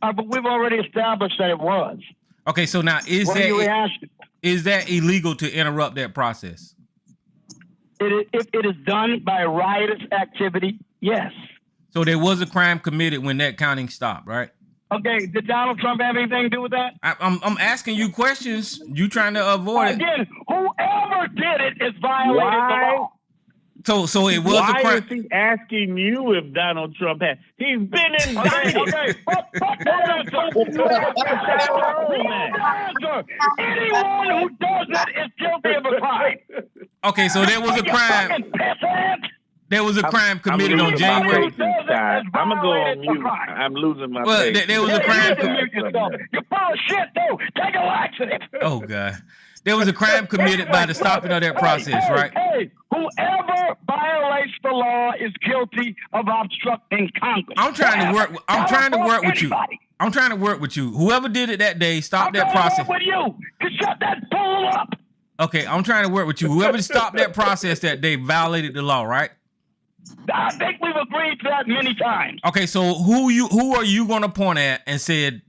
But we've already established that it was. Okay, so now is that illegal to interrupt that process? If it is done by riotous activity, yes. So there was a crime committed when that counting stopped, right? Okay, did Donald Trump have anything to do with that? I'm asking you questions. You trying to avoid it. Again, whoever did it is violating the law. So it was Why a crime. is he asking you if Donald Trump had? He's been indicted. Okay. Fuck that answer. Anyone who does it is guilty of a crime. Okay, so there was a crime. There was a crime committed on January. I'm gonna go on mute. I'm losing my patience. There was a crime. You're full of shit, too. Take a laxative. Oh God, there was a crime committed by the stopping of that process, right? Hey, whoever violates the law is guilty of obstructing Congress. I'm trying to work with you. I'm trying to work with you. Whoever did it that day, stop that process. With you, shut that fool up. Okay, I'm trying to work with you. Whoever stopped that process that day violated the law, right? I think we've agreed to that many times. Okay, so who are you going to point at and said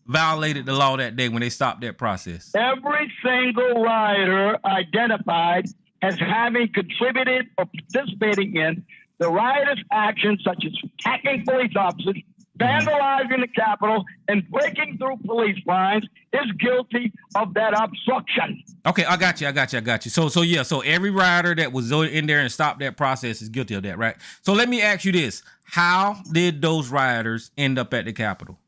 violated the law that day when they stopped that process? Every single rioter identified as having contributed or participating in the riotous actions such as attacking police officers, vandalizing the Capitol, and breaking through police lines is guilty of that obstruction. Okay, I got you. So every rioter that was in there and stopped that process is guilty of that, right? So let me ask you this. How did those rioters end up at the Capitol?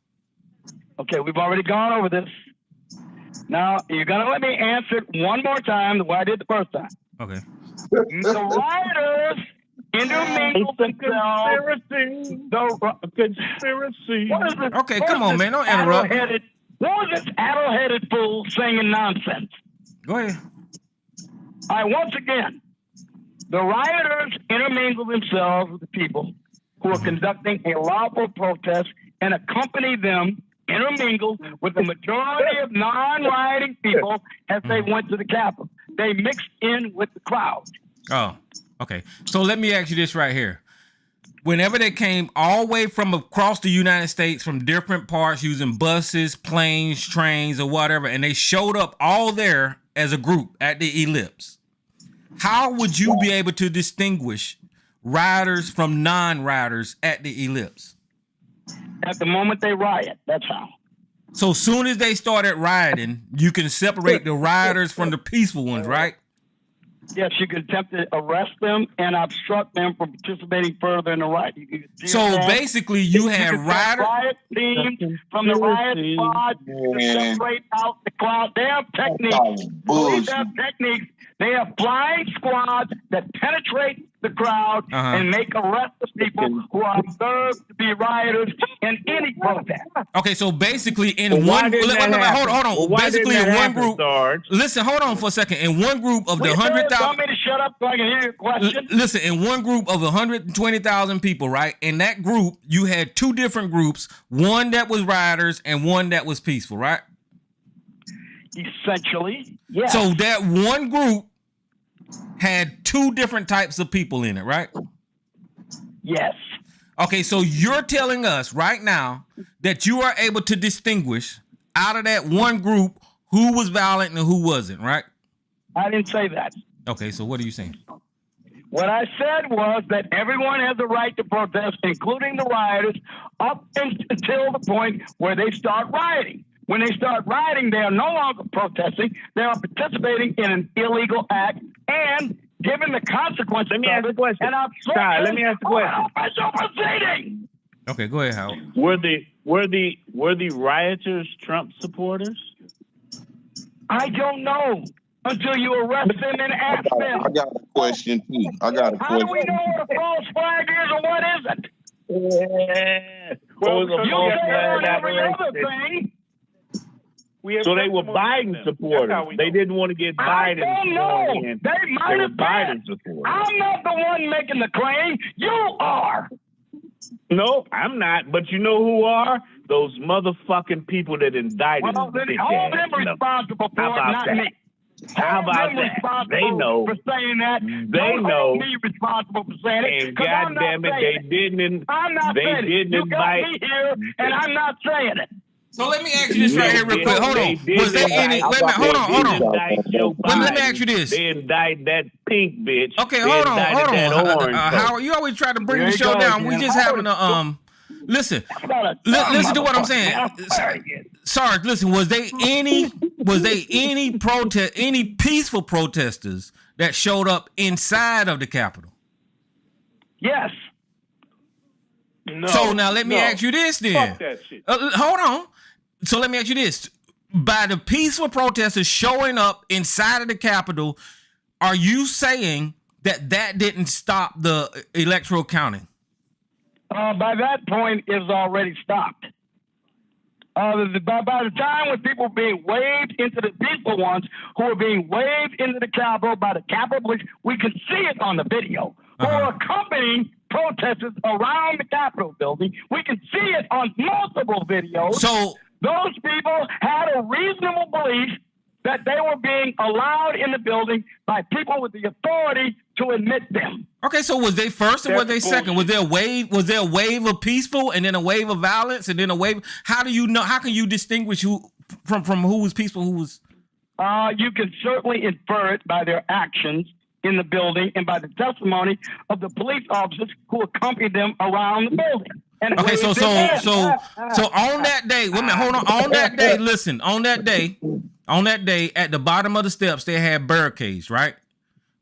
Okay, we've already gone over this. Now, you're going to let me answer it one more time the way I did the first time. Okay. The rioters intermingled themselves. Conspiracy. What is this? Okay, come on, man. Don't interrupt. What was this addle-headed fool singing nonsense? Go ahead. All right, once again, the rioters intermingled themselves with the people who are conducting a lawful protest and accompany them, intermingled with the majority of non-rioting people as they went to the Capitol. They mixed in with the crowd. Oh, okay. So let me ask you this right here. Whenever they came all the way from across the United States from different parts using buses, planes, trains, or whatever, and they showed up all there as a group at the ellipse, how would you be able to distinguish rioters from non-rioters at the ellipse? At the moment they riot, that's how. So soon as they started rioting, you can separate the rioters from the peaceful ones, right? Yes, you could attempt to arrest them and obstruct them from participating further in the riot. So basically, you had riot teams from the riot squad to separate out the crowd. They have techniques. Police have techniques. They have flying squads that penetrate the crowd and make arrests of people who are observed to be rioters in any protest. Okay, so basically in hold on. Basically in one group. Listen, hold on for a second. In one group of the 100,000. Tell me to shut up so I can hear your question. Listen, in one group of 120,000 people, right? In that group, you had two different groups. One that was rioters and one that was peaceful, right? Essentially, yes. So that one group had two different types of people in it, right? Yes. Okay, so you're telling us right now that you are able to distinguish out of that one group who was violent and who wasn't, right? I didn't say that. Okay, so what are you saying? What I said was that everyone has the right to protest, including the rioters, up until the point where they start rioting. When they start rioting, they are no longer protesting. They are participating in an illegal act and given the consequences. Let me ask the question. Let me ask the question. Proceeding. Okay, go ahead, Howard. Were the rioters Trump supporters? I don't know until you arrest them and ask them. I got a question too. How do we know what a false flag is and what isn't? Yeah. Well, you say every other thing. So they were Biden supporters. They didn't want to get Biden. I don't know. They might have Biden supporters. I'm not the one making the claim. You are. No, I'm not. But you know who are? Those motherfucking people that indicted him. Well, then hold them responsible for it, not me. How about that? They know. For saying that. They know. Me responsible for saying it. And goddamn it, they didn't. I'm not saying it. You got me here, and I'm not saying it. So let me ask you this right here real quick. Hold on. Was there any... Wait a minute. Hold on. Let me ask you this. They indict that pink bitch. Okay, hold on. Howard, you always try to bring the show down. We just having a listen to what I'm saying. Sarge, listen, was they any peaceful protesters that showed up inside of the Capitol? Yes. No. So now let me ask you this then. Fuck that shit. Hold on. So let me ask you this. By the peaceful protesters showing up inside of the Capitol, are you saying that didn't stop the electoral counting? By that point, it's already stopped. By the time when people were being waved into the peaceful ones who were being waved into the Capitol by the Capitol Police, we could see it on the video, who were accompanying protesters around the Capitol building. We can see it on multiple videos. So those people had a reasonable belief that they were being allowed in the building by people with the authority to admit them. okay, so was they first or were they second? Was there a wave? Was there a wave of peaceful and then a wave of violence and then a wave? How do you know? How can you distinguish who from who was peaceful, who was? You can certainly infer it by their actions in the building and by the testimony of the police officers who accompanied them around the building. And Okay, so on that day, wait a minute, hold on. On that day, listen, on that day, at the bottom of the steps, they had barricades, right?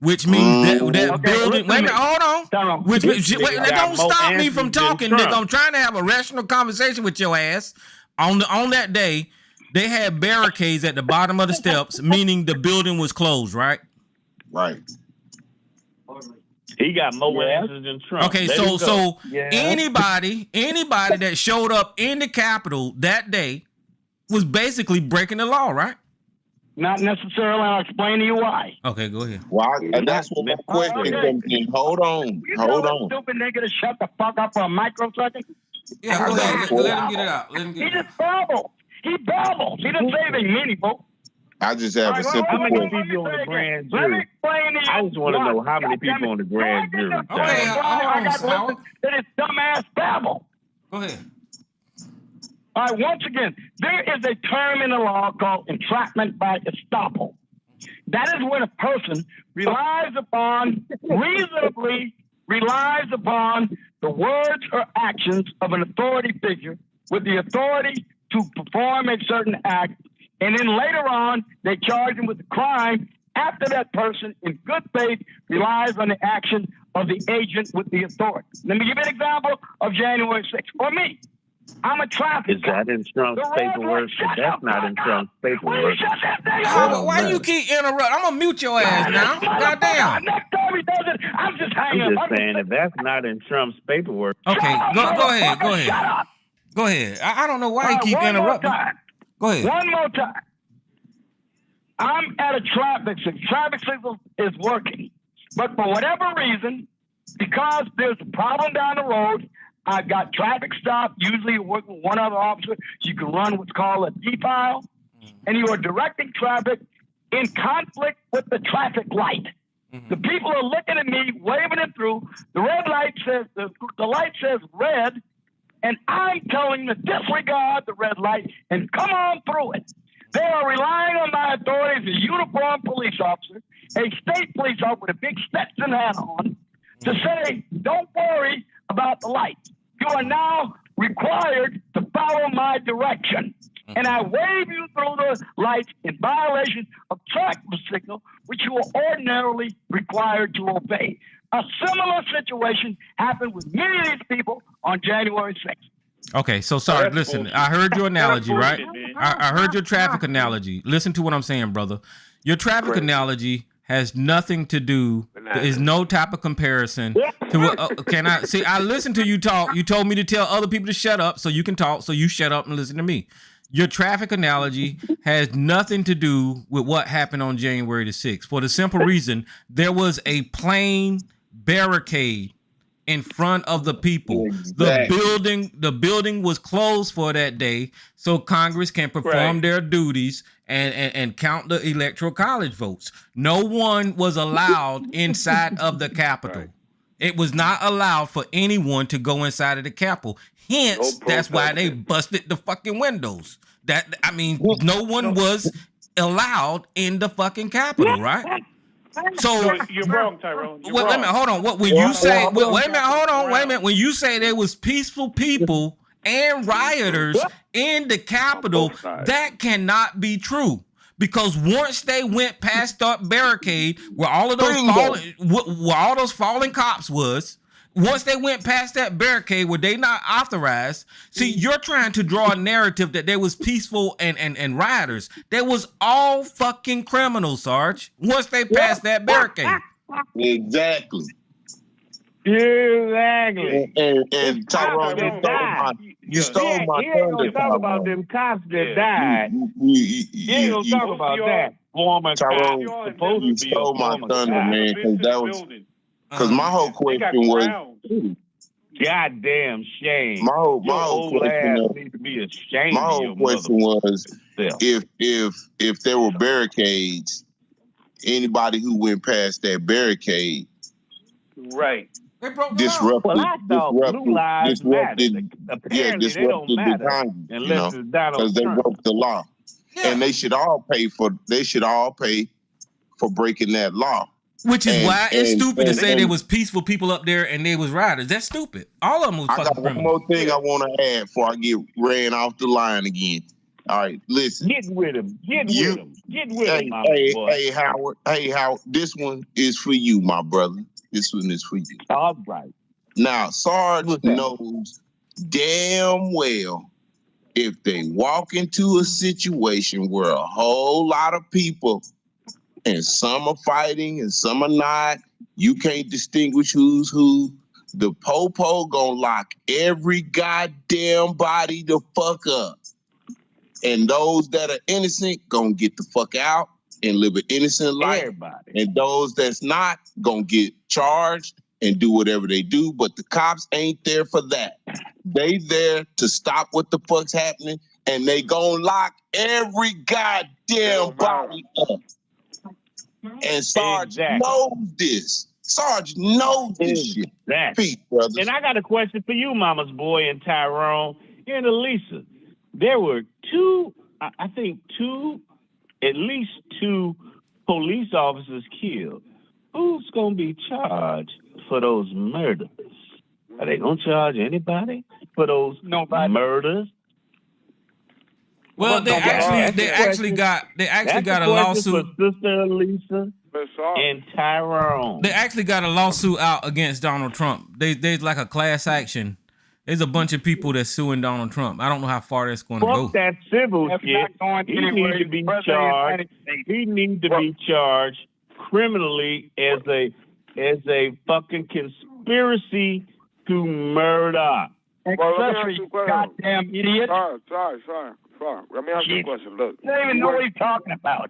Which means that building. Wait a minute, hold on. Which don't stop me from talking, nigga. I'm trying to have a rational conversation with your ass. On that day, they had barricades at the bottom of the steps, meaning the building was closed, right? Right. He got more answers than Trump. Okay, so anybody that showed up in the Capitol that day was basically breaking the law, right? Not necessarily. I'll explain to you why. Okay, go ahead. Why? And that's what my question comes in. Hold on. Stupid nigga to shut the fuck up for a microsecond. Yeah, go ahead. Let him get it out. He just babbles. He babbles. He didn't say anything meaningful. I just have a simple How many question. people on the grand Let me jury? explain to you. I just want to know how many people on the grand jury. Okay, hold on, Howard. That is dumbass babble. Go ahead. All right, once again, there is a term in the law called entrapment by estoppel. That is when a person reasonably relies upon the words or actions of an authority figure with the authority to perform a certain act, and then later on, they charge him with the crime after that person, in good faith, relies on the action of the agent with the authority. Let me give you an example of January 6th. For me, I'm a traffic Is that in Trump's paperwork? That's not in Trump's paperwork. Why you keep interrupting? I'm gonna mute your ass now. Goddamn. Next time he does it, I'm just hanging I'm up. just saying, if that's not in Trump's paperwork. Okay, go ahead. Shut up. Go ahead. I don't know why you keep One more interrupting. time. Go ahead. One more time. I'm at a traffic signal. Traffic signal is working. But for whatever reason, because there's a problem down the road, I've got traffic stop. Usually you work with one other officer. You can run what's called a D-file. And you are directing traffic in conflict with the traffic light. The people are looking at me, waving it through. The red light says, the light says red. And I'm telling them to disregard the red light and come on through it. They are relying on my authority as a uniformed police officer, a state police officer with a big Stetson hat on, to say, don't worry about the light. You are now required to follow my direction. And I wave you through the lights in violation of traffic signal, which you are ordinarily required to obey. A similar situation happened with many of these people on January 6th. Okay, so sorry. Listen, I heard your analogy, right? I heard your traffic analogy. Listen to what I'm saying, brother. Your traffic analogy has nothing to do. There is no type of comparison to. Can I see? I listened to you talk. You told me to tell other people to shut up so you can talk. So you shut up and listen to me. Your traffic analogy has nothing to do with what happened on January the 6th. For the simple reason, there was a plain barricade in front of the people. Exactly. The building was closed for that day, so Congress can perform their duties and count the electoral college votes. No one was allowed inside of the Capitol. Right. It was not allowed for anyone to go inside of the Capitol. Hence, that's why they busted the fucking windows. No one was allowed in the fucking Capitol, right? So No, you're wrong, Tyrone. You're wait a wrong. minute, hold on. What when you say wait a minute, hold on, wait a minute. When you say there was peaceful people and rioters in the Capitol, that cannot be true. Because once they went past that barricade where all of those fallen cops was, once they went past that barricade where they not authorized, see, you're trying to draw a narrative that there was peaceful and rioters. There was all fucking criminals, Sarge. Once they passed that barricade. Exactly. Exactly. And Tyrone, you stole my He ain't thunder. gonna talk about them cops that died. He ain't gonna talk about that. Former Tyrone, supposed you to be stole a my former thunder, cop. man, because that was because my whole question was. Goddamn shame. My whole old question ass was, need to be ashamed my of whole your question was, if there were barricades, anybody who went past that barricade, right, they broke the law. Well, I thought blue lives matter. Apparently, they don't matter Congress, unless it's Donald because they Trump. broke the law, and they should all pay for breaking that law. Which is why it's stupid to say there was peaceful people up there and there was rioters. That's stupid. All of them was fucking criminals. I got one more thing I want to add before I get ran off the line again. All right, listen. Get with him. Get with him, my boy. Hey, Howard. Hey, Howard. This one is for you, my brother. This one is for you. All right. Now, Sarge knows damn well if they walk into a situation where a whole lot of people and some are fighting and some are not, you can't distinguish who's who. The popo gonna lock every goddamn body the fuck up. And those that are innocent gonna get the fuck out and live an innocent life. Everybody. And those that's not gonna get charged and do whatever they do. But the cops ain't there for that. They there to stop what the fuck's happening, and they gonna lock every goddamn body up. And Sarge knows this. Sarge knows this shit. Peace, brothers. And I got a question for you, Mama's boy and Tyrone and Elisa. There were at least two police officers killed. Who's gonna be charged for those murders? Are they gonna charge anybody for those murders? Well, they actually got a lawsuit for Sister Elisa and Tyrone. They actually got a lawsuit out against Donald Trump. There's like a class action. There's a bunch of people that's suing Donald Trump. I don't know how far that's going to go. Fuck that civil shit. He needs to be charged. He needs to be charged criminally as a fucking conspiracy to murder. Accessory, goddamn idiot. Sorry. Let me ask you a question. Look, you don't even know what he's talking about.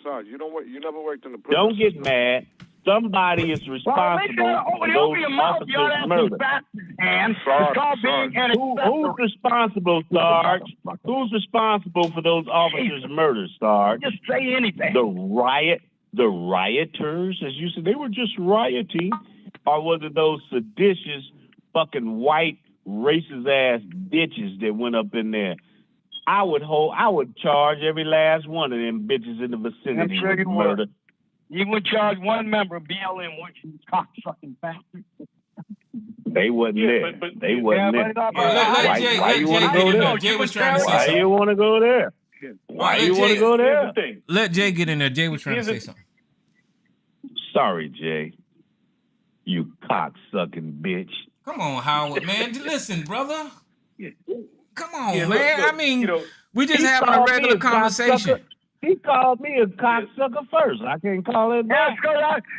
Sorry. You never worked in the prison. Don't get mad. Somebody is responsible for those officers' murder. Who's responsible, Sarge? Who's responsible for those officers' murders, Sarge? Just say anything. The rioters, as you said, they were just rioting, or was it those seditious, fucking white, racist ass bitches that went up in there? I would charge every last one of them bitches in the vicinity I'm sure with you murder. would. You would charge one member of BLM, which is cocksucking bastard. They wasn't there. They wasn't there. Why you want to go there? Jay was trying to say something. Why you want to go there? Why you want to go there? Let Jay get in there. Jay was trying to say something. Sorry, Jay. You cocksucking bitch. Come on, Howard, man. Listen, brother. Come on, man. Look, I mean, we just having a regular conversation. He called me a cocksucker first. I can't call it back.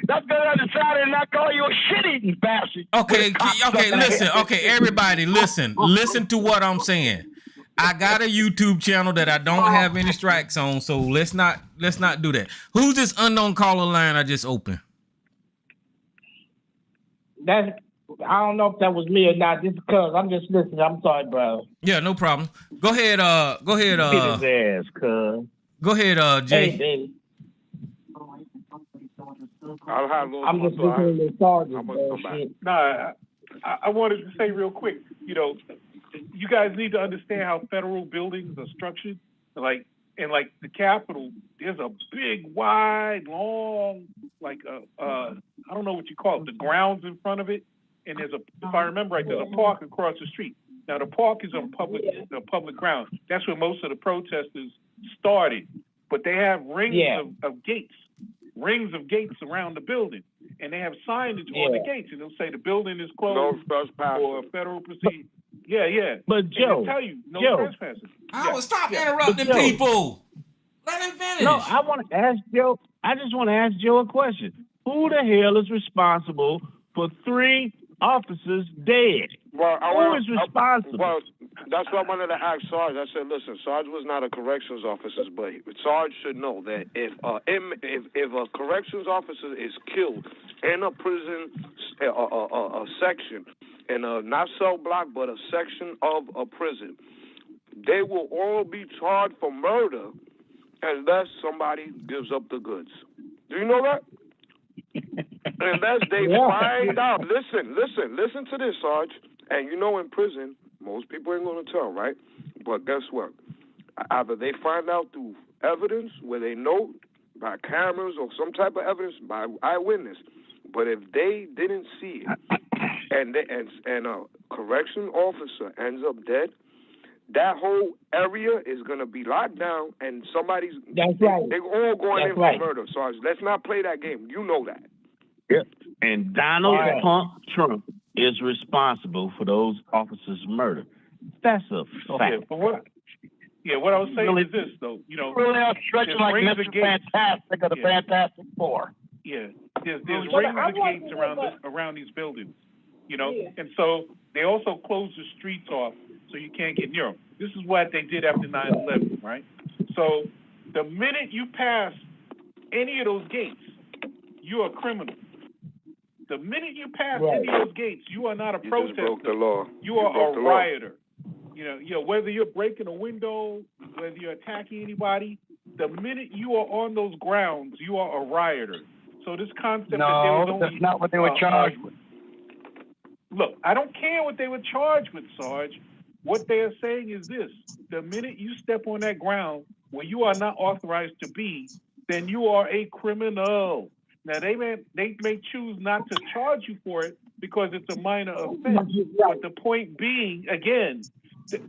That's because I decided to not call you a shit-eating bastard. Okay, listen. Okay, everybody, listen. Listen to what I'm saying. I got a YouTube channel that I don't have any strikes on, so let's not do that. Who's this unknown caller line I just opened? I don't know if that was me or not. Just because I'm just listening. I'm sorry, bro. Yeah, no problem. Go ahead. Hit his ass, cuz. Go ahead, Jay. Hey, baby. I'm just listening to Sergeant. Nah, I wanted to say real quick, you guys need to understand how federal buildings are structured. Like the Capitol there's a big, wide, long, like I don't know what you call it, the grounds in front of it, and there's a, if I remember right, there's a park across the street. Now the park is on public ground. That's where most of the protesters started, but they have rings of gates around the building, and they have signage on the gates, and they'll say the building is closed for federal procedure. Yeah. But Joe, tell you no trespassing. I will stop interrupting people. Let him finish. No, I want to ask Joe. I just want to ask Joe a question. Who the hell is responsible for 3 officers dead? Who is responsible? Well, that's what I wanted to ask Sarge. I said, listen, Sarge was not a corrections officer, but Sarge should know that if a corrections officer is killed in a prison a section, in a not cell block, but a section of a prison, they will all be charged for murder unless somebody gives up the goods. Do you know that? Unless they find out. Listen to this, Sarge. And you know, in prison, most people ain't going to tell, right? But guess what? Either they find out through evidence where they know by cameras or some type of evidence by eyewitness. But if they didn't see it and a correction officer ends up dead, that whole area is going to be locked down and somebody's... That's right. They're all going in for murder, Sarge. Let's not play that game. You know that. Yep. And Donald Trump is responsible for those officers' murder. That's a fact. But what I was saying is this, though. You know, really stretching like Mr. Fantastic of the Fantastic Four. Yeah, there's rings of gates around these buildings. You know, and so they also close the streets off so you can't get near them. This is what they did after 9/11, right? So the minute you pass any of those gates, you're a criminal. The minute you pass any of those gates, you are not a protester. Broke the law. You are a rioter. You know, whether you're breaking a window, whether you're attacking anybody, the minute you are on those grounds, you are a rioter. So this concept that there was only... that's not what they were charged with. Look, I don't care what they were charged with, Sarge. What they are saying is this. The minute you step on that ground where you are not authorized to be, then you are a criminal. Now, they may choose not to charge you for it because it's a minor offense. But the point being, again,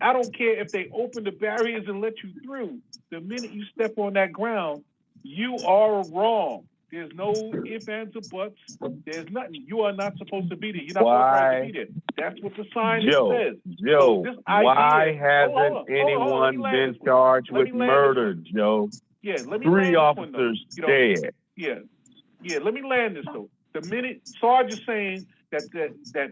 I don't care if they open the barriers and let you through. The minute you step on that ground, you are wrong. There's no ifs, ands, or buts. There's nothing. You are not supposed to be there. You're not authorized to be there. That's what the sign says. Joe, why hasn't anyone been charged with murder, Joe? Yeah, let me 3 officers dead. Yeah, let me land this, though. The minute Sarge is saying that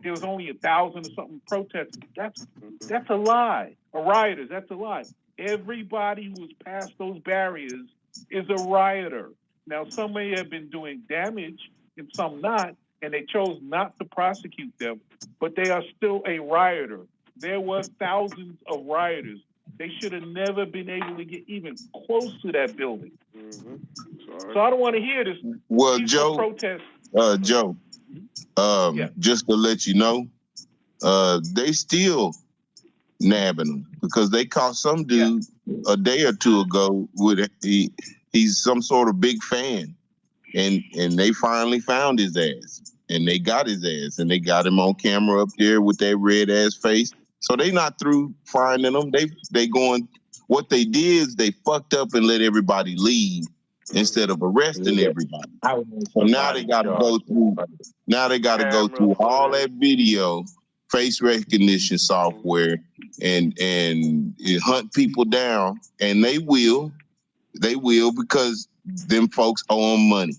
there was only 1,000 or something protesters, that's a lie. Rioters, that's a lie. Everybody who was past those barriers is a rioter. Now, some may have been doing damage and some not, and they chose not to prosecute them, but they are still a rioter. There were thousands of rioters. They should have never been able to get even close to that building. So I don't want to hear this. Well, Joe, protest. Joe, just to let you know, they still nabbing them because they caught some dude a day or two ago with he's some sort of big fan, and they finally found his ass, and they got his ass, and they got him on camera up there with that red ass face. So they not through finding them. They going. What they did is they fucked up and let everybody leave instead of arresting everybody. So now they got to go through. Now they got to go through all that video, face recognition software, and hunt people down, and they will because them folks owe them money.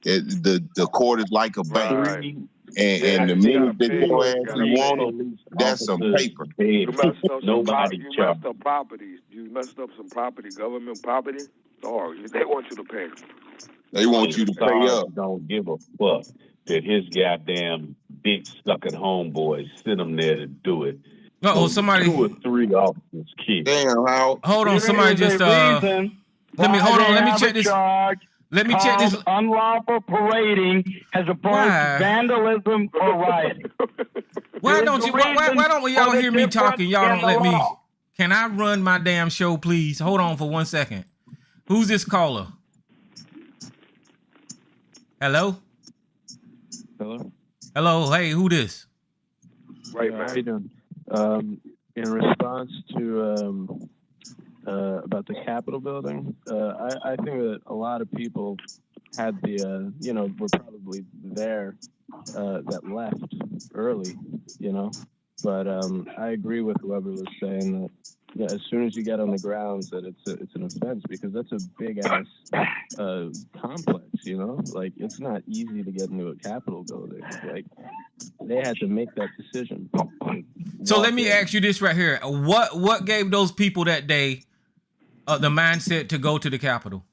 The court is like a bank. And the minute they go ask you want it, that's some paper. You messed up Nobody you messed up property. You messed up some property, government property. Or they want you to pay. They want you to pay up. Don't give a fuck that his goddamn big sucking homeboys sent him there to do it. Somebody 2 or 3 officers killed. Damn, how? Hold on, somebody just Let me check this. Let me check this. Unlawful parading as opposed to vandalism or rioting. Why don't y'all hear me talking? Y'all don't let me. Can I run my damn show, please? Hold on for 1 second. Who's this caller? Hello? Hello? Hello, hey, who this? Right, How man. you doing? In response to about the Capitol building, I think that a lot of people had the, were probably there that left early, But I agree with whoever was saying that as soon as you get on the grounds that it's an offense, because that's a big ass complex, Like, it's not easy to get into a Capitol building. Like, they had to make that decision. So let me ask you this right here. What gave those people that day the mindset to go to the Capitol?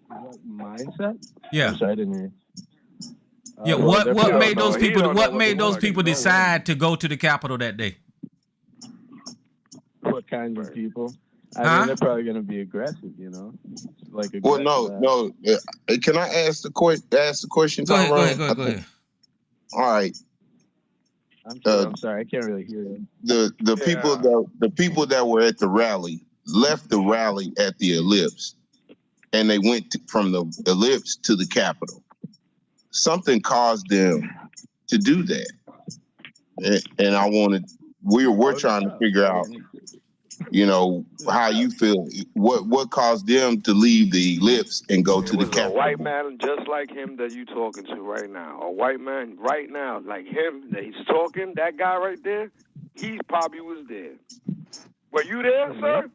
What mindset? Yeah. I'm sorry, I didn't hear you. Yeah, well, what made those he people don't know what what made the those fuck people is going on. decide to go to the Capitol that day? What kinds of people? I Huh? mean, they're probably going to be aggressive, like Well, aggressive. no. Can I ask the question, Go Tyrone? ahead. All right. I'm sorry, I can't really hear you. The people that were at the rally left the rally at the Ellipse, and they went from the Ellipse to the Capitol. Something caused them to do that, and we're trying to figure out, how you feel. What caused them to leave the Ellipse and go to the It was a Capitol? white man just like him that you talking to right now. A white man right now like him that he's talking, that guy right there, he probably was there. Were you there, sir?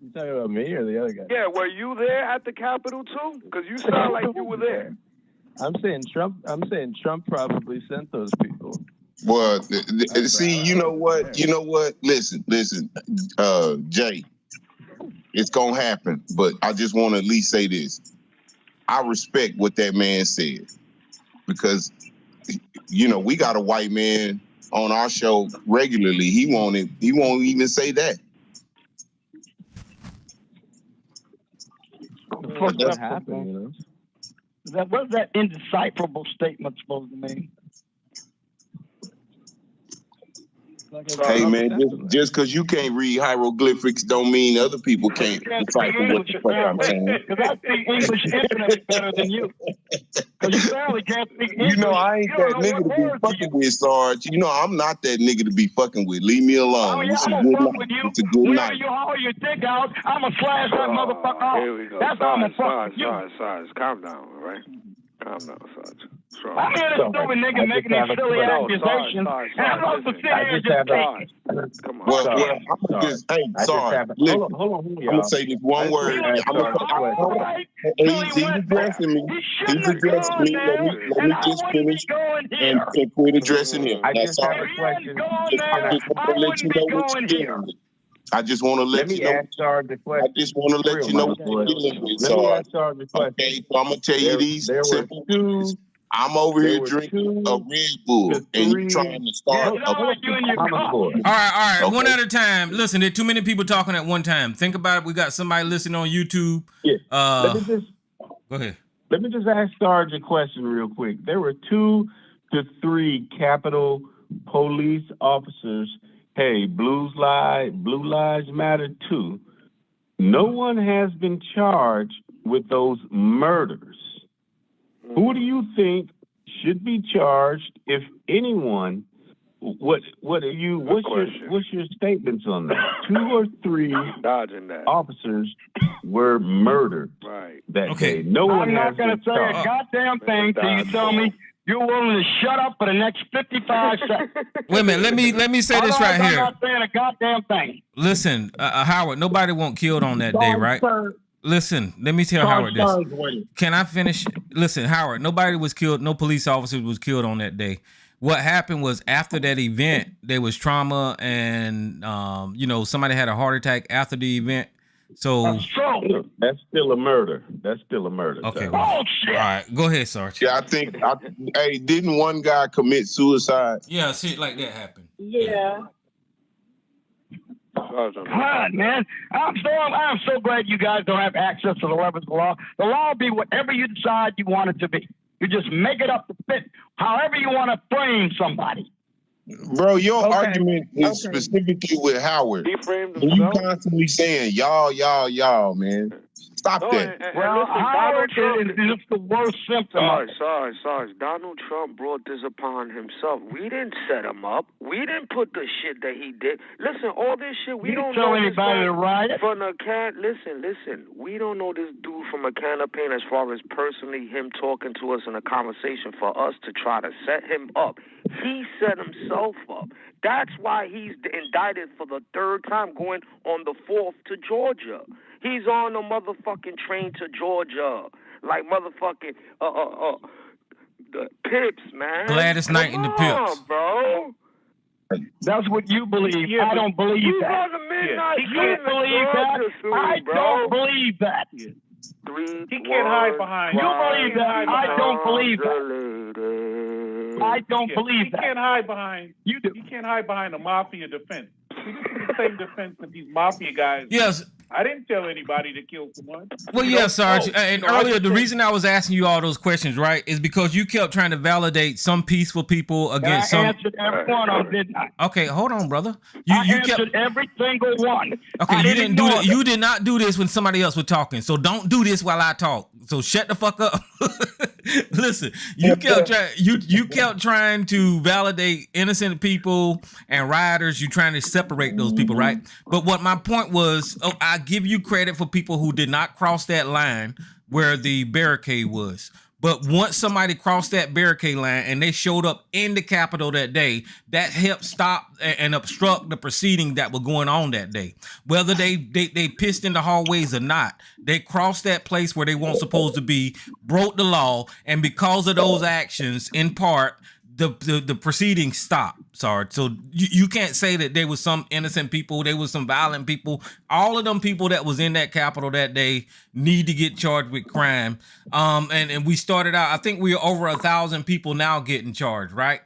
You talking about me or the other guy? Yeah, were you there at the Capitol too? Because you sound like you were there. I'm saying Trump probably sent those people. Well, see, you know what? Listen, Jay, it's gonna happen. But I just want to at least say this: I respect what that man said, because we got a white man on our show regularly. He won't even say that. What that happened, What's that indecipherable statement supposed to mean? Hey man, just because you can't read hieroglyphics don't mean other people can't decipher what the fuck I'm saying. Because I speak English infinitely better than you. Because you barely can't speak English. I ain't that nigga to be fucking with, Sarge. I'm not that nigga to be fucking with. Leave me alone. I'm gonna fuck with you. It's a good Whenever night. you haul your dick out, I'm gonna slash that motherfucker off. Here we go. That's how I'm gonna fuck with you. Sarge, calm down, all right? Calm down, Sarge. I'm here to stupid nigga making these silly accusations. And I'm supposed to sit here and just take. Come on. Well, Sarge, listen. Hold on, I'm gonna say this one word. He's addressing me. He's addressing me. Let me just finish and quit addressing him. That's all. I just want to let you know what you're dealing with. I just want to let you know. I just want to let you know what you're dealing with, Sarge. Okay, so I'm gonna tell you these simple words. I'm over here drinking a Red Bull, and you're trying to start a All right. Okay. One at a time. Listen, there are too many people talking at one time. Think about it. We got somebody listening on YouTube. Yeah. Go ahead. Let me just ask Sarge a question real quick. There were 2 to 3 Capitol police officers. Hey, Blue Lives Matter too. No one has been charged with those murders. Who do you think should be charged, if anyone? What's your statements on that? 2 or 3 officers were murdered that day. No one I'm not going to say a goddamn thing till you tell me you're willing to shut up for the next 55 seconds. Wait a minute. Let me say this right here. I'm not saying a goddamn thing. Listen, Howard, nobody won't killed on that day, right? Listen, let me tell Howard this. Can I finish? Listen, Howard, nobody was killed. No police officers was killed on that day. What happened was, after that event, there was trauma, and somebody had a heart attack after the event. So that's still a murder. Okay. Well, all right. Go ahead, Sarge. Yeah, hey, didn't one guy commit suicide? Yeah, shit like that happened. Yeah. God, man, I'm so glad you guys don't have access to the weapons of the law. The law will be whatever you decide you want it to be. You just make it up to fit however you want to frame somebody. Bro, your Okay. argument is specifically with Howard. He framed And you himself. constantly saying y'all, man. Stop that. Well, listen, Howard Donald Trump is just the worst symptom of it. Sarge. Donald Trump brought this upon himself. We didn't set him up. We didn't put the shit that he did. Listen, all this shit we don't tell know anybody to write it. from a can. Listen. We don't know this dude from a can of paint as far as personally him talking to us in a conversation for us to try to set him up. He set himself up. That's why he's indicted for the third time, going on the fourth to Georgia. He's on the motherfucking train to Georgia, like motherfucking the Pips, man. Gladys Knight and the Pips, bro. That's what you believe. Yeah, I don't believe You that. on the midnight He can't believe that. I don't believe that. He can't hide behind. You believe that. I don't believe that. I don't believe that. He can't hide behind. You do. He can't hide behind a mafia defense. See, this is the same defense that these mafia guys. yes. I didn't tell anybody to kill someone. Well, yeah, Sarge. And earlier, the reason I was asking you all those questions, right, is because you kept trying to validate some peaceful people against some. I answered every one of them, didn't I? Okay, hold on, brother. I answered every single one. Okay, you didn't do that. You did not do this when somebody else was talking. So don't do this while I talk. So shut the fuck up. Listen, you kept trying to validate innocent people and rioters. You trying to separate those people, right? But what my point was, I give you credit for people who did not cross that line where the barricade was. But once somebody crossed that barricade line and they showed up in the Capitol that day, that helped stop and obstruct the proceeding that were going on that day. Whether they pissed in the hallways or not, they crossed that place where they weren't supposed to be, broke the law, and because of those actions, in part, the proceedings stopped. Sorry. So you can't say that there was some innocent people, there was some violent people. All of them people that was in that Capitol that day need to get charged with crime. And we started out, I think we are over 1,000 people now getting charged, right?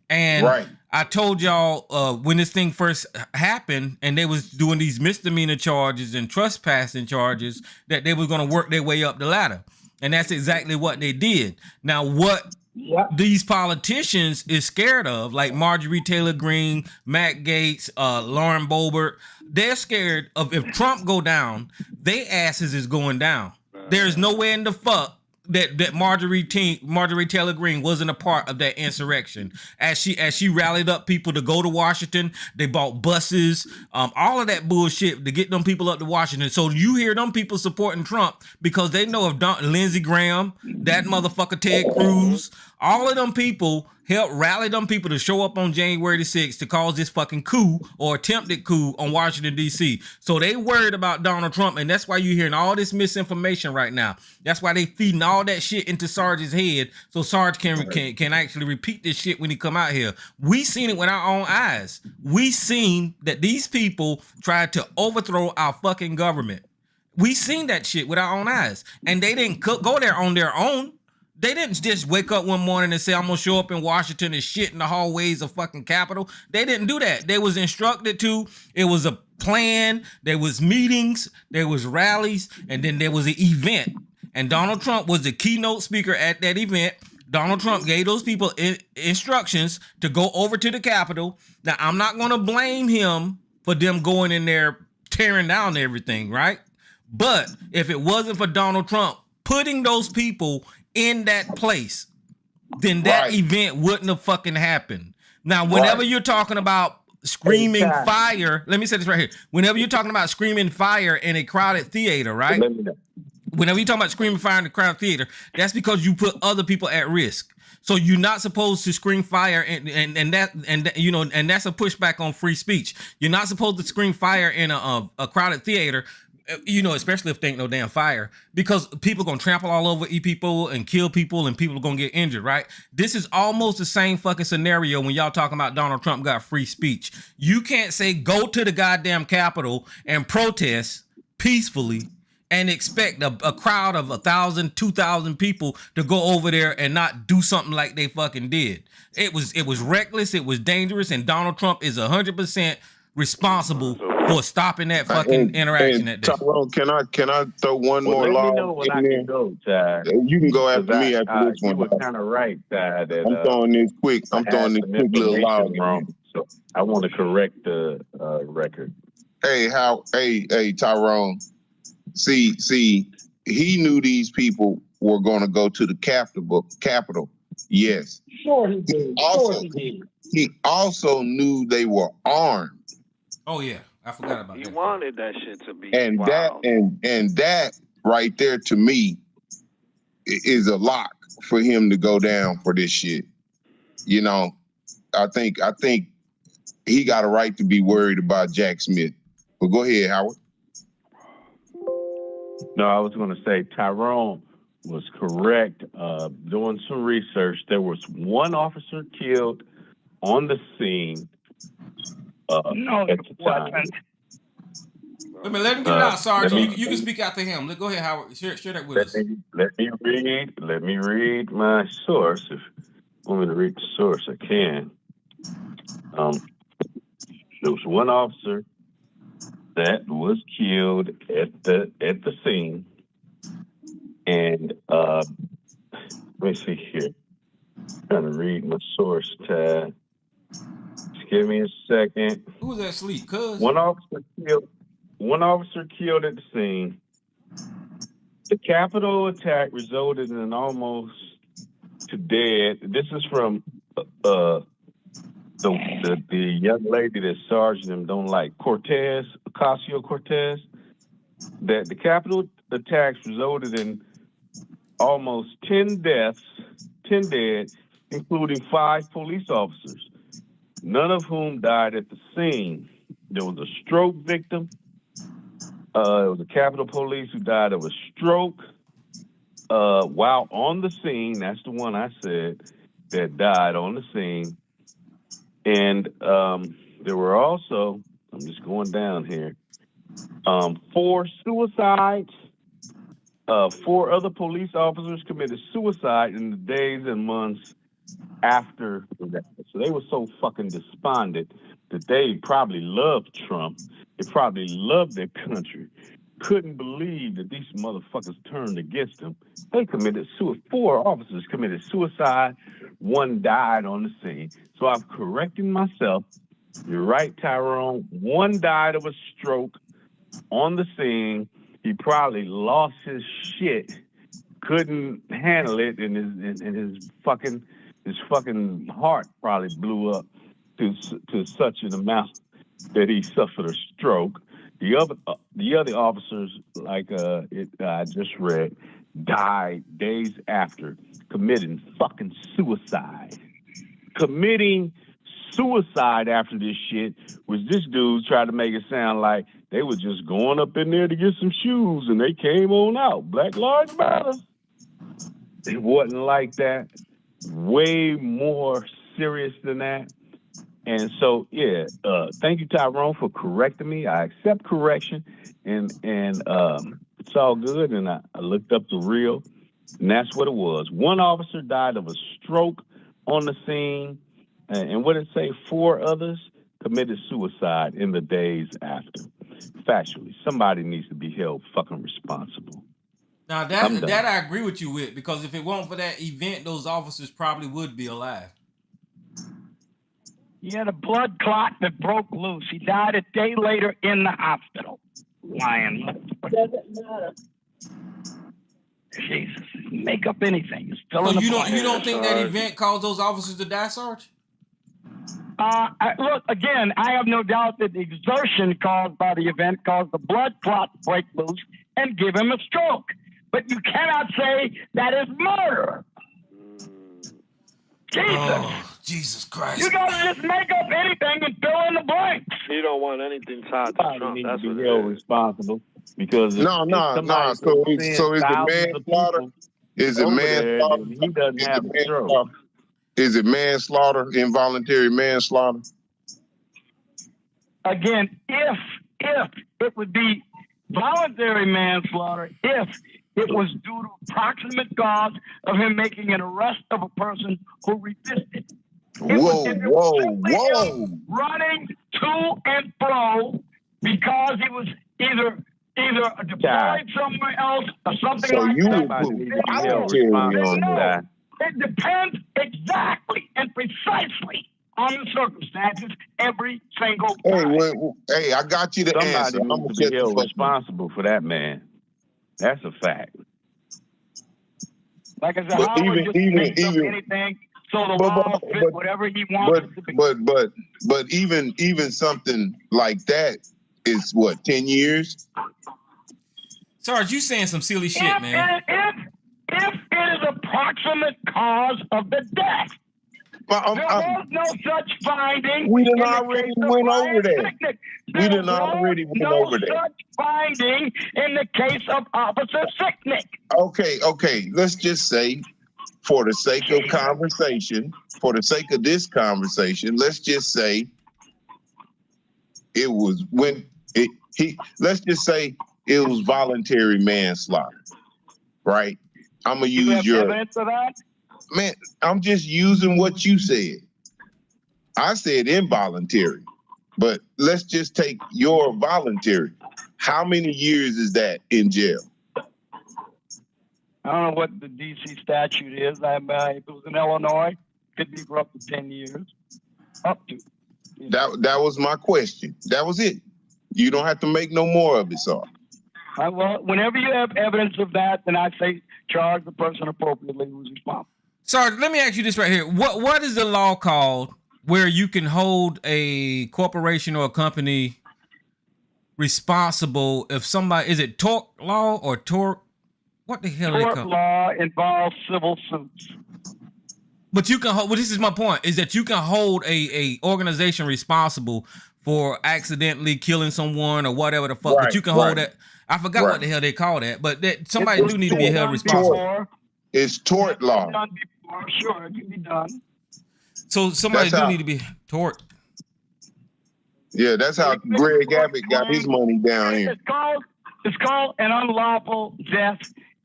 And Right. I told y'all when this thing first happened and they was doing these misdemeanor charges and trespassing charges that they was going to work their way up the ladder. And that's exactly what they did. Now, what these politicians is scared of, like Marjorie Taylor Greene, Matt Gaetz, Lauren Boebert, they're scared of if Trump go down, they asses is going down. There's nowhere in the fuck that Marjorie Taylor Greene wasn't a part of that insurrection. As she rallied up people to go to Washington, they bought buses, all of that bullshit to get them people up to Washington. So you hear them people supporting Trump because they know if Lindsey Graham, that motherfucker Ted Cruz, all of them people helped rally them people to show up on January the 6th to cause this fucking coup or attempted coup on Washington, D.C. So they worried about Donald Trump, and that's why you're hearing all this misinformation right now. That's why they feeding all that shit into Sarge's head so Sarge can actually repeat this shit when he come out here. We seen it with our own eyes. We seen that these people tried to overthrow our fucking government. We seen that shit with our own eyes. And they didn't go there on their own. They didn't just wake up one morning and say, I'm going to show up in Washington and shit in the hallways of fucking Capitol. They didn't do that. They was instructed to. It was a plan. There was meetings. There was rallies. And then there was an event. And Donald Trump was the keynote speaker at that event. Donald Trump gave those people instructions to go over to the Capitol. Now, I'm not going to blame him for them going in there tearing down everything, right? But if it wasn't for Donald Trump putting those people in that place, then that event wouldn't have fucking happened. Now, whenever you're talking about screaming fire, let me say this right here. Whenever you're talking about screaming fire in a crowded theater, right? Whenever you're talking about screaming fire in a crowded theater, that's because you put other people at risk. So you're not supposed to scream fire, and that's a pushback on free speech. You're not supposed to scream fire in a crowded theater, especially if there ain't no damn fire, because people gonna trample all over people and kill people and people are gonna get injured, right? This is almost the same fucking scenario when y'all talking about Donald Trump got free speech. You can't say go to the goddamn Capitol and protest peacefully and expect a crowd of 1,000, 2,000 people to go over there and not do something like they fucking did. It was reckless, it was dangerous, and Donald Trump is 100% responsible for stopping that fucking interaction that day. Tyrone, can I throw one more law? Let me know when I can go, Ty. You can go after me after this one. You were kind of right, Ty. I'm throwing this quick little law, So I want to correct the record. Hey, Tyrone. See, he knew these people were going to go to the Capitol. Yes. Sure he did. He also knew they were armed. Oh yeah, I forgot about He that. wanted that shit to be And wild. that right there to me is a lock for him to go down for this shit. You know, I think he got a right to be worried about Jack Smith. But go ahead, Howard. No, I was going to say Tyrone was correct. Doing some research, there was one officer killed on the scene. No, at the it time. wasn't. Wait a minute, let him get it out, Sarge. let You, me- you can speak after him. Go ahead, Howard. Share that with Let us. me read my source. If you want me to read the source, I can. There was one officer that was killed at the scene, and let me see here. I'm trying to read my source tab. Just give me a second. Who was that asleep? Cuz? One officer killed at the scene. The Capitol attack resulted in almost to dead. This is from the young lady that Sergeant them don't like, Ocasio-Cortez. That the Capitol attacks resulted in almost 10 deaths, 10 dead, including 5 police officers, none of whom died at the scene. There was a stroke victim. It was a Capitol Police who died of a stroke while on the scene. That's the one I said that died on the scene. And there were also, I'm just going down here, 4 suicides. 4 other police officers committed suicide in the days and months after that. So they were so fucking despondent that they probably loved Trump. They probably loved their country. Couldn't believe that these motherfuckers turned against them. They committed suicide. 4 officers committed suicide. 1 died on the scene. So I'm correcting myself. You're right, Tyrone. 1 died of a stroke on the scene. He probably lost his shit, couldn't handle it, and his fucking heart probably blew up to such an amount that he suffered a stroke. The other officers, like I just read, died days after committing fucking suicide. Committing suicide after this shit was this dude tried to make it sound like they were just going up in there to get some shoes and they came on out. Black Lives Matter. It wasn't like that. Way more serious than that. And so, yeah, thank you, Tyrone, for correcting me. I accept correction, and it's all good. And I looked up the real, and that's what it was. 1 officer died of a stroke on the scene, and what did it say? 4 others committed suicide in the days after. Factually, somebody needs to be held fucking responsible. Now that I agree with you with, because if it weren't for that event, those officers probably would be alive. He had a blood clot that broke loose. He died a day later in the hospital. Lying. Doesn't matter. Jesus, make up anything. It's still So in the you blank. don't think that event caused those officers to die, Sarge? Look, again, I have no doubt that the exertion caused by the event caused the blood clot to break loose and give him a stroke. But you cannot say that is murder. Jesus. Oh, Jesus Christ. You gotta just make up anything and fill in the blanks. He don't want anything tied to Trump. That's what it held is. responsible because No. So is it manslaughter? Is it manslaughter? He doesn't have a stroke. Is it manslaughter? Involuntary manslaughter? Again, if it would be voluntary manslaughter, if it was due to proximate cause of him making an arrest of a person who resisted. Whoa. Running to and fro because he was either deployed somewhere else or something so like you that. would put voluntary on that. It depends exactly and precisely on the circumstances every single Hey, time. hey, I got you the answer. Somebody I'm needs gonna to be shut the held fuck up. responsible for that man. That's a fact. Like I said, But Howard just makes up anything so the law fit whatever he wants it to be. But even something like that is what, 10 years? Sarge, you saying some silly shit, man. If it is approximate cause of the death. There was no such finding. We done already went over that. We done already went over that. No such finding in the case of Officer Sicknick. Okay. Let's just say, for the sake of conversation, for the sake of this conversation, let's just say it was let's just say it was voluntary manslaughter, right? I'm gonna use your evidence for that? Man, I'm just using what you said. I said involuntary, but let's just take your voluntary. How many years is that in jail? I don't know what the D.C. statute is. If it was in Illinois, it could be for up to 10 years. Up to. That was my question. That was it. You don't have to make no more of it, sir. Well, whenever you have evidence of that, then I say charge the person appropriately who's responsible. Sarge, let me ask you this right here. What is the law called where you can hold a corporation or a company responsible if somebody, is it tort law or tort? What the hell? Tort law involves civil suits. But you can hold, well, this is my point, is that you can hold a organization responsible for accidentally killing someone or whatever the fuck, but you can hold that. I forgot what the hell they call that, but that somebody do need to be held responsible. It's tort law. Sure, it can be done. So somebody do need to be tort. Yeah, that's how Greg Abbott got his money down here. It's called an unlawful death,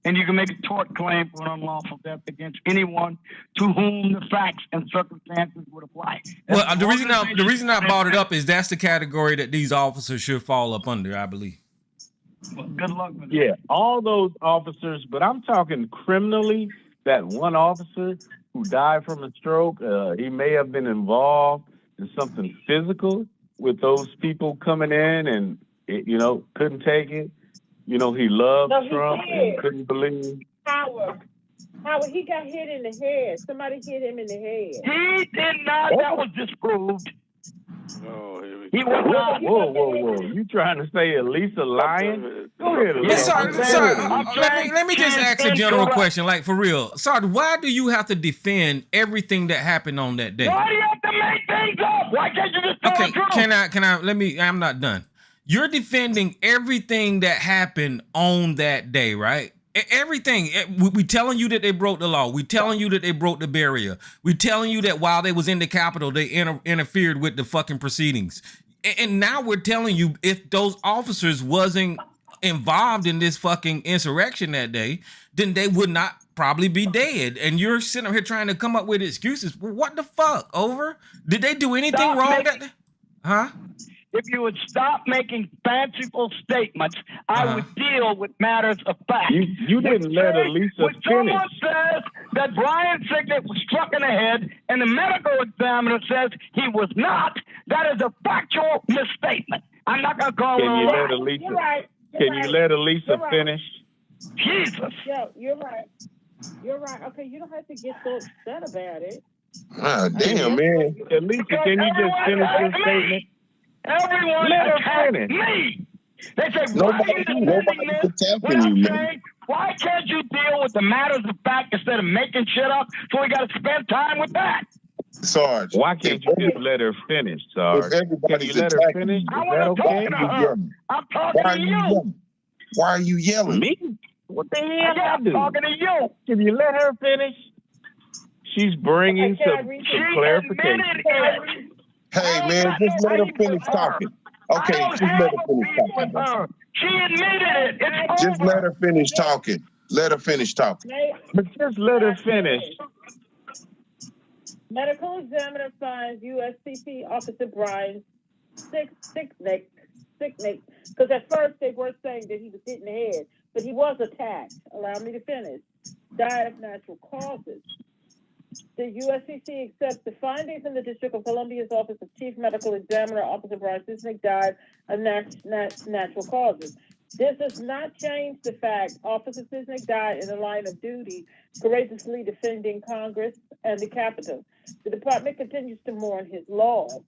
and you can make a tort claim for an unlawful death against anyone to whom the facts and circumstances would apply. Well, the reason I brought it up is that's the category that these officers should fall up under, I believe. Well, good luck with that. Yeah, all those officers, but I'm talking criminally. That one officer who died from a stroke, he may have been involved in something physical with those people coming in and, couldn't take it. He loved Trump and couldn't believe. Howard, he got hit in the head. Somebody hit him in the head. He did not. That was disproved. Oh, here we go. He was not. Whoa. You trying to say Elisa lying? Go ahead, Elisa. Sorry. Let me just ask a general question, like for real. Sorry, why do you have to defend everything that happened on that day? Why do you have to make things up? Why can't you just tell the truth? Can I, I'm not done. You're defending everything that happened on that day, right? Everything. We telling you that they broke the law. We telling you that they broke the barrier. We telling you that while they was in the Capitol, they interfered with the fucking proceedings. And now we're telling you if those officers wasn't involved in this fucking insurrection that day, then they would not probably be dead. And you're sitting up here trying to come up with excuses. What the fuck? Over? Did they do anything wrong that day? Huh? If you would stop making fanciful statements, I would deal with matters of fact. You didn't let Elisa finish. Someone says that Brian Sicknick was struck in the head and the medical examiner says he was not, that is a factual misstatement. I'm not going to call Can her you right. let Elisa, You're right. Can you let Elisa finish? Jesus. Yeah, you're right. You're right. Okay, you don't have to get so upset about it. Damn, man. Elisa, can you just finish your statement? Everyone attacked me. They say, why are you defending this? Why can't you deal with the matters of fact instead of making shit up? So we got to spend time with that. Sarge, why can't you just let her finish, Sarge? Can you let her finish? Is that okay? I'm talking to you. Why are you yelling? Me? What the hell I do? I'm talking to you. Can you let her finish? She's bringing some clarification. Hey, man, just let her finish talking. Okay, just let her finish talking. She admitted it. Just let her finish talking. Let her finish talking. But just let her finish. Medical examiner finds USCP Officer Brian Sicknick, because at first they were saying that he was hit in the head, but he was attacked. Allow me to finish. Died of natural causes. The USCC accepts the findings in the District of Columbia's Office of Chief Medical Examiner, Officer Brian Sisnick, died of natural causes. This does not change the fact Officer Sisnick died in the line of duty, courageously defending Congress and the Capitol. The department continues to mourn his loss.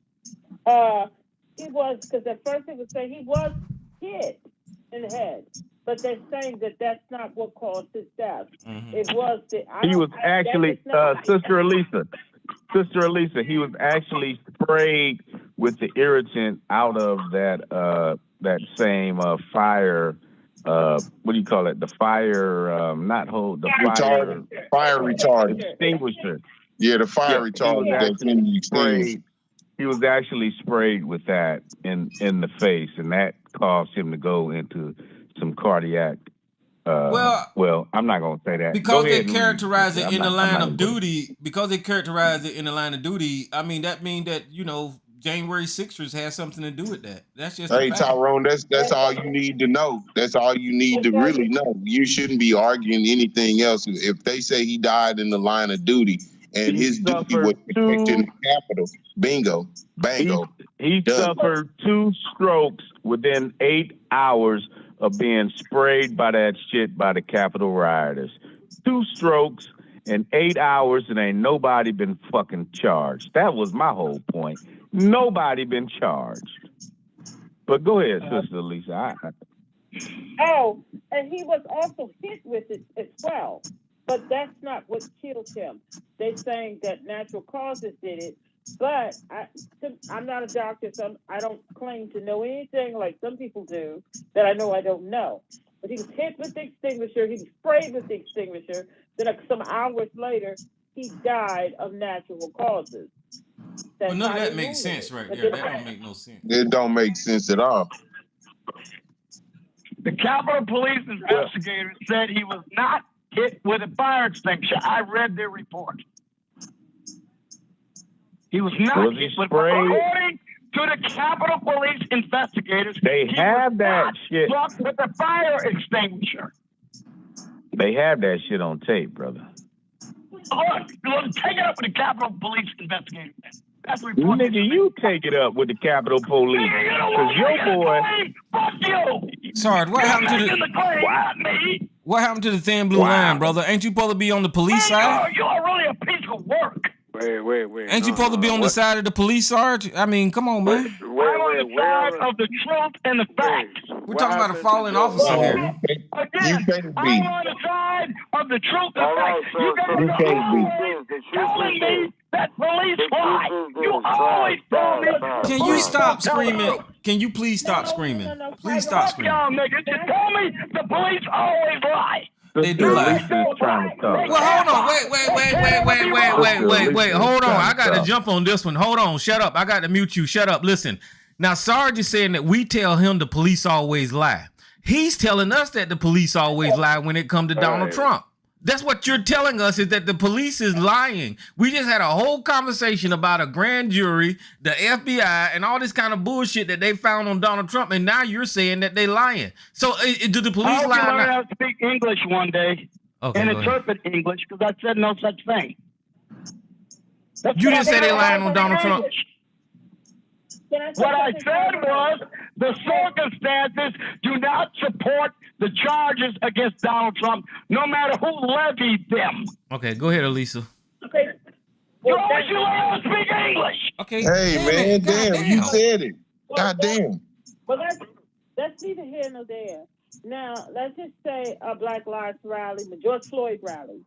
He was, because at first they would say he was hit in the head, but they're saying that that's not what caused his death. It was he was actually Sister Elisa, he was actually sprayed with the irritant out of that same fire. What do you call it? The fire, fire retardant extinguisher. Yeah, the fire retardant that's in the extinguisher. He was actually sprayed with that in the face, and that caused him to go into some cardiac. Well, I'm not gonna say that because they characterize it in the line of duty. Because they characterize it in the line of duty, I mean that means that January 6ers has something to do with that. That's just Tyrone. That's all you need to know. That's all you need to really know. You shouldn't be arguing anything else. If they say he died in the line of duty and his duty was protecting the Capitol, bingo, bango. He suffered 2 strokes within 8 hours of being sprayed by that shit by the Capitol rioters. 2 strokes in 8 hours, and ain't nobody been fucking charged. That was my whole point. Nobody been charged. But go ahead, Sister Lisa. Oh, and he was also hit with it as well. But that's not what killed him. They're saying that natural causes did it. But I'm not a doctor, so I don't claim to know anything like some people do that I know I don't know. But he was hit with the extinguisher. He was sprayed with the extinguisher. Then some hours later, he died of natural causes. Well, none of that makes sense right there. That don't make no sense. It don't make sense at all. The Capitol Police investigators said he was not hit with a fire extinguisher. I read their report. He was not hit with according to the Capitol Police investigators. They have that shit. Struck with a fire extinguisher. They have that shit on tape, brother. Look, take it up with the Capitol Police investigators. That's the report. Nigga, you take it up with the Capitol Police. Because your boy. Fuck you. Sorry, what happened to the thin blue line, brother? Ain't you supposed to be on the police side? You are really a piece of work. Wait. Ain't you supposed to be on the side of the police, Sarge? I mean, come on, man. I'm on the side of the truth and the facts. We're talking about a fallen officer here. Again, I'm on the side of the truth and facts. You guys are always telling me that police lie. You always tell me. Can you stop screaming? Can you please stop screaming? Please stop screaming. Y'all niggas, you tell me the police always lie. They do lie. Well, hold on. Wait. Hold on. I got to jump on this one. Hold on. Shut up. I got to mute you. Shut up. Listen. Now, Sarge is saying that we tell him the police always lie. He's telling us that the police always lie when it comes to Donald Trump. That's what you're telling us, is that the police is lying. We just had a whole conversation about a grand jury, the FBI, and all this kind of bullshit that they found on Donald Trump, and now you're saying that they lying. So do the police lie? I learn how to speak English one day and interpret English, because I said no such thing. You didn't say they lying on Donald Trump. What I said was the circumstances do not support the charges against Donald Trump, no matter who levied them. Okay, go ahead, Elisa. Okay. You always learn how to speak English. Okay. Hey, damn, you said it. God damn. Well, that's neither here nor there. Now, let's just say a Black Lives rally, the George Floyd rally.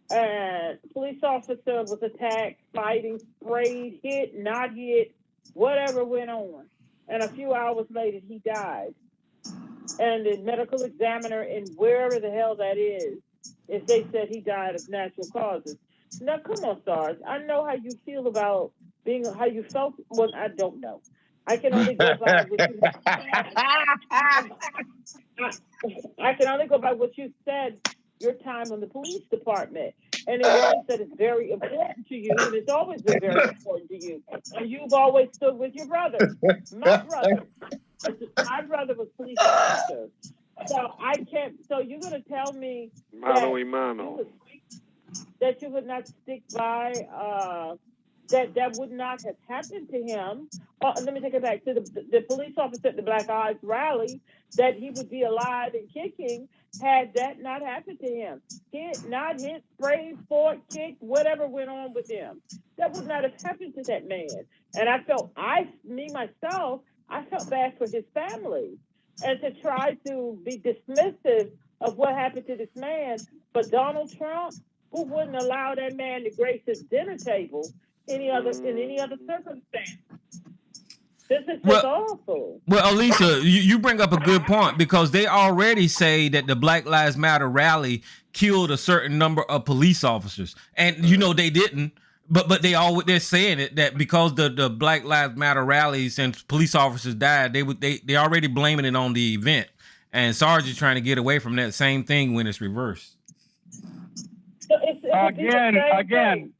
And a police officer was attacked, fighting, sprayed, hit, not hit, whatever went on. And a few hours later, he died. And the medical examiner in wherever the hell that is, if they said he died of natural causes. Now, come on, Sarge. I know how you feel about how you felt. Well, I don't know. I can only go by what you I can only go by what you said, your time on the police department. And it really said it's very important to you, and it's always been very important to you. And you've always stood with your brother. My brother was police officer. So I can't, so you're going to tell me that that you would not stick by that would not have happened to him. Let me take it back to the police officer at the Black Eyes rally, that he would be alive and kicking had that not happened to him. Not hit, sprayed, fought, kicked, whatever went on with him. That would not have happened to that man. And I felt, myself, I felt bad for his family. And to try to be dismissive of what happened to this man, but Donald Trump, who wouldn't allow that man to grace his dinner table in any other circumstance. This is just awful. Well, Elisa, you bring up a good point, because they already say that the Black Lives Matter rally killed a certain number of police officers, and they didn't. But they're saying it, that because the Black Lives Matter rallies and police officers died, they already blaming it on the event, and Sarge is trying to get away from that same thing when it's reversed. So again.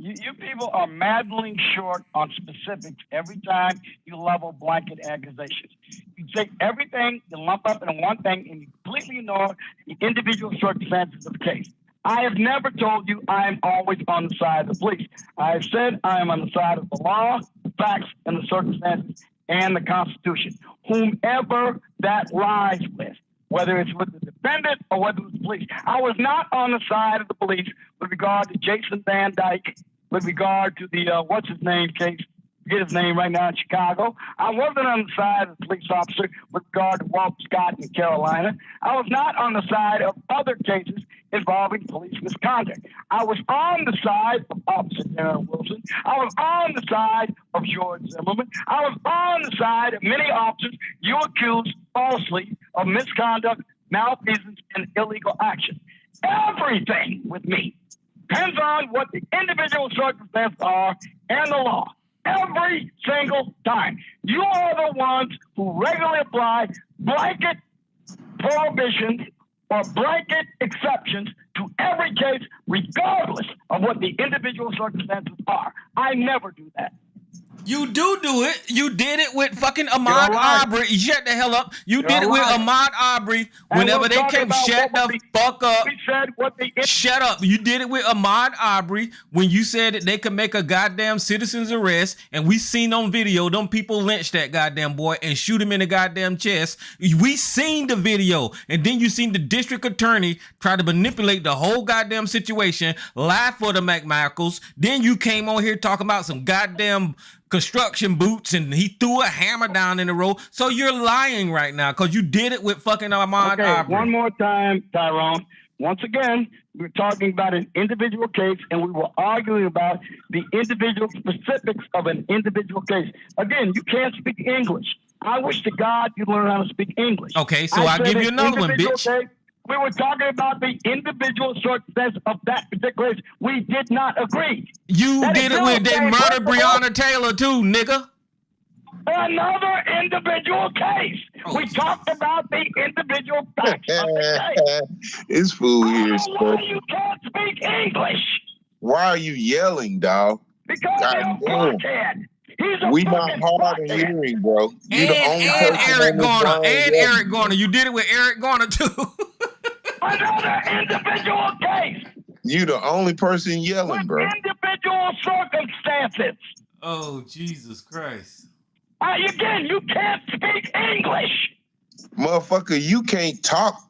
You people are maddening short on specifics every time you level blanket accusations. You take everything, you lump up in one thing, and you completely ignore the individual circumstances of the case. I have never told you I am always on the side of the police. I have said I am on the side of the law, the facts, and the circumstances, and the Constitution. Whomever that lies with, whether it's with the defendant or whether it's the police. I was not on the side of the police with regard to Jason Van Dyke, with regard to the what's his name case, forget his name right now in Chicago. I wasn't on the side of the police officer with regard to Walt Scott in Carolina. I was not on the side of other cases involving police misconduct. I was on the side of Officer Darren Wilson. I was on the side of George Zimmerman. I was on the side of many officers you accused falsely of misconduct, malfeasance, and illegal action. Everything with me depends on what the individual circumstances are and the law. Every single time. You are the ones who regularly apply blanket prohibitions or blanket exceptions to every case, regardless of what the individual circumstances are. I never do that. You do it. You did it with fucking Ahmaud Arbery. Shut the hell up. You did it with Ahmaud Arbery. Whenever they came, shut the fuck up. Shut up. You did it with Ahmaud Arbery when you said that they could make a goddamn citizen's arrest, and we seen on video them people lynch that goddamn boy and shoot him in the goddamn chest. We seen the video, and then you seen the district attorney try to manipulate the whole goddamn situation, lie for the McMichaels. Then you came on here talking about some goddamn construction boots, and he threw a hammer down in the road. So you're lying right now, because you did it with fucking Ahmaud Arbery. One more time, Tyrone. Once again, we're talking about an individual case, and we were arguing about the individual specifics of an individual case. Again, you can't speak English. I wish to God you learn how to speak English. Okay, so I'll give you another one, bitch. Case, we were talking about the individual circumstances of that particular case. We did not agree. You did it with they murdered Breonna Taylor too, nigga. Another individual case. We talked about the individual facts of the case. It's fool here. Why you can't speak English? Why are you yelling, dog? Because you're a blockhead. We not hard of hearing, bro. You the only person Eric Garner. And Eric Garner. You did it with Eric Garner too. Another individual case. You the only person yelling, bro. Individual circumstances. Oh, Jesus Christ. Again, you can't speak English. Motherfucker, you can't talk.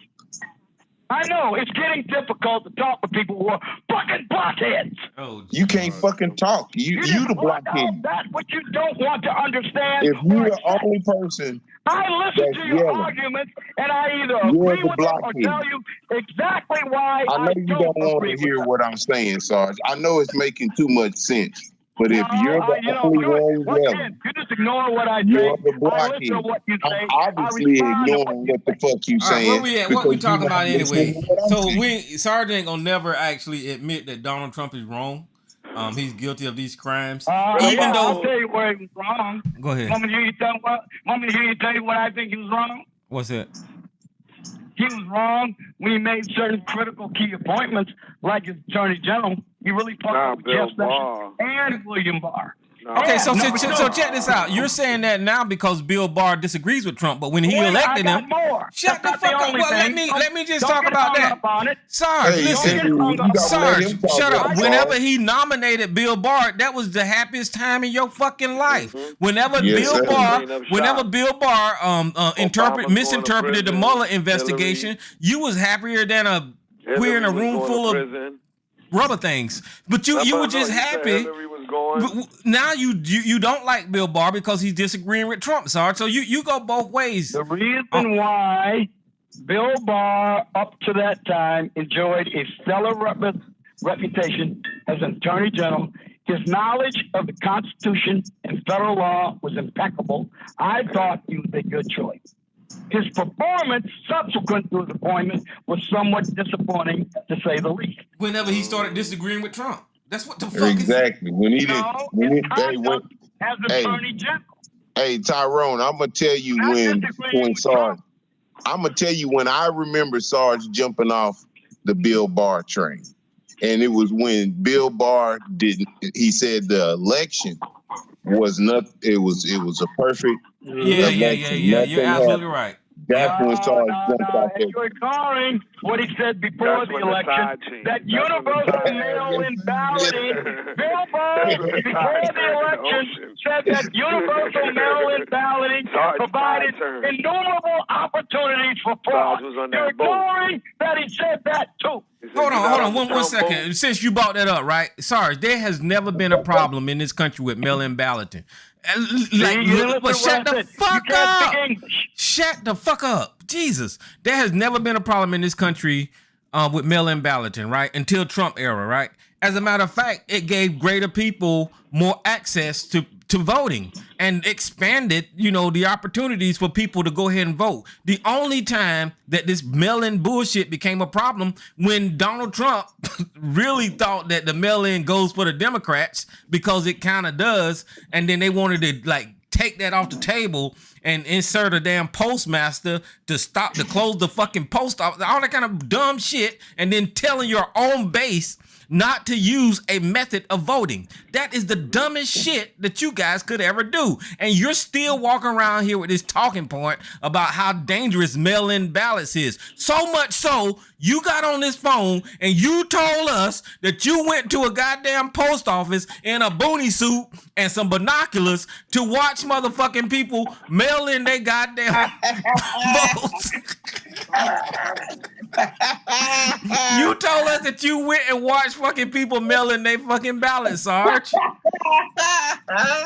I know, it's getting difficult to talk with people who are fucking blockheads. Oh, you can't fucking talk. You the blockhead. That's what you don't want to understand. If you're the only person I listen to your arguments, and I either agree with them or tell you exactly why I know you don't want to hear what I'm saying, Sarge. I know it's making too much sense. But if you're the only one yelling, you just ignore what I say. You're the blockhead. I listen to what you say. I'm obviously ignoring what the fuck you saying. Where we at? What we talking about anyway? So Sarge ain't gonna never actually admit that Donald Trump is wrong. He's guilty of these crimes. Even though I'll tell you where he was wrong. Go ahead. Want me to hear you tell you what I think he was wrong? What's that? He was wrong when he made certain critical key appointments, like his attorney general. He really fucked up Jeff Sessions and William Barr. No. Okay, so number so two. check this out. You're saying that now because Bill Barr disagrees with Trump, but when he Wait, elected I got him, more. shut That's the not fuck the up. only Well, thing. let me just Don't talk get about hung that. up on it. Sarge, Hey, listen. hey, you gotta let Sarge, him talk. shut up. Sarge. Whenever he nominated Bill Barr, that was the happiest time in your fucking life. Whenever Yes, Bill sir. Barr, Clean up whenever shop. Bill Barr Obama's misinterpreted the going to Mueller prison. investigation, you was happier than a queer in Hillary a was room going full to of prison. rubber things. But you were just You said happy. Hillary was going. Now you don't like Bill Barr because he's disagreeing with Trump, Sarge. So you go both ways. The reason why Bill Barr, up to that time, enjoyed a stellar reputation as an attorney general. His knowledge of the Constitution and federal law was impeccable. I thought he was a good choice. His performance subsequent to his appointment was somewhat disappointing, to say the least. Whenever he started disagreeing with Trump, that's what the fuck Exactly. When he did, No, when his he, conduct as attorney general. hey, Tyrone, I'm gonna tell you Not when disagreeing with Sarge. Trump. I'm gonna tell you when I remember Sarge jumping off the Bill Barr train, and it was when Bill Barr didn't. He said the election was not. It was a perfect election. Yeah. You're Nothing absolutely happened. right. That's when Sarge jumped off And you're ignoring what he said before That's the when the election, tide changed. that That's when the universal tide mail-in changed. balloting. Bill Barr, That's when the before tide the turned in the election, ocean. said that universal mail-in balloting Sarge provided tide turned. innumerable opportunities for fraud. Sarge was on You're that boat. ignoring that he said that too. He said, Hold "You're not on, the one Trump second. boat." Since you brought that up, right, Sarge, there has never been a problem in this country with mail-in balloting. But shut the fuck up. Shut the fuck up. Jesus. There has never been a problem in this country with mail-in balloting, right? Until Trump era, right? As a matter of fact, it gave greater people more access to voting and expanded, the opportunities for people to go ahead and vote. The only time that this mail-in bullshit became a problem when Donald Trump really thought that the mail-in goes for the Democrats because it kind of does, and then they wanted to take that off the table and insert a damn postmaster to close the fucking post office, all that kind of dumb shit, and then telling your own base not to use a method of voting. That is the dumbest shit that you guys could ever do. And you're still walking around here with this talking point about how dangerous mail-in ballots is. So much so, you got on this phone and you told us that you went to a goddamn post office in a boonie suit and some binoculars to watch motherfucking people mail in their goddamn votes. You told us that you went and watched fucking people mailing their fucking ballots, Sarge.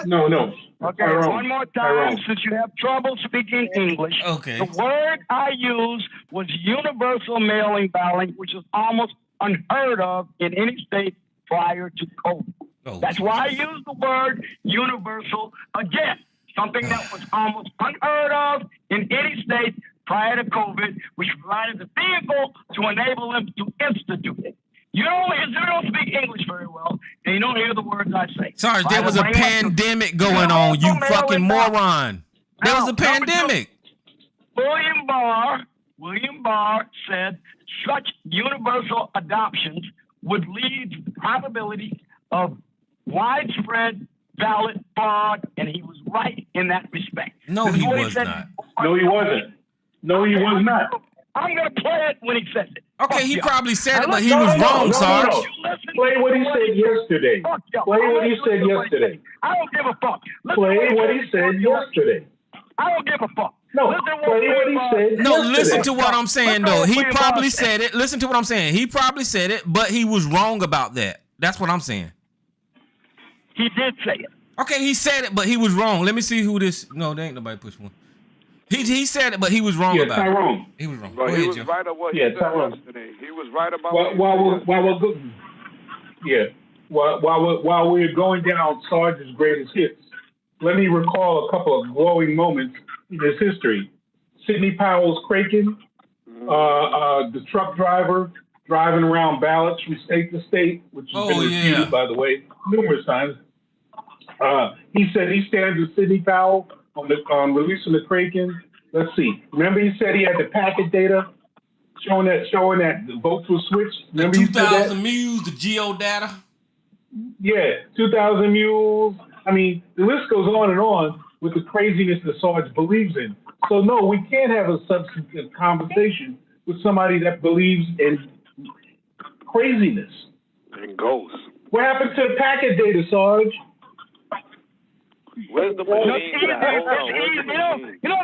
No. Okay, Tyrone, one more time, Tyrone. since you have trouble speaking English. Okay. The word I used was universal mailing balloting, which is almost unheard of in any state prior to COVID. Oh, That's why I used the word universal again, something that was almost unheard of in any state prior to COVID, which provided the vehicle to enable them to institute it. You don't speak English very well, and you don't hear the words I say. Sarge, there was a pandemic going on, you fucking moron. There was a pandemic. William Barr said such universal adoptions would lead to the probability of widespread ballot fraud, and he was right in that respect. No, he was not. No, he wasn't. No, he was not. I'm going to play it when he says it. Okay, he probably said it, but he was wrong, Sarge. Play what he said yesterday. Play what he said yesterday. I don't give a fuck. Play what he said yesterday. I don't give a fuck. No, play what he said. No, yesterday. listen to what I'm saying, though. He probably said it. Listen to what I'm saying. He probably said it, but he was wrong about that. That's what I'm saying. He did say it. Okay, he said it, but he was wrong. Let me see who this. No, there ain't nobody push one. He said it, but he was wrong about Tyrone. it. He was wrong. But Go he ahead, was Joe. right about what he said yesterday. He was right about While we're going down Sarge's greatest hits, let me recall a couple of glowing moments in his history. Sidney Powell's Kraken, the truck driver driving around ballots from state to state, which has been refuted, by the way, numerous times. He said he stands with Sidney Powell on releasing the Kraken. Let's see. Remember, he said he had the packet data showing that the votes were switched. Remember, the 2,000 mules, the geo data. Yeah, 2,000 mules. I mean, the list goes on and on with the craziness that Sarge believes in. So no, we can't have a substantive conversation with somebody that believes in craziness. And ghosts. What happened to the packet data, Sarge? Where's the You know, machine?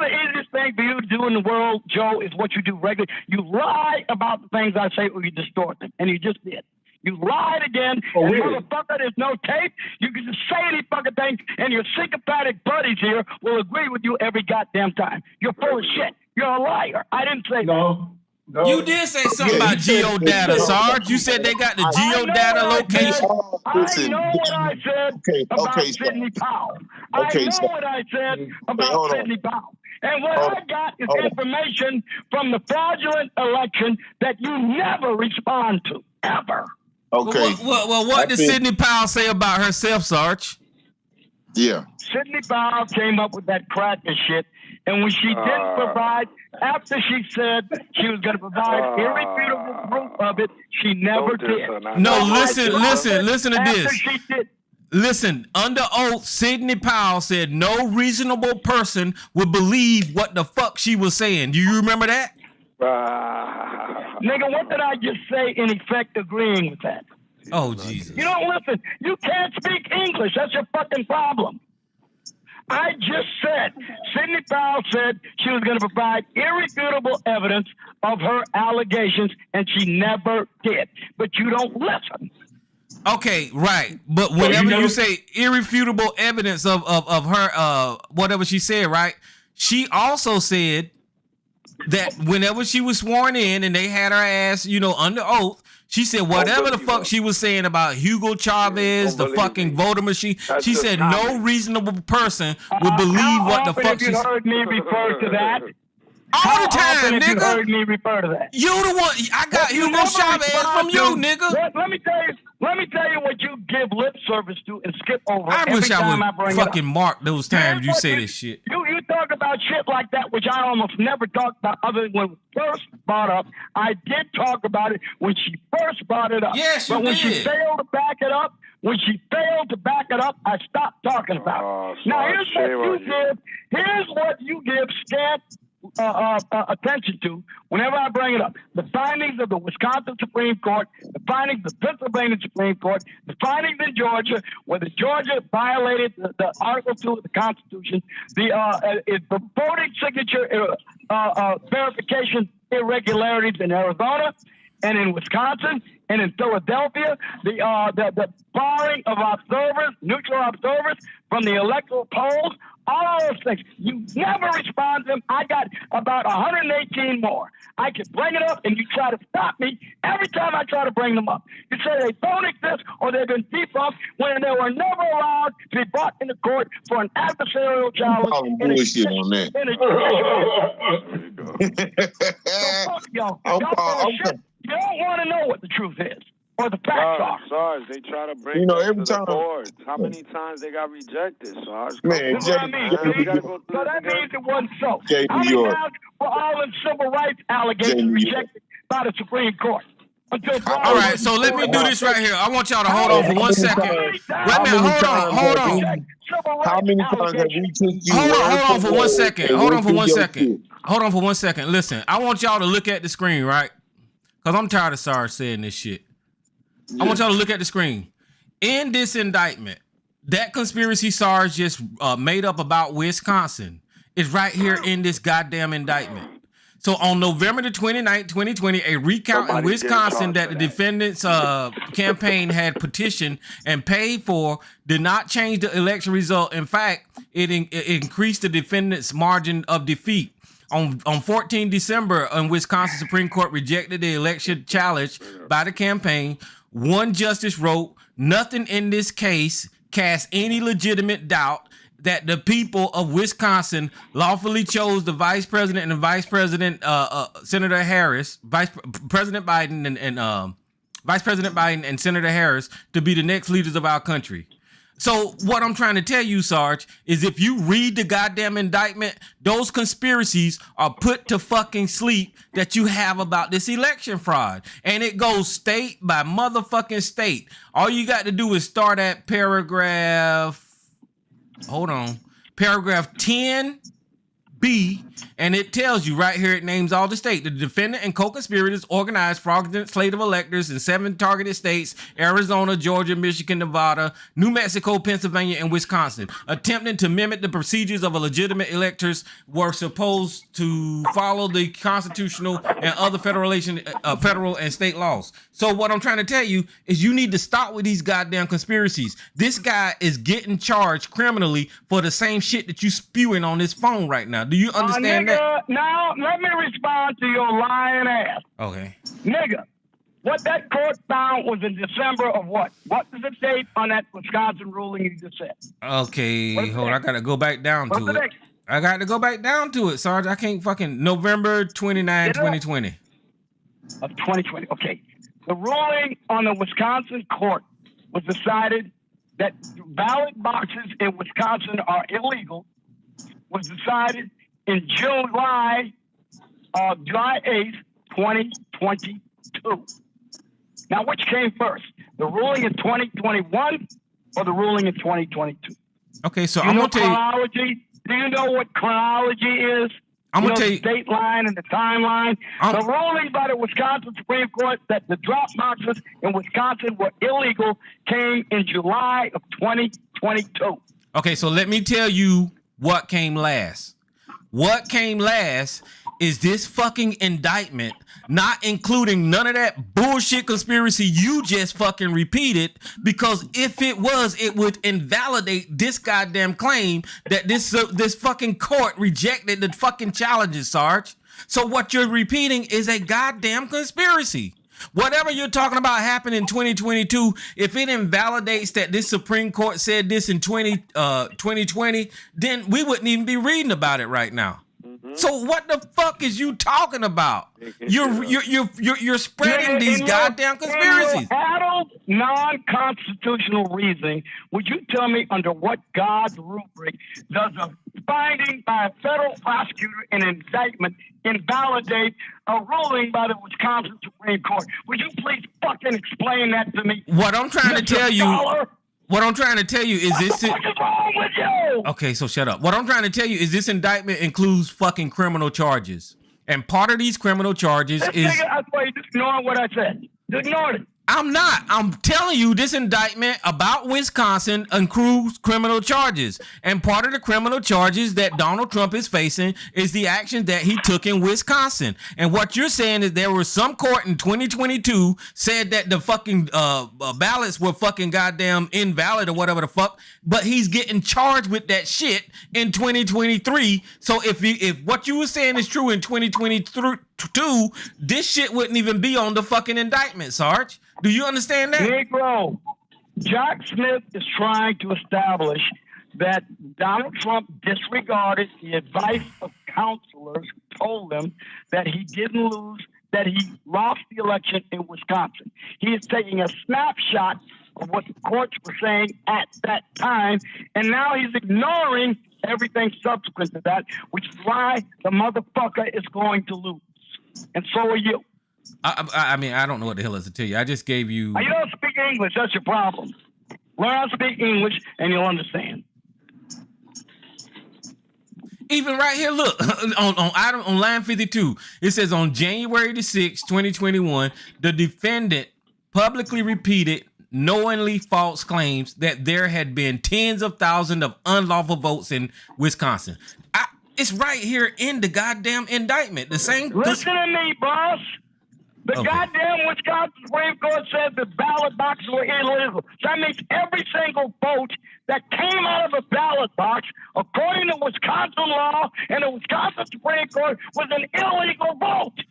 the easiest thing for you to do in the world, Joe, is what you do regularly. You lie about the things I say, or you distort them, and you just did. You lied again, and really? motherfucker, there's no tape. You can just say any fucking thing, and your sycophantic buddies here will agree with you every goddamn time. You're full of shit. You're a liar. I didn't say No. You did say something about geodata, Sarge. You said they got the geodata location. I know what I said about Sidney Powell. I know what I said about Sidney Powell. And what I got is information from the fraudulent election that you never respond to, ever. Okay. Well, what did Sidney Powell say about herself, Sarge? Yeah. Sidney Powell came up with that cracker shit, and when she didn't provide, after she said she was going to provide irrefutable proof of it, she never did. No, listen to this. She did. Listen, under oath, Sidney Powell said no reasonable person would believe what the fuck she was saying. Do you remember that? Nigga, what did I just say in effect agreeing with that? Oh, Jesus. You don't listen. You can't speak English. That's your fucking problem. I just said, Sidney Powell said she was going to provide irrefutable evidence of her allegations, and she never did. But you don't listen. Okay, right. But whenever you say irrefutable evidence of her, whatever she said, right? She also said that whenever she was sworn in and they had her ass, under oath, she said whatever the fuck she was saying about Hugo Chavez, the fucking voter machine, she said no reasonable person would believe what the fuck she said. How often have you heard me refer to that? All the time, nigga. You heard me refer to that. You the one. I got Hugo Chavez from you, nigga. Let me tell you what you give lip service to and skip over. I wish I would fucking mark those times you say you, this shit. You talk about shit like that, which I almost never talked about other than when it was first brought up. I did talk about it when she first brought it up. Yes, you But when did. she failed to back it up, I stopped talking about it. Now, here's what you give scant attention to whenever I bring it up. The findings of the Wisconsin Supreme Court, the findings of the Pennsylvania Supreme Court, the findings in Georgia, where the Georgia violated the Article 2 of the Constitution, the voting signature verification irregularities in Arizona and in Wisconsin and in Philadelphia, the barring of observers, neutral observers from the electoral polls, all those things. You never respond to them. I got about 118 more. I can bring it up, and you try to stop me every time I try to bring them up. You say they don't exist or they've been debunked when they were never allowed to be brought into court for an adversarial challenge. Bullshit on that. So fuck y'all. You don't want to know what the truth is. Or the facts are. Sarge, they try to bring every to time. the board. How many times they got rejected, Sarge? Man, That's what I mean. So that means it wasn't so. How many times were all the civil rights allegations rejected by the Supreme Court? All right, so let me do this right here. I want y'all to hold on for 1 second. Hold on. How many times have we took you? Hold on for 1 second. Hold on for 1 second. Listen, I want y'all to look at the screen, right? Because I'm tired of Sarge saying this shit. I want y'all to look at the screen. In this indictment, that conspiracy Sarge just made up about Wisconsin is right here in this goddamn indictment. So on November the 29th, 2020, a recount in Wisconsin that the defendant's campaign had petitioned and paid for did not change the election result. In fact, it increased the defendant's margin of defeat. On 14 December, Wisconsin Supreme Court rejected the election challenge by the campaign. One justice wrote, "Nothing in this case casts any legitimate doubt that the people of Wisconsin lawfully chose the vice president and the vice president, Senator Harris, President Biden and Vice President Biden and Senator Harris to be the next leaders of our country." So what I'm trying to tell you, Sarge, is if you read the goddamn indictment, those conspiracies are put to fucking sleep that you have about this election fraud. And it goes state by motherfucking state. All you got to do is start at paragraph hold on, paragraph 10B, and it tells you right here, it names all the states. The defendant and co-conspirators organized fraudulent slate of electors in 7 targeted states: Arizona, Georgia, Michigan, Nevada, New Mexico, Pennsylvania, and Wisconsin, attempting to mimic the procedures of a legitimate electors were supposed to follow the constitutional and other federal and state laws. So what I'm trying to tell you is you need to stop with these goddamn conspiracies. This guy is getting charged criminally for the same shit that you spewing on this phone right now. Do you understand that? Now, let me respond to your lying ass. Okay. Nigga, what that court found was in December of what? What was the date on that Wisconsin ruling you just said? Okay, hold on. I got to go back down to it. I got to go back down to it, Sarge. I can't fucking... November 29, 2020. Of 2020. Okay. The ruling on the Wisconsin court was decided that ballot boxes in Wisconsin are illegal, was decided in July 8th, 2022. Now, which came first? The ruling in 2021 or the ruling in 2022? Okay, so I'm going to tell you... Chronology? Do you know what chronology is? I'm going to tell you... the date line and the timeline. The ruling by the Wisconsin Supreme Court that the drop boxes in Wisconsin were illegal came in July of 2022. Okay, so let me tell you what came last. What came last is this fucking indictment, not including none of that bullshit conspiracy you just fucking repeated, because if it was, it would invalidate this goddamn claim that this fucking court rejected the fucking challenges, Sarge. So what you're repeating is a goddamn conspiracy. Whatever you're talking about happened in 2022, if it invalidates that this Supreme Court said this in 2020, then we wouldn't even be reading about it right now. So what the fuck is you talking about? You're spreading these goddamn conspiracies. In your adult, non-constitutional reasoning, would you tell me under what God's rubric does a finding by a federal prosecutor an indictment invalidate a ruling by the Wisconsin Supreme Court? Would you please fucking explain that to me? What I'm trying to tell you. What I'm trying to tell you is what the fuck is wrong with you? Okay, so shut up. What I'm trying to tell you is this indictment includes fucking criminal charges. And part of these criminal charges is... I swear you just ignoring what I said. Just ignore it. I'm not. I'm telling you, this indictment about Wisconsin includes criminal charges. And part of the criminal charges that Donald Trump is facing is the action that he took in Wisconsin. And what you're saying is there was some court in 2022 said that the fucking ballots were fucking goddamn invalid or whatever the fuck. But he's getting charged with that shit in 2023. So if what you were saying is true in 2022, this shit wouldn't even be on the fucking indictment, Sarge. Do you understand that? Negro, Jack Smith is trying to establish that Donald Trump disregarded the advice of counselors who told him that he didn't lose, that he lost the election in Wisconsin. He is taking a snapshot of what the courts were saying at that time, and now he's ignoring everything subsequent to that, which is why the motherfucker is going to lose. And so are you. I mean, I don't know what the hell is to tell you. I just gave you... You don't speak English. That's your problem. Learn how to speak English, and you'll understand. Even right here, look, on line 52, it says on January the 6th, 2021, the defendant publicly repeated knowingly false claims that there had been tens of thousands of unlawful votes in Wisconsin. It's right here in the goddamn indictment. The same... Listen to me, boss. The goddamn Wisconsin Supreme Court said the ballot boxes were illegal. That means every single vote that came out of a ballot box, according to Wisconsin law and the Wisconsin Supreme Court, was an illegal vote.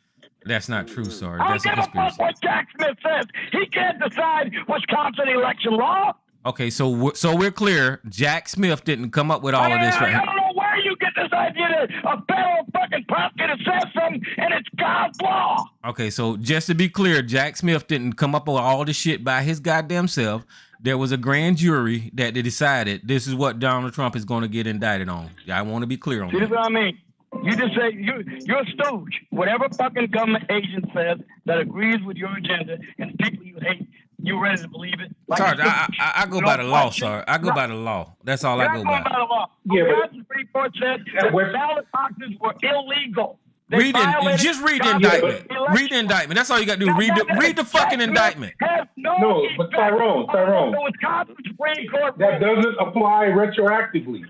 That's not true, Sarge. I don't give a fuck what Jack Smith says. He can't decide Wisconsin election law. Okay, so we're clear. Jack Smith didn't come up with all of this right here. I don't know where you get this idea that a federal fucking prosecutor says something and it's God's law. Okay, so just to be clear, Jack Smith didn't come up with all this shit by his goddamn self. There was a grand jury that they decided this is what Donald Trump is going to get indicted on. I want to be clear on that. See what I mean? You just say you're a stooge. Whatever fucking government agent says that agrees with your agenda and people you hate, You ready to believe it? Like Sarge, I go by the law, sir. I go by the law. That's all I go by. The law. Yeah, the Supreme Court said that ballot boxes were illegal. Just read the indictment. Read the indictment. That's all you got to do. Read the fucking indictment. No, but Tyrone, that doesn't apply retroactively.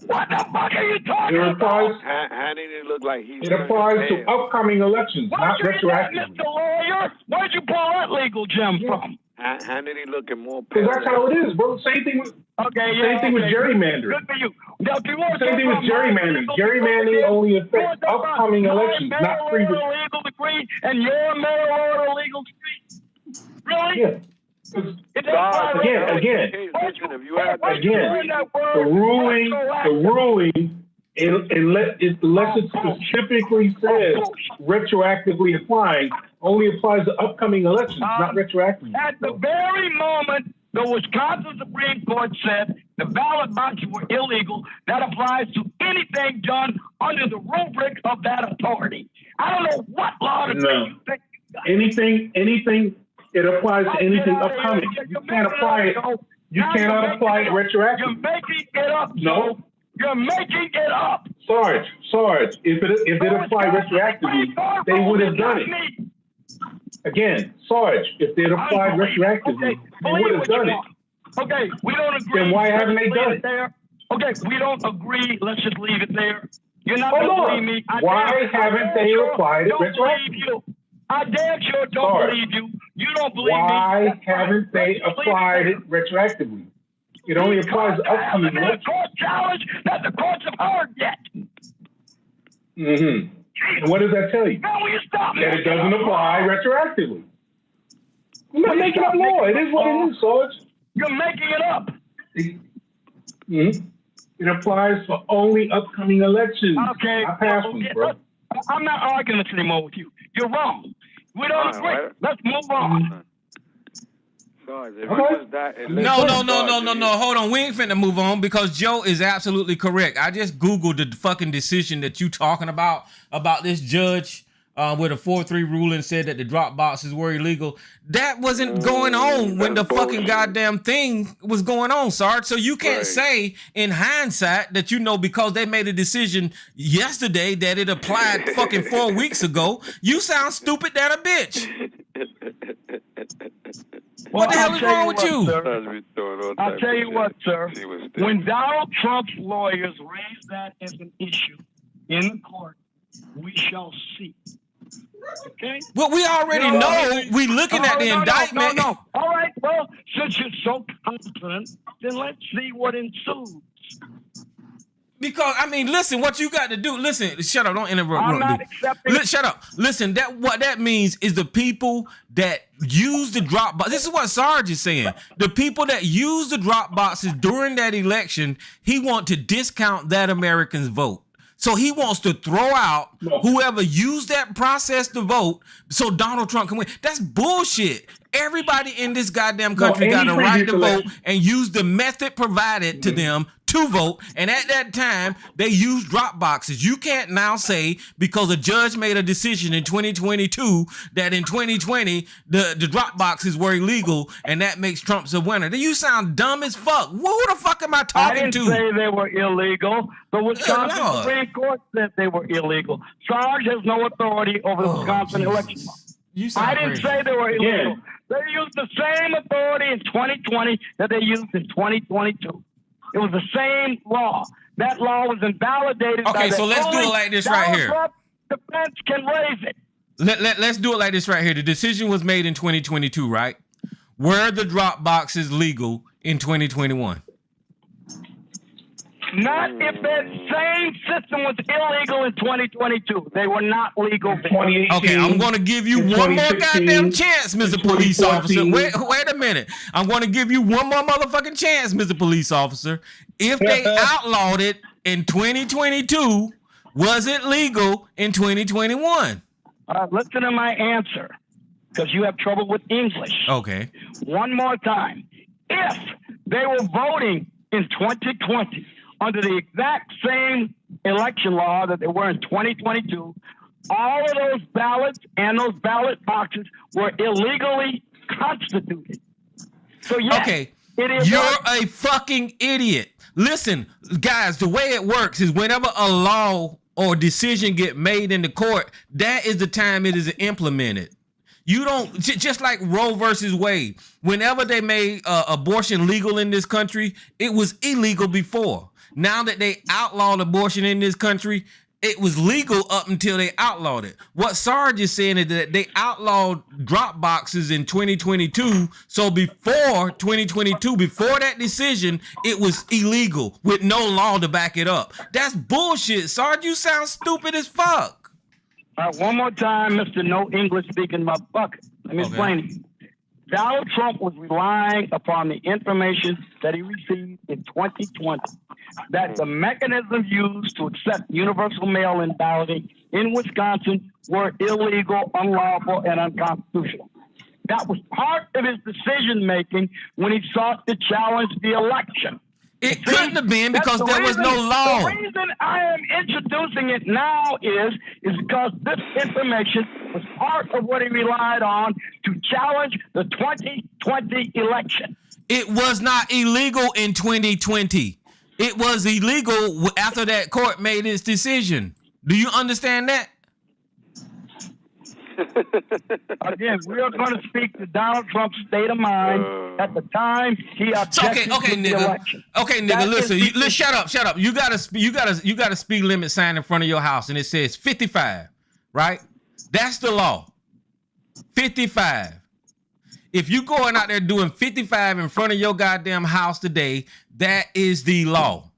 What the fuck are you talking about? Hannity look like he's. It applies to upcoming elections, not retroactively. Mr. Lawyer, where'd you pull that legal gem from? Hannity looking more. Because that's how it is, bro. Same thing with. Same thing with gerrymandering. Good for you. Now, same thing with gerrymandering. Gerrymandering only affects upcoming elections, not previous. Legal degree and your mail order legal degree. Really? Yeah. Again, the ruling, unless it specifically says retroactively applying, only applies to upcoming elections, not retroactively. At the very moment the Wisconsin Supreme Court said the ballot boxes were illegal, that applies to anything done under the rubric of that authority. I don't know what law you think. Anything. It applies to anything upcoming. You can't apply it. You cannot apply it retroactively. You're making it up. No. You're making it up. Sarge, if it applied retroactively, they would have done it. Again, Sarge, if they'd applied retroactively, they would have done it. Okay, we don't agree. Then why haven't they done it? Okay, we don't agree. Let's just leave it there. You're not going to believe me. Why haven't they applied it retroactively? I damn sure don't believe you. You don't believe me. Why haven't they applied it retroactively? It only applies to upcoming elections. It's a court challenge that the courts have heard yet. Mm-hmm. And what does that tell you? Now will you stop that it doesn't apply retroactively. I'm not making up law. It is what it is, Sarge. You're making it up. It applies for only upcoming elections. Okay. Not past ones, bro. I'm not arguing this anymore with you. You're wrong. We don't agree. Right. Let's move on. No. Hold on. We ain't finna move on because Joe is absolutely correct. I just Googled the fucking decision that you talking about this judge with a 4-3 ruling said that the drop boxes were illegal. That wasn't going on when the fucking goddamn thing was going on, Sarge. So you can't say in hindsight that you know because they made a decision yesterday that it applied fucking 4 weeks ago. You sound stupid than a bitch. What the hell is wrong with you? I'll tell you what, sir. When Donald Trump's lawyers raise that as an issue in the court, we shall see. Okay? Well, we already know. We looking at the indictment. No. All right. Well, since you're so confident, then let's see what ensues. Because listen, what you got to do. Listen, shut up. Don't interrupt. I'm not accepting. Shut up. Listen, what that means is the people that use the drop box. This is what Sarge is saying. The people that use the drop boxes during that election, he want to discount that American's vote. So he wants to throw out whoever used that process to vote so Donald Trump can win. That's bullshit. Everybody in this goddamn country got a right to vote and use the method provided to them to vote. And at that time, they used drop boxes. You can't now say because a judge made a decision in 2022 that in 2020 the drop boxes were illegal and that makes Trump a winner. Then you sound dumb as fuck. Who the fuck am I talking to? I didn't say they were illegal. The Wisconsin Supreme Court said they were illegal. Sarge has no authority over the Wisconsin election law. I didn't say they were illegal. Yeah. They used the same authority in 2020 that they used in 2022. It was the same law. That law was invalidated. Okay, so let's do it like this right here. Defense can raise it. Let's do it like this right here. The decision was made in 2022, right? Were the drop boxes legal in 2021? Not if that same system was illegal in 2022. They were not legal in 2018. Okay, I'm going to give you one more goddamn chance, Mr. Police Officer. Wait a minute. I'm going to give you one more motherfucking chance, Mr. Police Officer. If they outlawed it in 2022, was it legal in 2021? Listen to my answer, because you have trouble with English. Okay. One more time. If they were voting in 2020 under the exact same election law that they were in 2022, all of those ballots and those ballot boxes were illegally constituted. So yes, Okay, it is. you're a fucking idiot. Listen, guys, the way it works is whenever a law or decision get made in the court, that is the time it is implemented. You don't, just like Roe versus Wade, whenever they made abortion legal in this country, it was illegal before. Now that they outlawed abortion in this country, it was legal up until they outlawed it. What Sarge is saying is that they outlawed drop boxes in 2022. So before 2022, before that decision, it was illegal with no law to back it up. That's bullshit, Sarge. You sound stupid as fuck. All right, one more time, Mr. No English speaking motherfucker. Let me explain to you. Donald Trump was relying upon the information that he received in 2020, that the mechanisms used to accept universal mail-in balloting in Wisconsin were illegal, unlawful, and unconstitutional. That was part of his decision-making when he sought to challenge the election. It couldn't have been because there was no law. The reason I am introducing it now is because this information was part of what he relied on to challenge the 2020 election. It was not illegal in 2020. It was illegal after that court made its decision. Do you understand that? Again, we are going to speak to Donald Trump's state of mind at the time he objected to the election. Okay, nigga, listen, shut up. You got a speed limit sign in front of your house, and it says 55, right? That's the law. 55. If you going out there doing 55 in front of your goddamn house today, that is the law.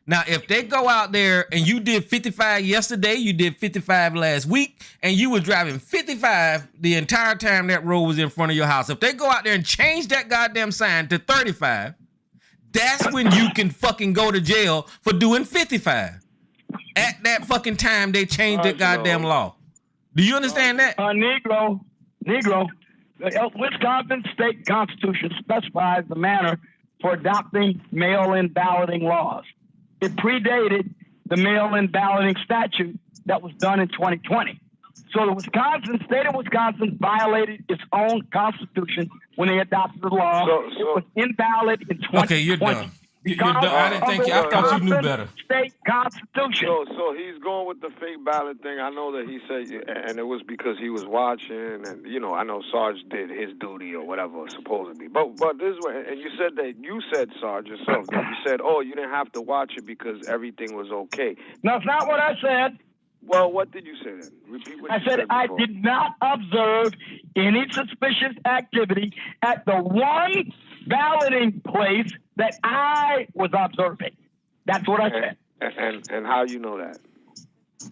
Now, if they go out there and you did 55 yesterday, you did 55 last week, and you were driving 55 the entire time that road was in front of your house, if they go out there and change that goddamn sign to 35, that's when you can fucking go to jail for doing 55. At that fucking time, they changed that goddamn law. Do you understand that? Negro, the Wisconsin state constitution specifies the manner for adopting mail-in balloting laws. It predated the mail-in balloting statute that was done in 2020. So the state of Wisconsin violated its own constitution when they adopted the law. It was invalid in 2020. Okay, you're done. You're done. I didn't think I thought you knew better. State constitution. So he's going with the fake ballot thing. I know that he said, and it was because he was watching, and I know Sarge did his duty or whatever supposedly. But this is what, and you said Sarge yourself. That you said, you didn't have to watch it because everything was okay. No, it's not what I said. Well, what did you say then? Repeat what you said. I did not observe any suspicious activity at the one balloting place that I was observing. That's what I said. And how you know that?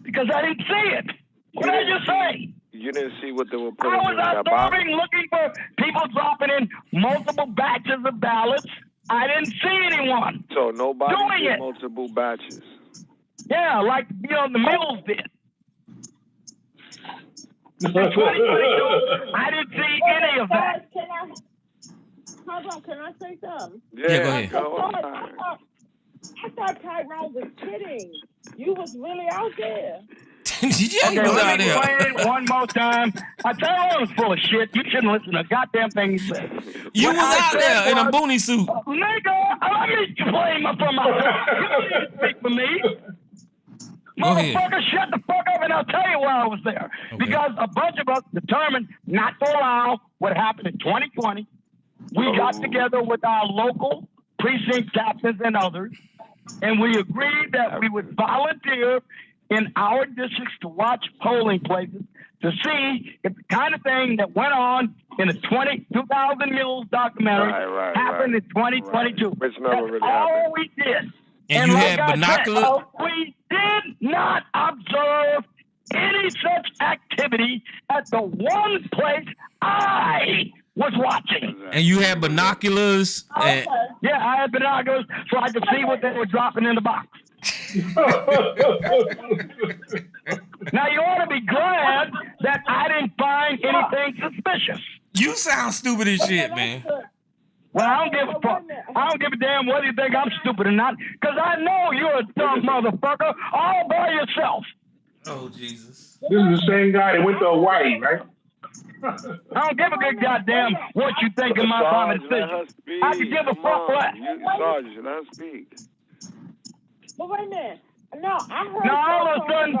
Because I didn't see it. What did I just say? You didn't see what they were putting in I was observing, looking for people dropping in multiple batches of ballots. I didn't see anyone. So nobody doing did it. Multiple batches. Yeah, like the Mills did. In 2022, I didn't see any of that. Hold on, can I say something? Yeah, go ahead. I thought Tyrone was kidding. You was really out there. He was out there. Play it one more time. Tyrone was full of shit. You shouldn't listen to a goddamn thing he said. You was out there in a boonie suit. Nigga, let me play for myself. You don't need to speak for me. Motherfucker, shut the fuck up and I'll tell you why I was there. Okay. Because a bunch of us determined not to allow what happened in 2020. We got together with our local precinct captains and others, and we agreed that we would volunteer in our districts to watch polling places to see if the kind of thing that went on in the 2000 Mills documentary happened in 2022. Which never really all happened. We did. And you had binoculars? We did not observe any such activity at the one place I was watching. And you had binoculars? Yeah, I had binoculars so I could see what they were dropping in the box. Now, you ought to be glad that I didn't find anything suspicious. You sound stupid as shit, man. Well, I don't give a fuck. I don't give a damn whether you think I'm stupid or not, because I know you're a dumb motherfucker all by yourself. Oh, Jesus. This is the same guy that went to Hawaii, right? I don't give a good goddamn what you think of my private decision. I can give a fuck less. Sarge, let her speak. But wait a minute. No, I heard. Now all of a sudden,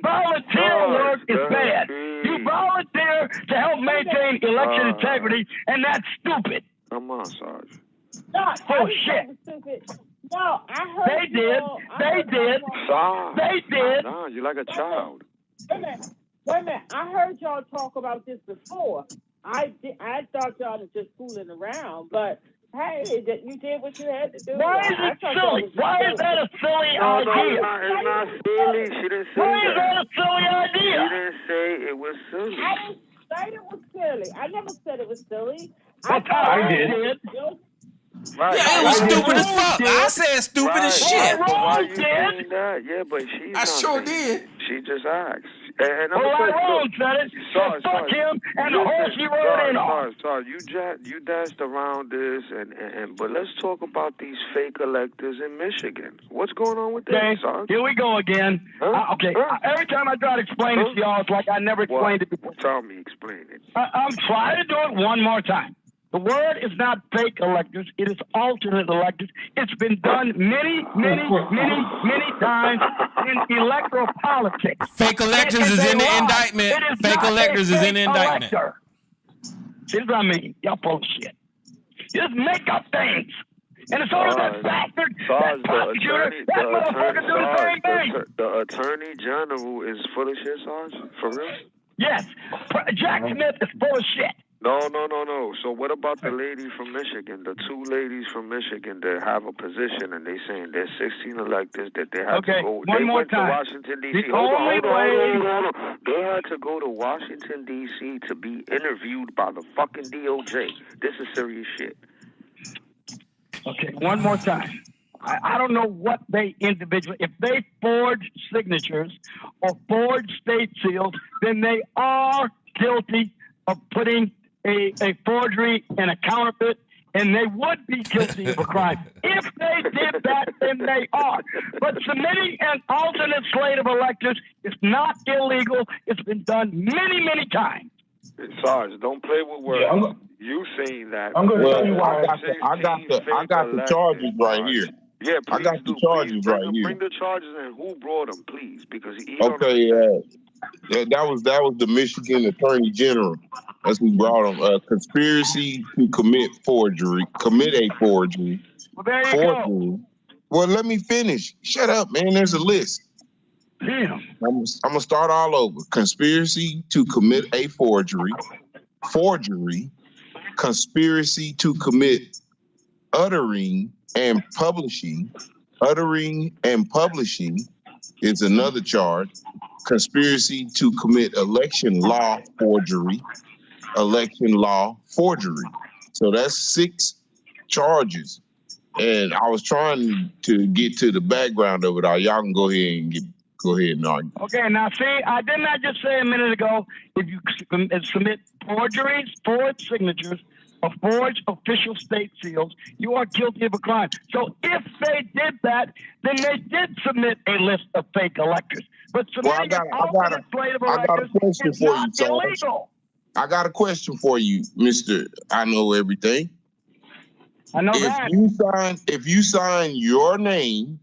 volunteer work is bad. You volunteer to help maintain election integrity, and that's stupid. Come on, Sarge. No, shit. Stupid. No, I heard. They did. Sarge. They did. No, you're like a child. Wait a minute. I heard y'all talk about this before. I thought y'all was just fooling around, but hey, you did what you had to do. Why is it silly? Why is that a silly idea? It's not silly. She didn't say Why is that a silly idea? She didn't say it was silly. I didn't say it was silly. I never said it was silly. I did. Right. Yeah, it was stupid as fuck. I said stupid as shit. Why you saying that? Yeah, but she's I sure did. She just asked. And I'm Wrong said it. So fuck him and the horse he rode in on. Sorry, you danced around this, and but let's talk about these fake electors in Michigan. What's going on with that, Sarge? Here we go again. Huh? Every time I try to explain it to y'all, it's like I never explained it before. Tell me, explain it. I'm trying to do it one more time. The word is not fake electors. It is alternate electors. It's been done many times in electoral politics. Fake electors is in the indictment. Fake electors is in the indictment. Here's what I mean. Y'all full of shit. You just make up things. And as soon as that bastard, that prosecutor, that motherfucker do the same thing. The attorney general is full of shit, Sarge? For real? Yes. Jack Smith is full of shit. No. So what about the lady from Michigan, the two ladies from Michigan that have a position and they saying there's 16 electors that they have to go. One more went time. to Washington, D.C. Hold on. They had to go to Washington, D.C. to be interviewed by the fucking DOJ. This is serious shit. Okay, one more time. I don't know what they individually, if they forge signatures or forge state seals, then they are guilty of putting a forgery and a counterfeit, and they would be guilty of a crime. If they did that, then they are. But submitting an alternate slate of electors is not illegal. It's been done many times. Sarge, don't play with words. Yeah, you saying that? I'm going to tell you why. I got the charges right here. Yeah, please I got the charges right here. Bring the charges and who brought them, please, because that was the Michigan Attorney General. That's who brought him. Conspiracy to commit a forgery. Well, there you go. Well, let me finish. Shut up, man. There's a list. Damn. I'm gonna start all over. Conspiracy to commit a forgery. Conspiracy to commit uttering and publishing is another charge. Conspiracy to commit election law forgery. So that's 6 charges. And I was trying to get to the background of it all. Y'all can go ahead and argue. Okay, now see, I did not just say a minute ago, if you submit forgeries, forged signatures, or forged official state seals, you are guilty of a crime. So if they did that, then they did submit a list of fake electors. But submitting an alternate slate of electors is not illegal. I got a question for you, Mr. I Know Everything. I know that. If you sign your name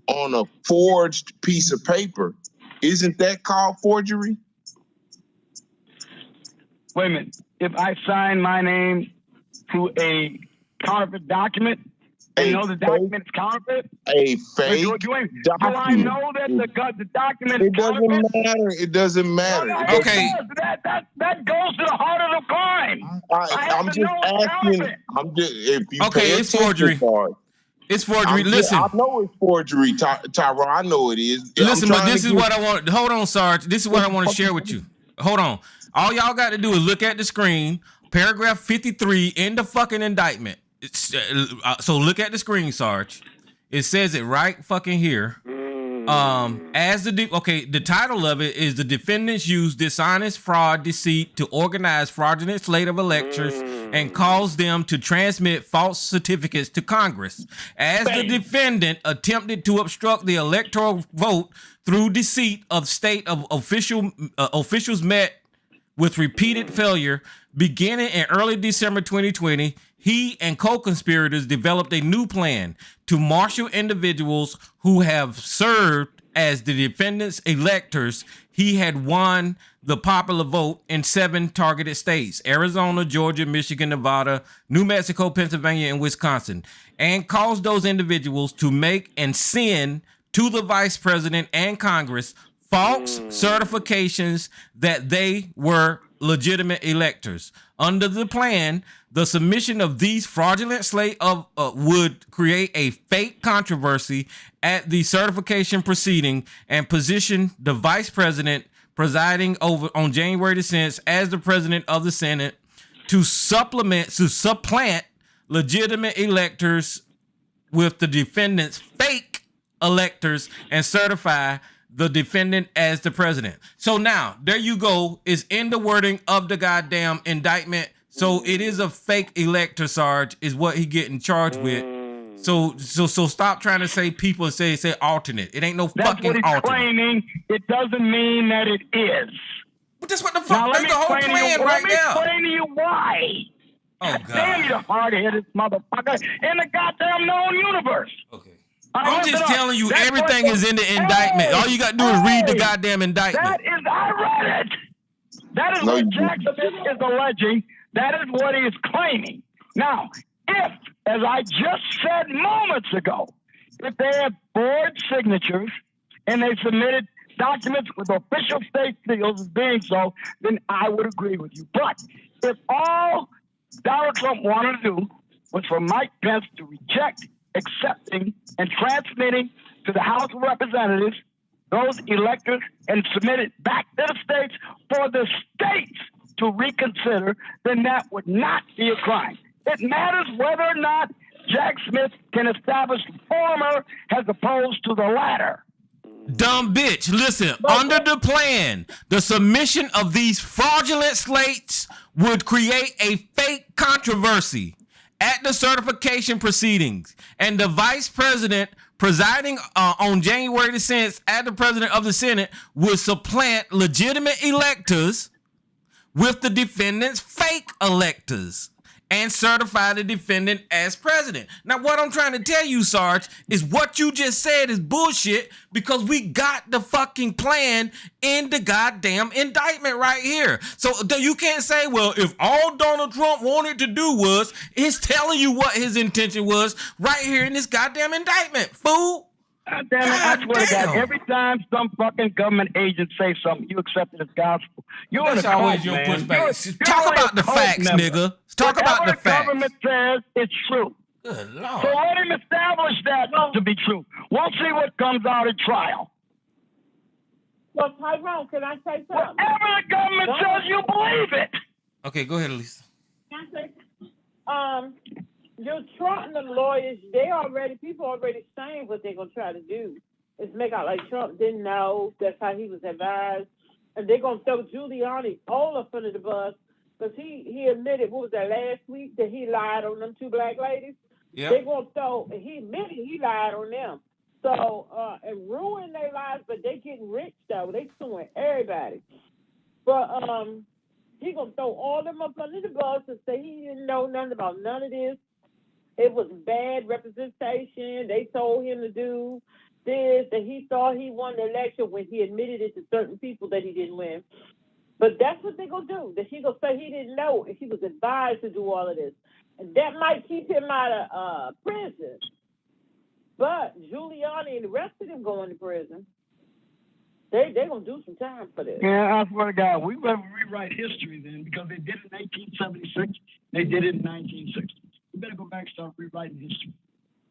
on a forged piece of paper, isn't that called forgery? Wait a minute. If I sign my name to a counterfeit document, and know the document is counterfeit? A fake document. Do I know that the document is counterfeit? It doesn't matter. Okay. That goes to the heart of the crime. I'm just asking. If you it's forgery. It's forgery. Listen. I know it's forgery, Tyrone. I know it is. Listen, but this is what I want. Hold on, Sarge. This is what I want to share with you. Hold on. All y'all got to do is look at the screen. Paragraph 53 in the fucking indictment. So look at the screen, Sarge. It says it right fucking here. The title of it is the defendants use dishonest fraud, deceit to organize fraudulent slate of electors and cause them to transmit false certificates to Congress. As the defendant attempted to obstruct the electoral vote through deceit of state of officials met with repeated failure. Beginning in early December 2020, he and co-conspirators developed a new plan to marshal individuals who have served as the defendants' electors. He had won the popular vote in 7 targeted states: Arizona, Georgia, Michigan, Nevada, New Mexico, Pennsylvania, and Wisconsin, and caused those individuals to make and send to the vice president and Congress false certifications that they were legitimate electors. Under the plan, the submission of these fraudulent slate of would create a fake controversy at the certification proceeding and position the vice president presiding over on January the 6th as the president of the Senate to supplant legitimate electors with the defendant's fake electors and certify the defendant as the president. So now, there you go. It's in the wording of the goddamn indictment. So it is a fake elector, Sarge, is what he getting charged with. So stop trying to say people say alternate. It ain't no fucking alternate. That's what he's claiming. It doesn't mean that it is. But that's what the fuck. That's the whole plan right now. Let me explain to you why. Oh God. Damn you, hard-headed motherfucker in the goddamn known universe. Okay. I'm just telling you, everything is in the indictment. All you got to do is read the goddamn indictment. I read it. That is what Jackson is alleging. That is what he is claiming. Now, if, as I just said moments ago, if they have board signatures and they submitted documents with official state seals as being so, then I would agree with you. But if all Donald Trump wanted to do was for Mike Pence to reject, accepting, and transmitting to the House of Representatives those electors and submit it back to the states for the states to reconsider, then that would not be a crime. It matters whether or not Jack Smith can establish the former as opposed to the latter. Dumb bitch. Listen, under the plan, the submission of these fraudulent slates would create a fake controversy at the certification proceedings, and the vice president presiding on January the 6th as the president of the Senate would supplant legitimate electors with the defendant's fake electors and certify the defendant as president. Now, what I'm trying to tell you, Sarge, is what you just said is bullshit, because we got the fucking plan in the goddamn indictment right here. So you can't say, well, if all Donald Trump wanted to do was, it's telling you what his intention was right here in this goddamn indictment, fool. God damn it, I swear to God, every time some fucking government agent say something, you accept it as gospel. You're in a cult, your man. pushback. Talk about the facts, nigga. Talk about the facts. Whatever the government says, it's true. Good Lord. So let him establish that to be true. We'll see what comes out at trial. Well, Tyrone, can I say something? Whatever the government says, you believe it. Okay, go ahead, Lisa. Can I say, your Trump and the lawyers, people already saying what they're going to try to do is make out like Trump didn't know. That's how he was advised. And they're going to throw Giuliani all up under the bus because he admitted, what was that, last week, that he lied on them 2 black ladies? Yep. They're going to throw, he admitted he lied on them. So, and ruin their lives, but they getting rich, though. They suing everybody. But he going to throw all them up under the bus and say he didn't know nothing about none of this. It was bad representation. They told him to do this, that he thought he won the election when he admitted it to certain people that he didn't win. But that's what they're going to do. That he going to say he didn't know and he was advised to do all of this. And that might keep him out of prison. But Giuliani and the rest of them going to prison. They're going to do some time for this. Yeah, I swear to God, we better rewrite history then, because they did it in 1876. They did it in 1960. We better go back and start rewriting history.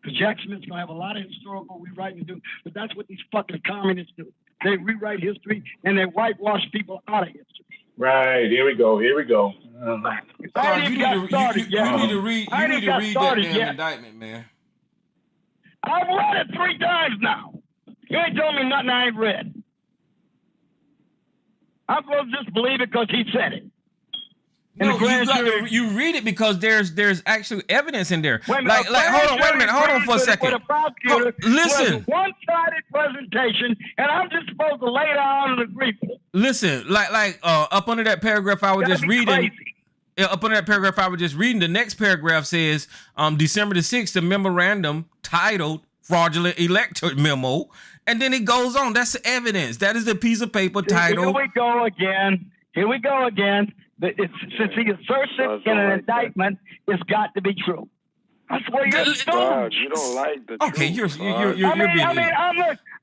Because Jack Smith's going to have a lot of historical rewriting to do. But that's what these fucking communists do. They rewrite history and they whitewash people out of history. Right. Here we go. Sorry, you need to read that damn indictment, man. I've read it 3 times now. You ain't told me nothing I ain't read. I'm supposed to just believe it because he said it. No, you read it because there's actually evidence in there. Hold on for a second. Listen, one-sided presentation, and I'm just supposed to lay down and agree. Listen, up under that paragraph I was just reading. Up under that paragraph I was just reading, the next paragraph says, December the 6th, the memorandum titled "Fraudulent Elector Memo," and then it goes on. That's the evidence. That is the piece of paper titled. Here we go again. Since he asserts it in an indictment, it's got to be true. That's where you're Sarge, you don't like the okay, truth. you're being.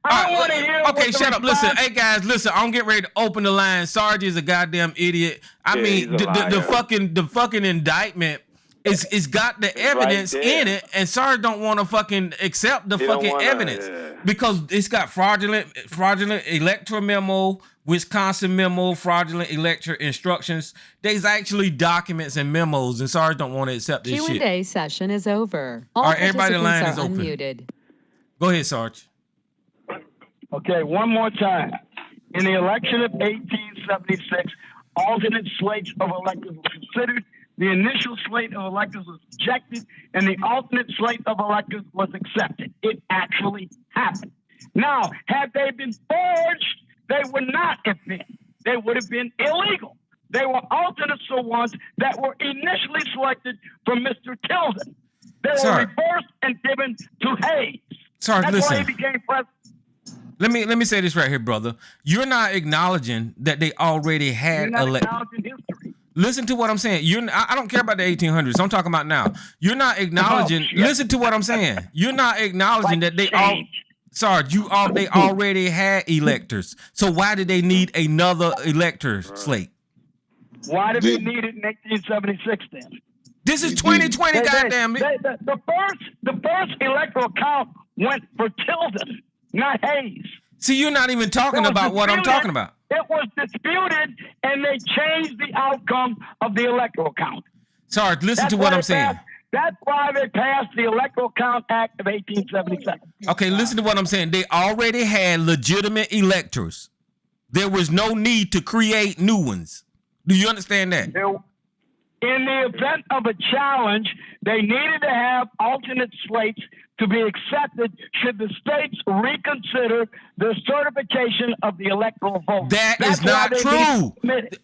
I don't want to hear. Okay, shut up. Listen, hey guys, listen. I'm getting ready to open the line. Sarge is a goddamn idiot. I mean, the fucking indictment is got the evidence in it, and Sarge don't want to fucking accept the fucking evidence because it's got fraudulent electoral memo, Wisconsin memo, fraudulent elector instructions. There's actually documents and memos, and Sarge don't want to accept this shit. Q&A session is over. All right, everybody, the line is open. Unmuted. Go ahead, Sarge. Okay, one more time. In the election of 1876, alternate slates of electors were considered. The initial slate of electors was rejected, and the alternate slate of electors was accepted. It actually happened. Now, had they been forged, they would not have been. They would have been illegal. They were alternates the ones that were initially selected from Mr. Tilden. They were reversed and given to Hayes. Sarge, That's listen. why he became president. Let me say this right here, brother. You're not acknowledging that they already had acknowledging history. Listen to what I'm saying. I don't care about the 1800s. I'm talking about now. You're not acknowledging. Listen to what I'm saying. You're not acknowledging that they all. Sarge, they already had electors. So why did they need another elector slate? Why did they need it in 1876 then? This is 2020, goddamn it. The first electoral count went for Tilden, not Hayes. See, you're not even talking about what I'm talking about. It was disputed, and they changed the outcome of the electoral count. Sarge, listen to what I'm saying. That's why they passed the Electoral Count Act of 1877. Okay, listen to what I'm saying. They already had legitimate electors. There was no need to create new ones. Do you understand that? In the event of a challenge, they needed to have alternate slates to be accepted should the states reconsider the certification of the electoral vote. That's is not true.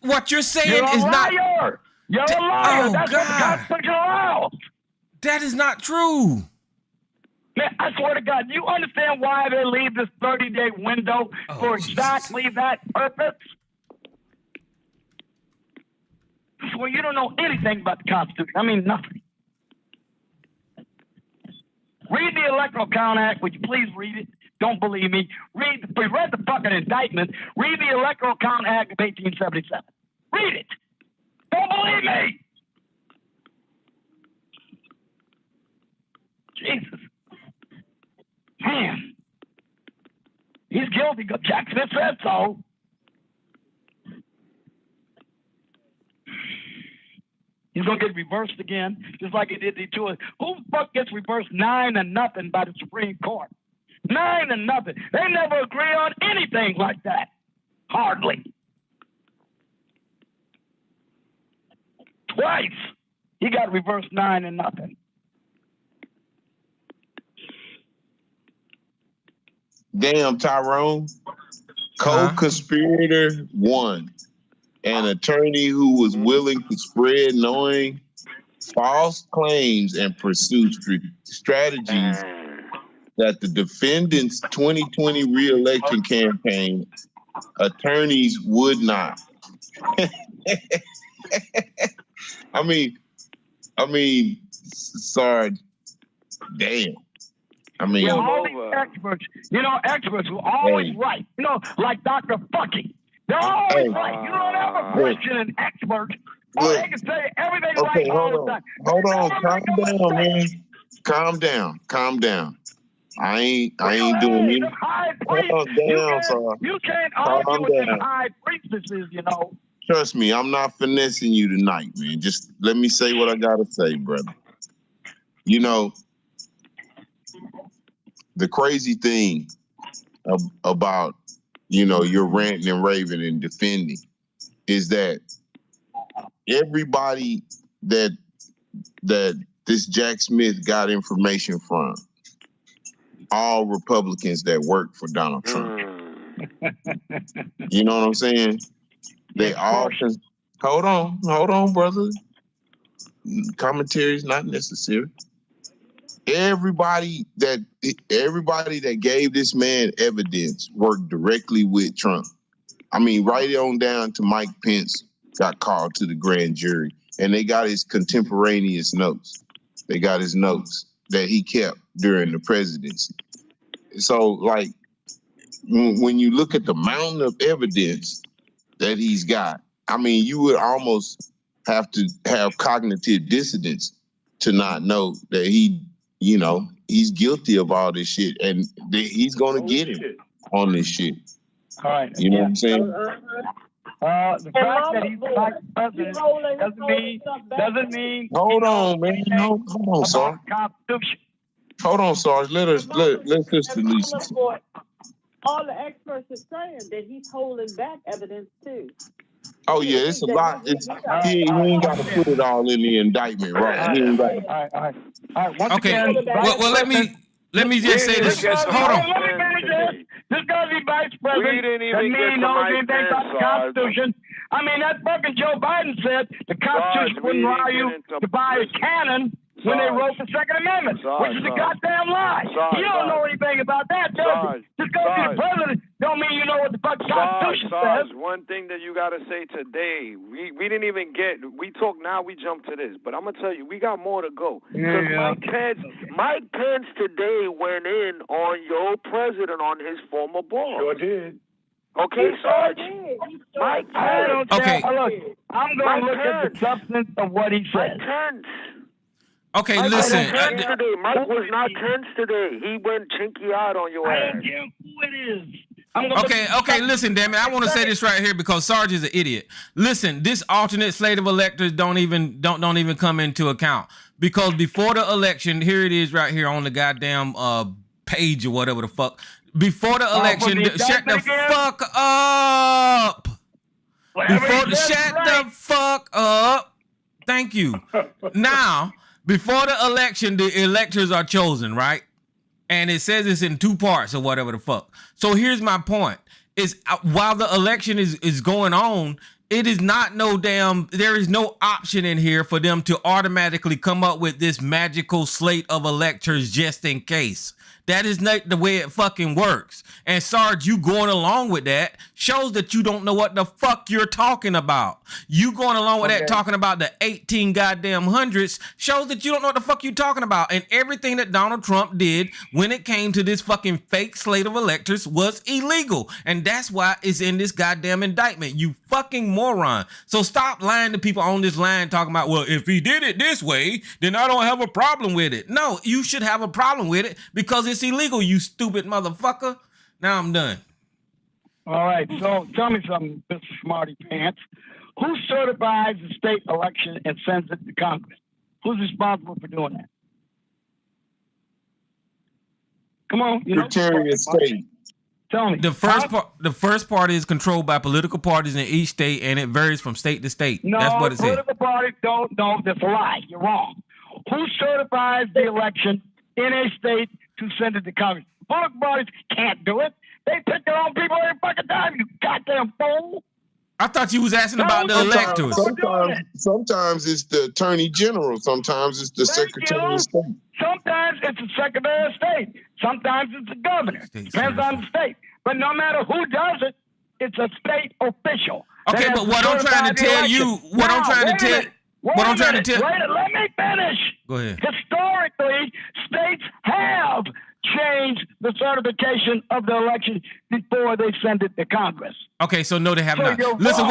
What you're saying is not. You're a liar. That's what the Constitution allows. That is not true. Man, I swear to God, you understand why they leave this 30-day window for exactly that purpose? Well, you don't know anything about the Constitution. I mean, nothing. Read the Electoral Count Act. Would you please read it? Don't believe me. Read the fucking indictment. Read the Electoral Count Act of 1877. Read it. Don't believe me. Jesus. Man. He's guilty. Jackson said so. He's going to get reversed again, just like he did the two. Who the fuck gets reversed 9-0 by the Supreme Court? 9-0. They never agree on anything like that. Hardly. Twice he got reversed 9-0. Damn, Tyrone. Co-conspirator 1. An attorney who was willing to spread knowing false claims and pursue strategies that the defendant's 2020 re-election campaign attorneys would not. I mean, sorry, damn. I mean, yeah, all these experts, experts who are always right, like Dr. Fucky. They're always right. You don't ever question an expert. Or they can say everything right all the time. Hold on, calm down, man. Calm down. I ain't doing anything. You can't argue with them high priestesses, Trust me, I'm not finessing you tonight, man. Just let me say what I gotta say, brother. The crazy thing about your ranting and raving and defending is that everybody that this Jack Smith got information from, all Republicans that work for Donald Trump. You know what I'm saying? They all hold on, brother. Commentary is not necessary. Everybody that gave this man evidence worked directly with Trump. I mean, right on down to Mike Pence got called to the grand jury, and they got his contemporaneous notes. They got his notes that he kept during the presidency. So, like, when you look at the mountain of evidence that he's got, I mean, you would almost have to have cognitive dissonance to not know that he's guilty of all this shit, and he's going to get him on this shit. All right. You know what I'm saying? The fact that he's vice president doesn't mean. Hold on, man. Hold on, Sarge. Hold on, Sarge. Let's listen to Lisa. All the experts are saying that he's holding back evidence too. Oh yeah, it's a lot. He ain't got to put it all in the indictment, right? He ain't got to. All right. Once Okay. again, Well, let me just say this. Hold on. Let me finish this. This guy's the vice president. We didn't even get to knows Mike anything about the Pence, Constitution. I mean, that fucking Joe Biden said the Constitution wouldn't allow you to buy a cannon when they wrote the Second Amendment, which is a goddamn lie. You don't know anything about that, does you? Just go be the president don't mean you know what the fuck Constitution says. One thing that you got to say today, we didn't even get, we talk now, we jump to this, but I'm going to tell you, we got more to go. Because Mike Pence today went in on your president on his former boss. Sure did. Okay, Sarge? Mike Pence. Okay. Look, I'm going to look at the substance of what he said. Mike Pence. Okay, Mike listen. Mike was not tense today. He went chinky out on your ass. I don't care who it is. Okay, listen, damn it. I want to say this right here because Sarge is an idiot. Listen, this alternate slate of electors don't even come into account. Because before the election, here it is right here on the goddamn page or whatever the fuck. Before the election, shut the fuck up. Shut the fuck up. Thank you. Now, before the election, the electors are chosen, right? And it says it's in 2 parts or whatever the fuck. So here's my point. Is while the election is going on, it is not there is no option in here for them to automatically come up with this magical slate of electors just in case. That is not the way it fucking works. And Sarge, you going along with that shows that you don't know what the fuck you're talking about. You going along with that talking about the 18 goddamn hundreds shows that you don't know what the fuck you're talking about. And everything that Donald Trump did when it came to this fucking fake slate of electors was illegal. And that's why it's in this goddamn indictment. You fucking moron. So stop lying to people on this line talking about, well, if he did it this way, then I don't have a problem with it. No, you should have a problem with it because it's illegal, you stupid motherfucker. Now I'm done. All right, so tell me something, Mr. Smarty Pants. Who certifies the state election and sends it to Congress? Who's responsible for doing that? Come on, Secretary of State. Tell me. The first part is controlled by political parties in each state, and it varies from state to state. No, that's what it says. Political parties don't. That's a lie. You're wrong. Who certifies the election in a state to send it to Congress? Political parties can't do it. They pick their own people every fucking time, you goddamn fool. I thought you was asking about the electors. Sometimes it's the Attorney General. Sometimes it's the Secretary of State. Sometimes it's the Secretary of State. Sometimes it's the governor. Depends on the state. But no matter who does it, it's a state official. Okay, but what I'm trying to tell you, let me finish. Go ahead. Historically, states have changed the certification of the election before they send it to Congress. Okay, so no, they have not. Listen,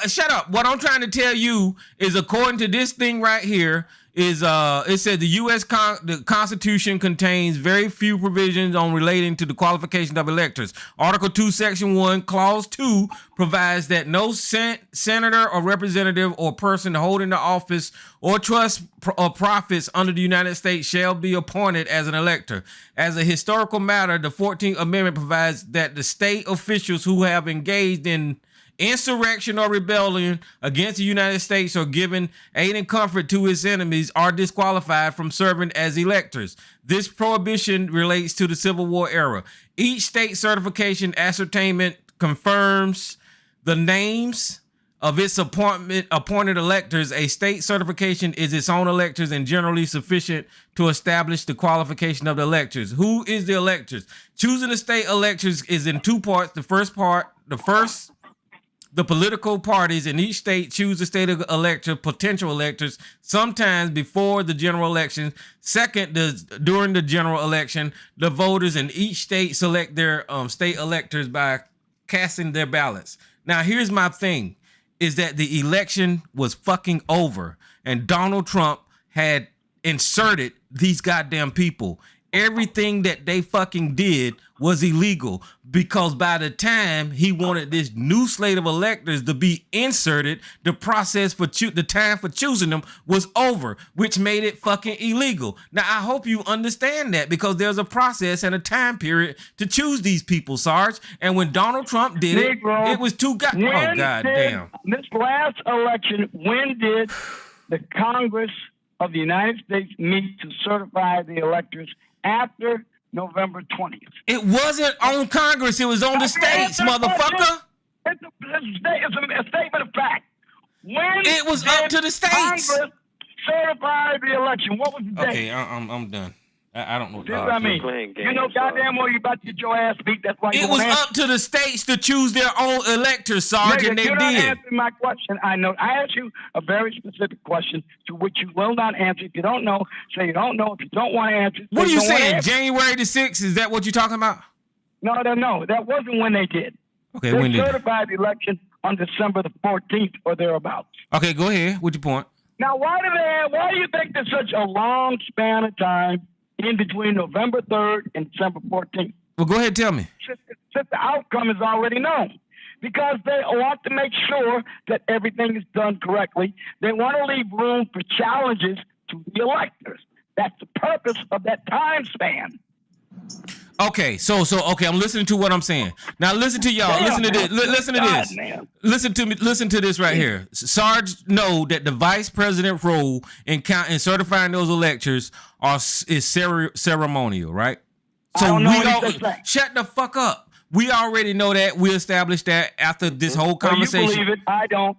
shut up. What I'm trying to tell you is, according to this thing right here, is it said the U.S. the Constitution contains very few provisions on relating to the qualification of electors. Article 2, Section 1, Clause 2 provides that no senator or representative or person holding the office or trust or profits under the United States shall be appointed as an elector. As a historical matter, the 14th Amendment provides that the state officials who have engaged in insurrection or rebellion against the United States or giving aid and comfort to its enemies are disqualified from serving as electors. This prohibition relates to the Civil War era. Each state certification ascertainment confirms the names of its appointed electors. A state certification is its own electors and generally sufficient to establish the qualification of the electors. Who is the electors? Choosing the state electors is in two parts. The first, the political parties in each state choose the state elector, potential electors, sometimes before the general election. Second, during the general election, the voters in each state select their state electors by casting their ballots. Now, here's my thing, is that the election was fucking over and Donald Trump had inserted these goddamn people. Everything that they fucking did was illegal because by the time he wanted this new slate of electors to be inserted, the process for the time for choosing them was over, which made it fucking illegal. Now, I hope you understand that because there's a process and a time period to choose these people, Sarge. And when Donald Trump did it was too goddamn. This last election, when did the Congress of the United States meet to certify the electors? After November 20th. It wasn't on Congress. It was on the states, motherfucker. It's a statement of fact. When it was up to the states. Congress certified the election. What was the date? Okay, I'm done. I don't know. This what I mean. You know, goddamn well, you about to get your ass beat. That's why you it was up to the states to choose their own electors, Sarge, and they did. You don't answer my question. I know. I asked you a very specific question to which you will not answer. If you don't know, say you don't know. If you don't want to answer, what are you saying? January the 6th? Is that what you're talking about? No. That wasn't when they did. Okay, they when did certified the election on December the 14th or thereabouts. Okay, go ahead. What's your point? Now, why do you think there's such a long span of time in between November 3rd and December 14th? Well, go ahead and tell me. Since the outcome is already known. Because they want to make sure that everything is done correctly. They want to leave room for challenges to the electors. That's the purpose of that time span. Okay, so okay, I'm listening to what I'm saying. Now listen to y'all. Listen to this. Listen to this. Listen to me. Listen to this right here. Sarge know that the vice president role in certifying those electors is ceremonial, right? So shut the fuck up. We already know that. We established that after this whole conversation. You believe it? I don't.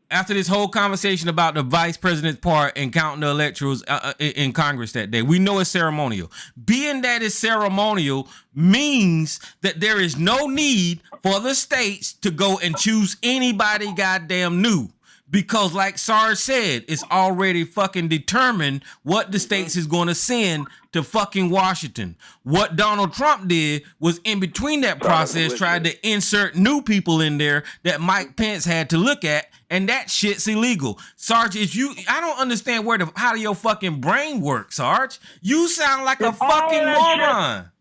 After this whole conversation about the vice president's part in counting the electors in Congress that day, we know it's ceremonial. Being that it's ceremonial means that there is no need for the states to go and choose anybody goddamn new. Because like Sarge said, it's already fucking determined what the states is going to send to fucking Washington. What Donald Trump did was in between that process tried to insert new people in there that Mike Pence had to look at, and that shit's illegal. Sarge, I don't understand how your fucking brain works, Sarge. You sound like a fucking moron.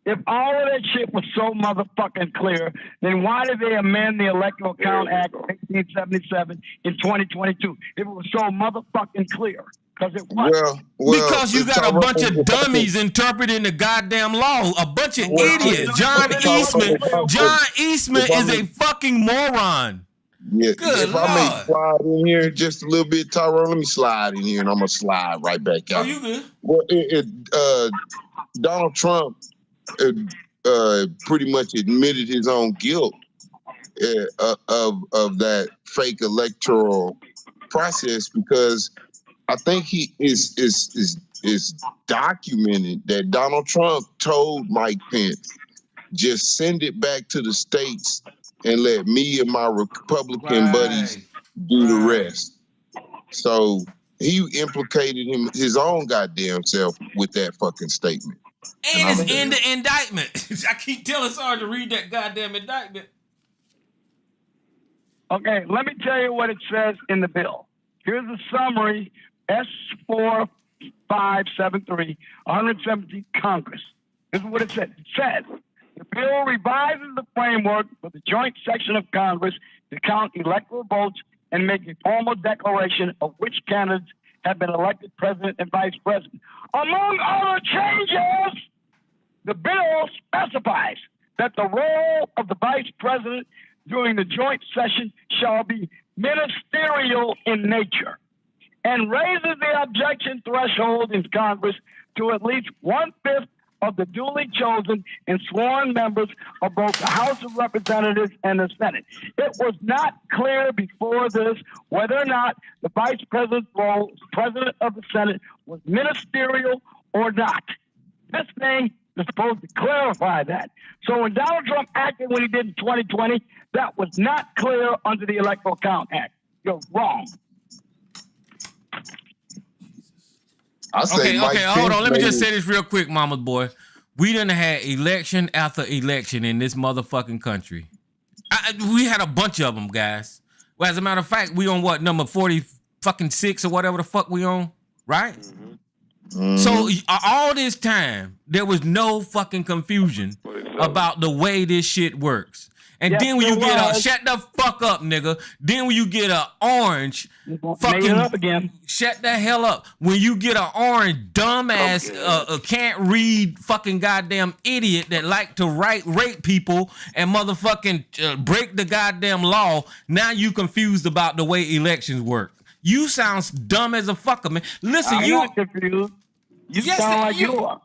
If all of that shit was so motherfucking clear, then why did they amend the Electoral Count Act of 1877 in 2022? If it was so motherfucking clear. Because it was. Because you got a bunch of dummies interpreting the goddamn law. A bunch of idiots. John Eastman is a fucking moron. Yeah, Good if Lord. I may slide in here just a little bit, Tyrone, let me slide in here and I'm going to slide right back out. Oh, you good? Well, Donald Trump pretty much admitted his own guilt of that fake electoral process, because I think he is documented that Donald Trump told Mike Pence, just send it back to the states and let me and my Republican buddies do the rest. So he implicated his own goddamn self with that fucking statement. And it's in the indictment. I keep telling Sarge to read that goddamn indictment. Okay, let me tell you what it says in the bill. Here's a summary, S4573, 117 Congress. This is what it says. It says, the bill revises the framework for the joint section of Congress to count electoral votes and make a formal declaration of which candidates have been elected president and vice president. Among other changes, the bill specifies that the role of the vice president during the joint session shall be ministerial in nature, and raises the objection threshold in Congress to at least 1/5 of the duly chosen and sworn members of both the House of Representatives and the Senate. It was not clear before this whether or not the Vice President's role as President of the Senate was ministerial or not. This thing is supposed to clarify that. So when Donald Trump acted when he did in 2020, that was not clear under the Electoral Count Act. You're wrong. Okay, hold on. Let me just say this real quick, mama's boy. We done had election after election in this motherfucking country. We had a bunch of them, guys. Well, as a matter of fact, we on what, number 46 or whatever the fuck we on, right? Mm-hmm. So all this time, there was no fucking confusion about the way this shit works. And then when you get shut the fuck up, nigga. Then when you get a orange, fucking shut the hell up. When you get an orange dumbass, can't read fucking goddamn idiot that like to rape people and motherfucking break the goddamn law. Now you confused about the way elections work. You sound dumb as a fucker, man. Listen, I'm not confused. You sound like you are.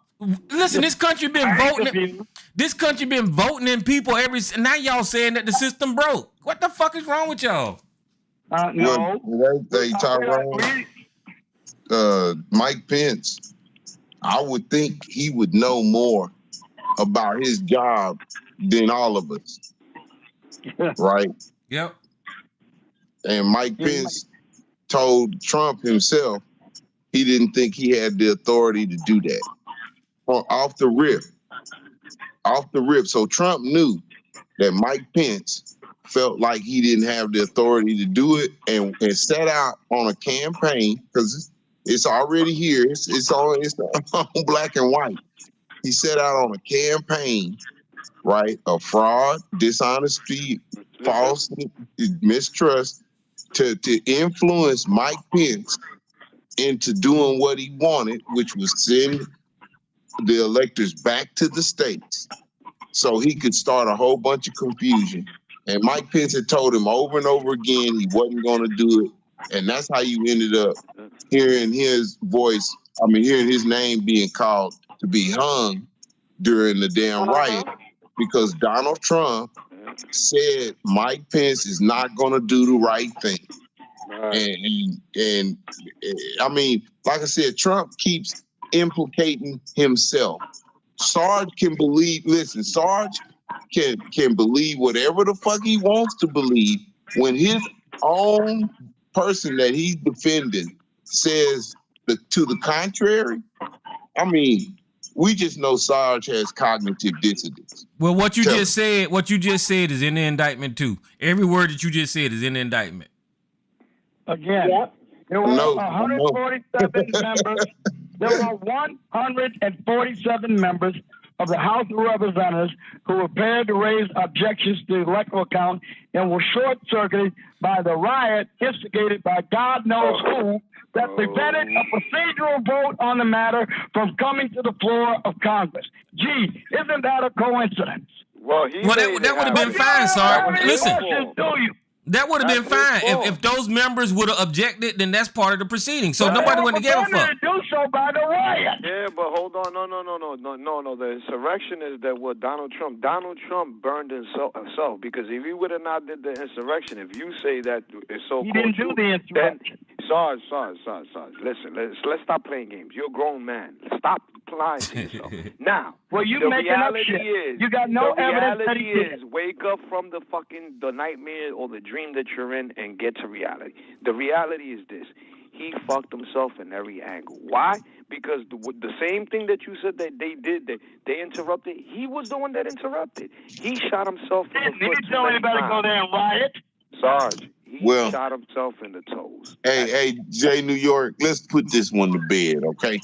Listen, this country been voting. This country been voting in people every. Now y'all saying that the system broke. What the fuck is wrong with y'all? No. They Tyrone, Mike Pence. I would think he would know more about his job than all of us, right? Yep. And Mike Pence told Trump himself he didn't think he had the authority to do that. Off the rip. So Trump knew that Mike Pence felt like he didn't have the authority to do it and set out on a campaign, because it's already here. It's on black and white. He set out on a campaign, right, of fraud, dishonesty, false mistrust to influence Mike Pence into doing what he wanted, which was send the electors back to the states so he could start a whole bunch of confusion. And Mike Pence had told him over and over again he wasn't going to do it. And that's how you ended up hearing his voice, hearing his name being called to be hung during the damn riot, because Donald Trump said Mike Pence is not going to do the right thing. And like I said, Trump keeps implicating himself. Sarge can believe, Sarge can believe whatever the fuck he wants to believe when his own person that he's defending says to the contrary. We just know Sarge has cognitive dissonance. Well, what you just said is in the indictment too. Every word that you just said is in the indictment. Again, there were 147 members. There were 147 members of the House of Representatives who were prepared to raise objections to the electoral count and were short-circuited by the riot instigated by God knows who that prevented a procedural vote on the matter from coming to the floor of Congress. Gee, isn't that a coincidence? Well, that would have been fine, Sarge. Listen. That would have been fine if those members would have objected. Then that's part of the proceeding. So nobody wouldn't have gave a fuck. Do so by the riot. Yeah, but hold on, no. The insurrection is that what Donald Trump burned himself, because if he would have not did the insurrection, if you say that it's so he didn't do the insurrection. Sarge, listen, let's stop playing games. You're a grown man. Stop lying to yourself. Now, you making up shit. You got no evidence that he did. Wake up from the nightmare or the dream that you're in and get to reality. The reality is this: he fucked himself in every angle. Why? Because the same thing that you said that they did, that they interrupted, he was the one that interrupted. He shot himself in the foot. He didn't tell anybody to go there and riot. Sarge, he shot himself in the toes. Hey, Jay New York, let's put this one to bed, okay?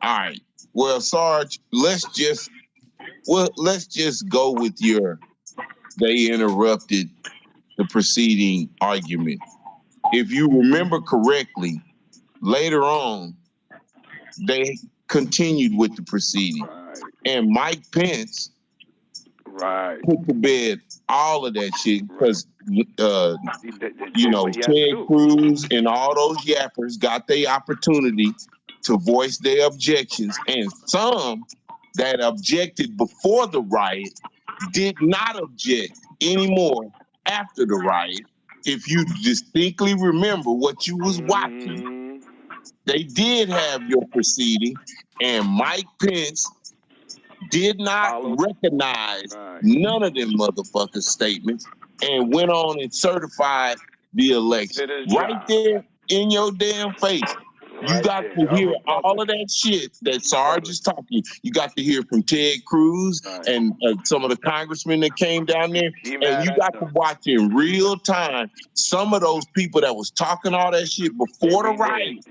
All right. Well, Sarge, let's just go with they interrupted the preceding argument. If you remember correctly, later on, they continued with the proceeding. And Mike Pence Right. put to bed all of that shit because He you did know what he had to Ted do. Cruz and all those yappers got their opportunity to voice their objections, and some that objected before the riot did not object anymore after the riot. If you distinctly remember what you was watching, they did have your proceeding, and Mike Pence did not recognize none of them motherfuckers' statements and went on and certified the election. Did his Right job. there in your damn face. You Right got there. to A hear Republican. all of that shit that Sarge is talking. You got to hear from Ted Cruz and some of the congressmen that came down there. He And mad you at got to them. watch in real time some of those people that was talking all that shit before the riot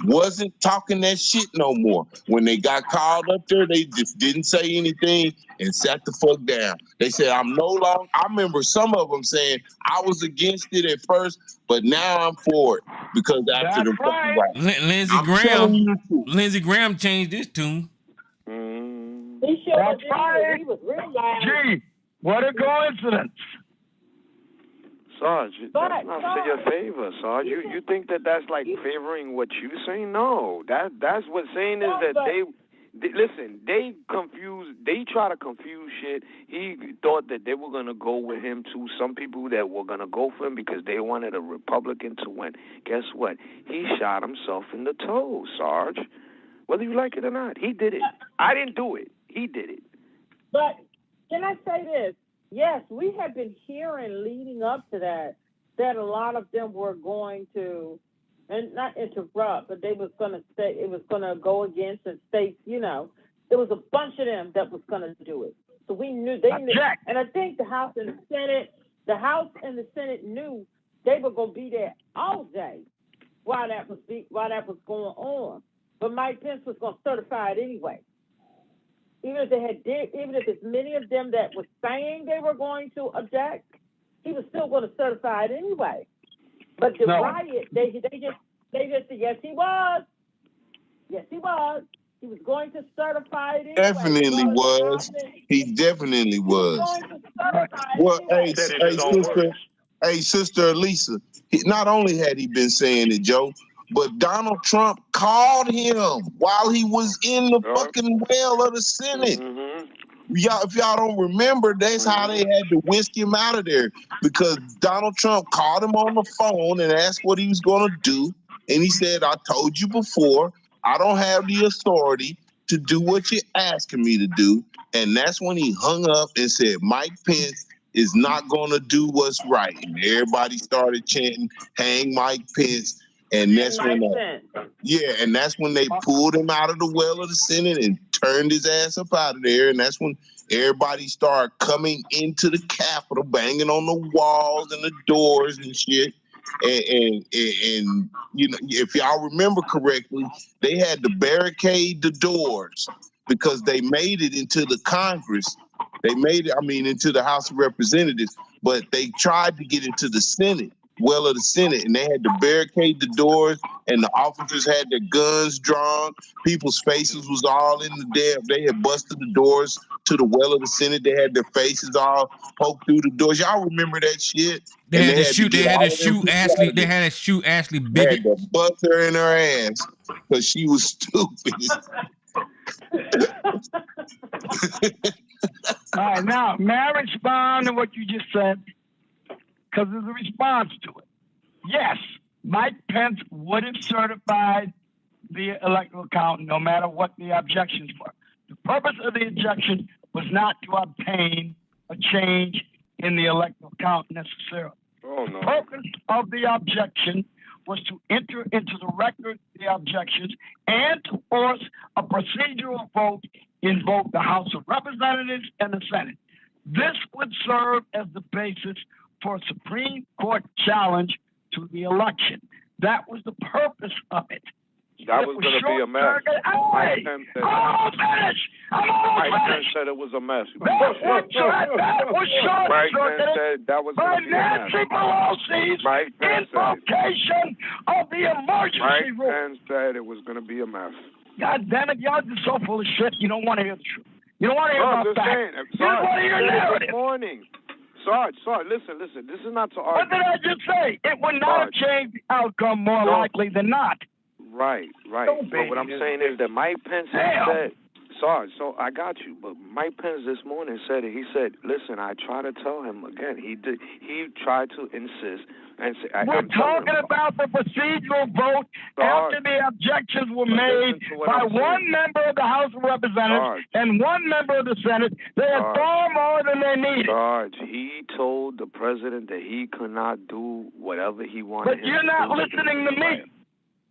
wasn't talking that shit no more. When they got called up there, they just didn't say anything and sat the fuck down. They said, I'm no longer, I remember some of them saying, I was against it at first, but now I'm for it. Because after the fucking riot. Lindsey Graham changed his tune. He sure That's did. right. He was real loud. Gee, what a coincidence. Sarge, that's not for your favor, Sarge. You think that that's like favoring what you say? No, that's what saying is that they listen. They try to confuse shit. He thought that they were gonna go with him too. Some people that were gonna go for him because they wanted a Republican to win. Guess what? He shot himself in the toe, Sarge. Whether you like it or not, he did it. I didn't do it. He did it. But can I say this? Yes, we have been hearing leading up to that a lot of them were going to, and not interrupt, but they was going to say it was going to go against and state, there was a bunch of them that was going to do it. So we knew they knew, and I think the House and the Senate knew they were going to be there all day while that was going on. But Mike Pence was going to certify it anyway. Even if it's many of them that were saying they were going to object, he was still going to certify it anyway. But the riot, they just said, yes, he was. Yes, he was. He was going to certify it anyway. Definitely was. He definitely was. Well, hey, sister Elisa. Not only had he been saying it, Joe, but Donald Trump called him while he was in the fucking well of the Senate. Y'all, if y'all don't remember, that's how they had to whisk him out of there, because Donald Trump called him on the phone and asked what he was going to do. And he said, I told you before, I don't have the authority to do what you're asking me to do. And that's when he hung up and said, Mike Pence is not going to do what's right. And everybody started chanting, hang Mike Pence. And that's when, and that's when they pulled him out of the well of the Senate and turned his ass up out of there. And that's when everybody started coming into the Capitol, banging on the walls and the doors and shit. And if y'all remember correctly, they had to barricade the doors because they made it into the Congress. They made it, into the House of Representatives, but they tried to get into the Senate. Well of the Senate, and they had to barricade the doors, and the officers had their guns drawn. People's faces was all in the damn. They had busted the doors to the well of the Senate. They had their faces all poked through the doors. Y'all remember that shit? They had to shoot Ashley. They had to shoot Ashley Bigot. They had to bust her in her ass because she was stupid. All right, now, may I respond to what you just said? Because there's a response to it. Yes, Mike Pence would have certified the electoral count no matter what the objections were. The purpose of the objection was not to obtain a change in the electoral count necessarily. The purpose of the objection was to enter into the record the objections and to force a procedural vote in both the House of Representatives and the Senate. This would serve as the basis for a Supreme Court challenge to the election. That was the purpose of it. That was going to be a mess. Mike Pence said it was a mess. Mike Pence said that was going to be a mess. Nancy Pelosi's invocation of the emergency rule. Mike Pence said it was going to be a mess. God damn it, y'all are so full of shit. You don't want to hear the truth. You don't want to hear No, I'm about just facts. saying. You just want to hear narrative. This morning. Sarge, listen. This is not to argue. What did I just say? It would not have changed the outcome more likely than not. Right. But what I'm saying is that Mike Pence said, Sarge, so I got you. But Mike Pence this morning said it. He said, listen, I tried to tell him again. He tried to insist. And say, we're talking about the procedural vote after the objections were made by one member of the House of Representatives and one member of the Senate. They had far more than they needed. Sarge, he told the president that he could not do whatever he wanted. But you're not listening to me.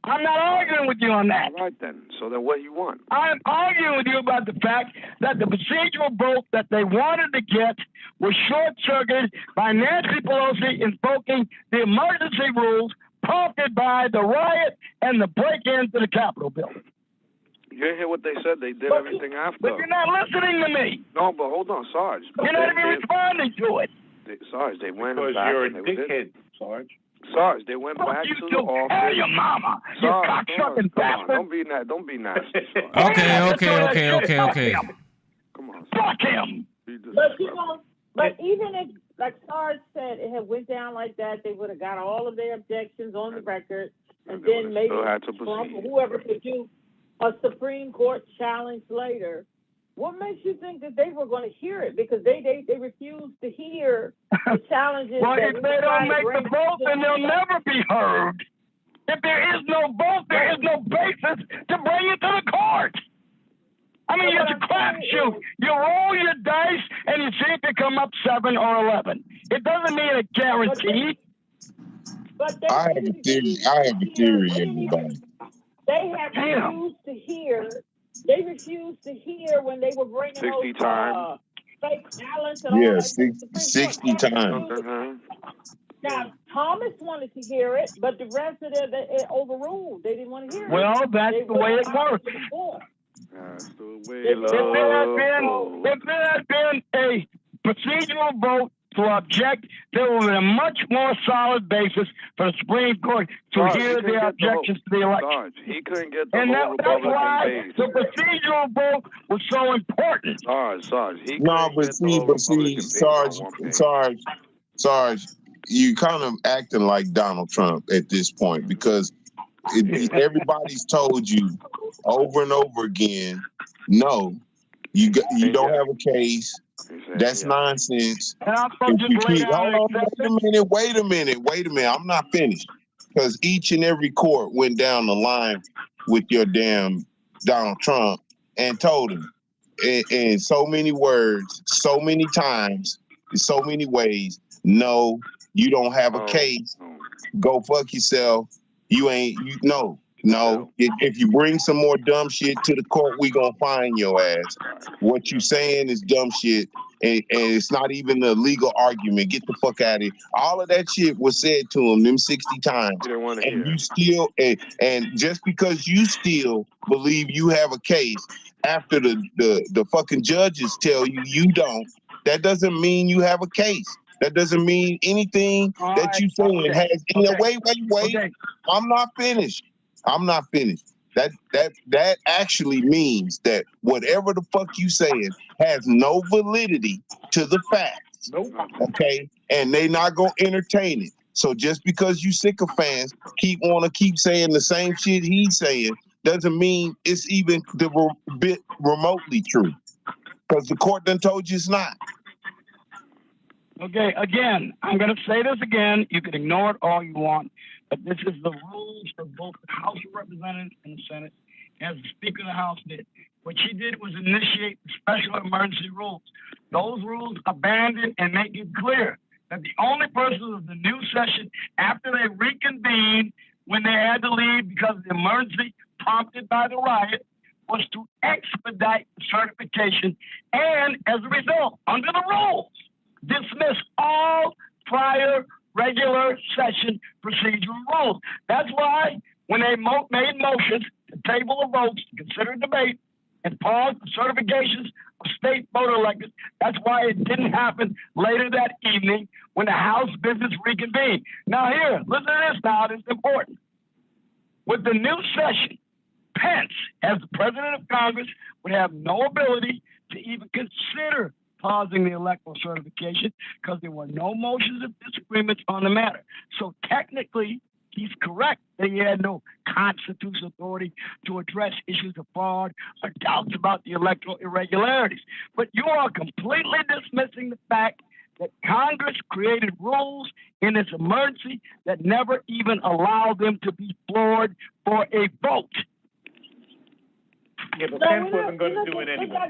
I'm not arguing with you on that. All right, then. So then what do you want? I'm arguing with you about the fact that the procedural vote that they wanted to get was short-circuited by Nancy Pelosi invoking the emergency rules prompted by the riot and the break-in to the Capitol building. You didn't hear what they said? They did everything after. But you're not listening to me. No, but hold on, Sarge. You're not even responding to it. Sarge, they went Because back. you're a dickhead, Sarge. Sarge, they went back to the office. Hey, your mama. You cocksucking bastard. Don't be nasty. Okay. Come on. Fuck him. But even if, like Sarge said, it had went down like that, they would have got all of their objections on the record, and then maybe Trump or whoever could do a Supreme Court challenge later. What makes you think that they were going to hear it? Because they refused to hear the challenges. Well, if they don't make the vote, then they'll never be heard. If there is no vote, there is no basis to bring it to the court. I mean, it's a crapshoot. You roll your dice and you see if you come up 7 or 11. It doesn't mean a guarantee. I have a theory, everybody. They have refused to hear. They refused to hear when they were bringing 60 those times. fake ballots and all that. 60 times. Now, Thomas wanted to hear it, but the rest of it overruled. They didn't want to hear it. Well, that's the way it works. That's the way If there had been a procedural vote to object, there would have been a much more solid basis for the Supreme Court to hear the objections to the election. He couldn't get the and whole that's why Republican base. the procedural vote was so important. Sarge. Sarge, you kind of acting like Donald Trump at this point because everybody's told you over and over again, no, you don't have a case. That's nonsense. Wait a minute. I'm not finished. Because each and every court went down the line with your damn Donald Trump and told him in so many words, so many times, in so many ways, no, you don't have a case. Go fuck yourself. No. If you bring some more dumb shit to the court, we gonna find your ass. What you saying is dumb shit, and it's not even a legal argument. Get the fuck out of here. All of that shit was said to him them 60 times, and you still and just because you still believe you have a case after the fucking judges tell you don't, that doesn't mean you have a case. That doesn't mean anything that you saying has any. Wait. Okay. I'm not finished. That actually means that whatever the fuck you saying has no validity to the facts. Nope. Okay, and they not gonna entertain it. So just because you sycophants keep saying the same shit he's saying doesn't mean it's even the bit remotely true. Because the court done told you it's not. Okay, again, I'm going to say this again. You can ignore it all you want, but this is the rules for both the House of Representatives and the Senate, as the Speaker of the House did. What she did was initiate the special emergency rules. Those rules abandon and make it clear that the only purpose of the new session after they reconvened when they had to leave because of the emergency prompted by the riot was to expedite the certification and, as a result, under the rules, dismiss all prior regular session procedural rules. That's why when they made motions to table the votes, to consider debate, and pause the certifications of state voter electors, that's why it didn't happen later that evening when the House business reconvened. Now here, listen to this now, this is important. With the new session Pence, as the president of Congress, would have no ability to even consider pausing the electoral certification because there were no motions of disagreement on the matter. So technically, he's correct that he had no constitutional authority to address issues of fraud or doubts about the electoral irregularities. But you are completely dismissing the fact that Congress created rules in this emergency that never even allowed them to be floored for a vote. Yeah, but Pence wasn't going to do it anyway.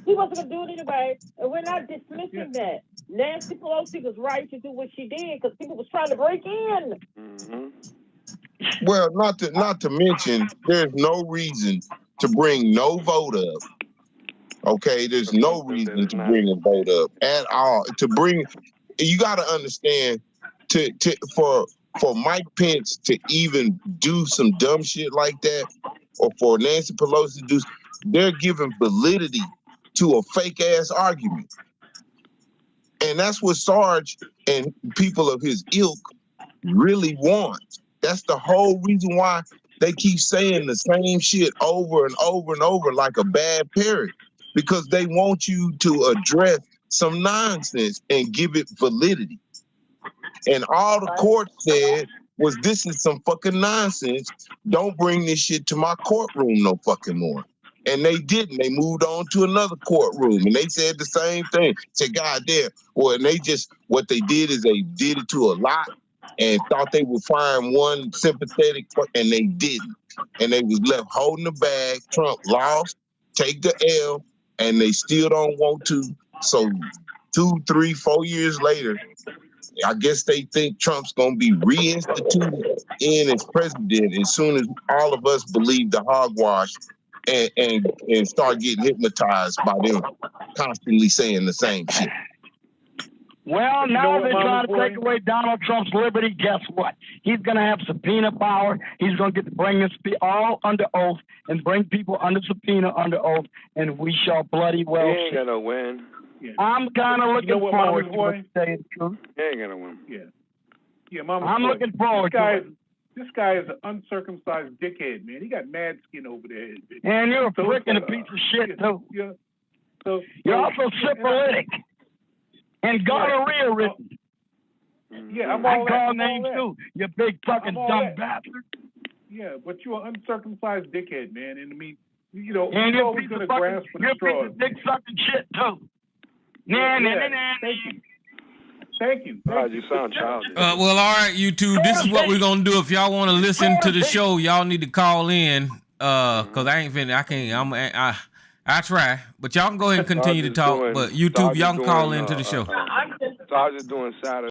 He wasn't going to do it anyway, and we're not dismissing that. Nancy Pelosi was right to do what she did because people was trying to break in. Mm-hmm. Well, not to mention, there's no reason to bring no vote up. Okay, there's no reason to bring a vote up at all. You got to understand, for Mike Pence to even do some dumb shit like that, or for Nancy Pelosi to do, they're giving validity to a fake ass argument, and that's what Sarge and people of his ilk really want. That's the whole reason why they keep saying the same shit over and over and over like a bad parrot, because they want you to address some nonsense and give it validity. And all the court said was, this is some fucking nonsense. Don't bring this shit to my courtroom no fucking more. And they didn't. They moved on to another courtroom and they said the same thing. Said, God damn. Well, and what they did is they did it to a lot and thought they would find one sympathetic, and they didn't. And they was left holding the bag. Trump lost, take the L, and they still don't want to. So 2, 3, 4 years later, I guess they think Trump's going to be reinstituted in as president as soon as all of us believe the hogwash and start getting hypnotized by them constantly saying the same shit. Well, now they're trying to take away Donald Trump's liberty. Guess what? He's going to have subpoena power. He's going to get to bring us all under oath and bring people under subpoena under oath, and we shall bloody well see. He ain't going to win. Yeah. I'm kind of looking forward to saying the truth. He ain't going to win. Yeah, Mama. I'm looking forward to it. This guy is an uncircumcised dickhead, man. He got mad skin over there. And you're a freaking piece of shit, too. Yeah. So you're also syphilitic and gonorrhea written. Yeah, I call names too. You big fucking dumb bastard. Yeah, but you're an uncircumcised dickhead, man. And I mean, and you're always going to grasp for the straw. You're a piece of dick sucking shit too. Thank you. You sound childish. Well, all right, YouTube. This is what we're gonna do. If y'all want to listen to the show, y'all need to call in. Cause I ain't finna. I can't. I try, but y'all can go ahead and continue to talk. But YouTube, y'all can call into the show. So I was just doing Saturday.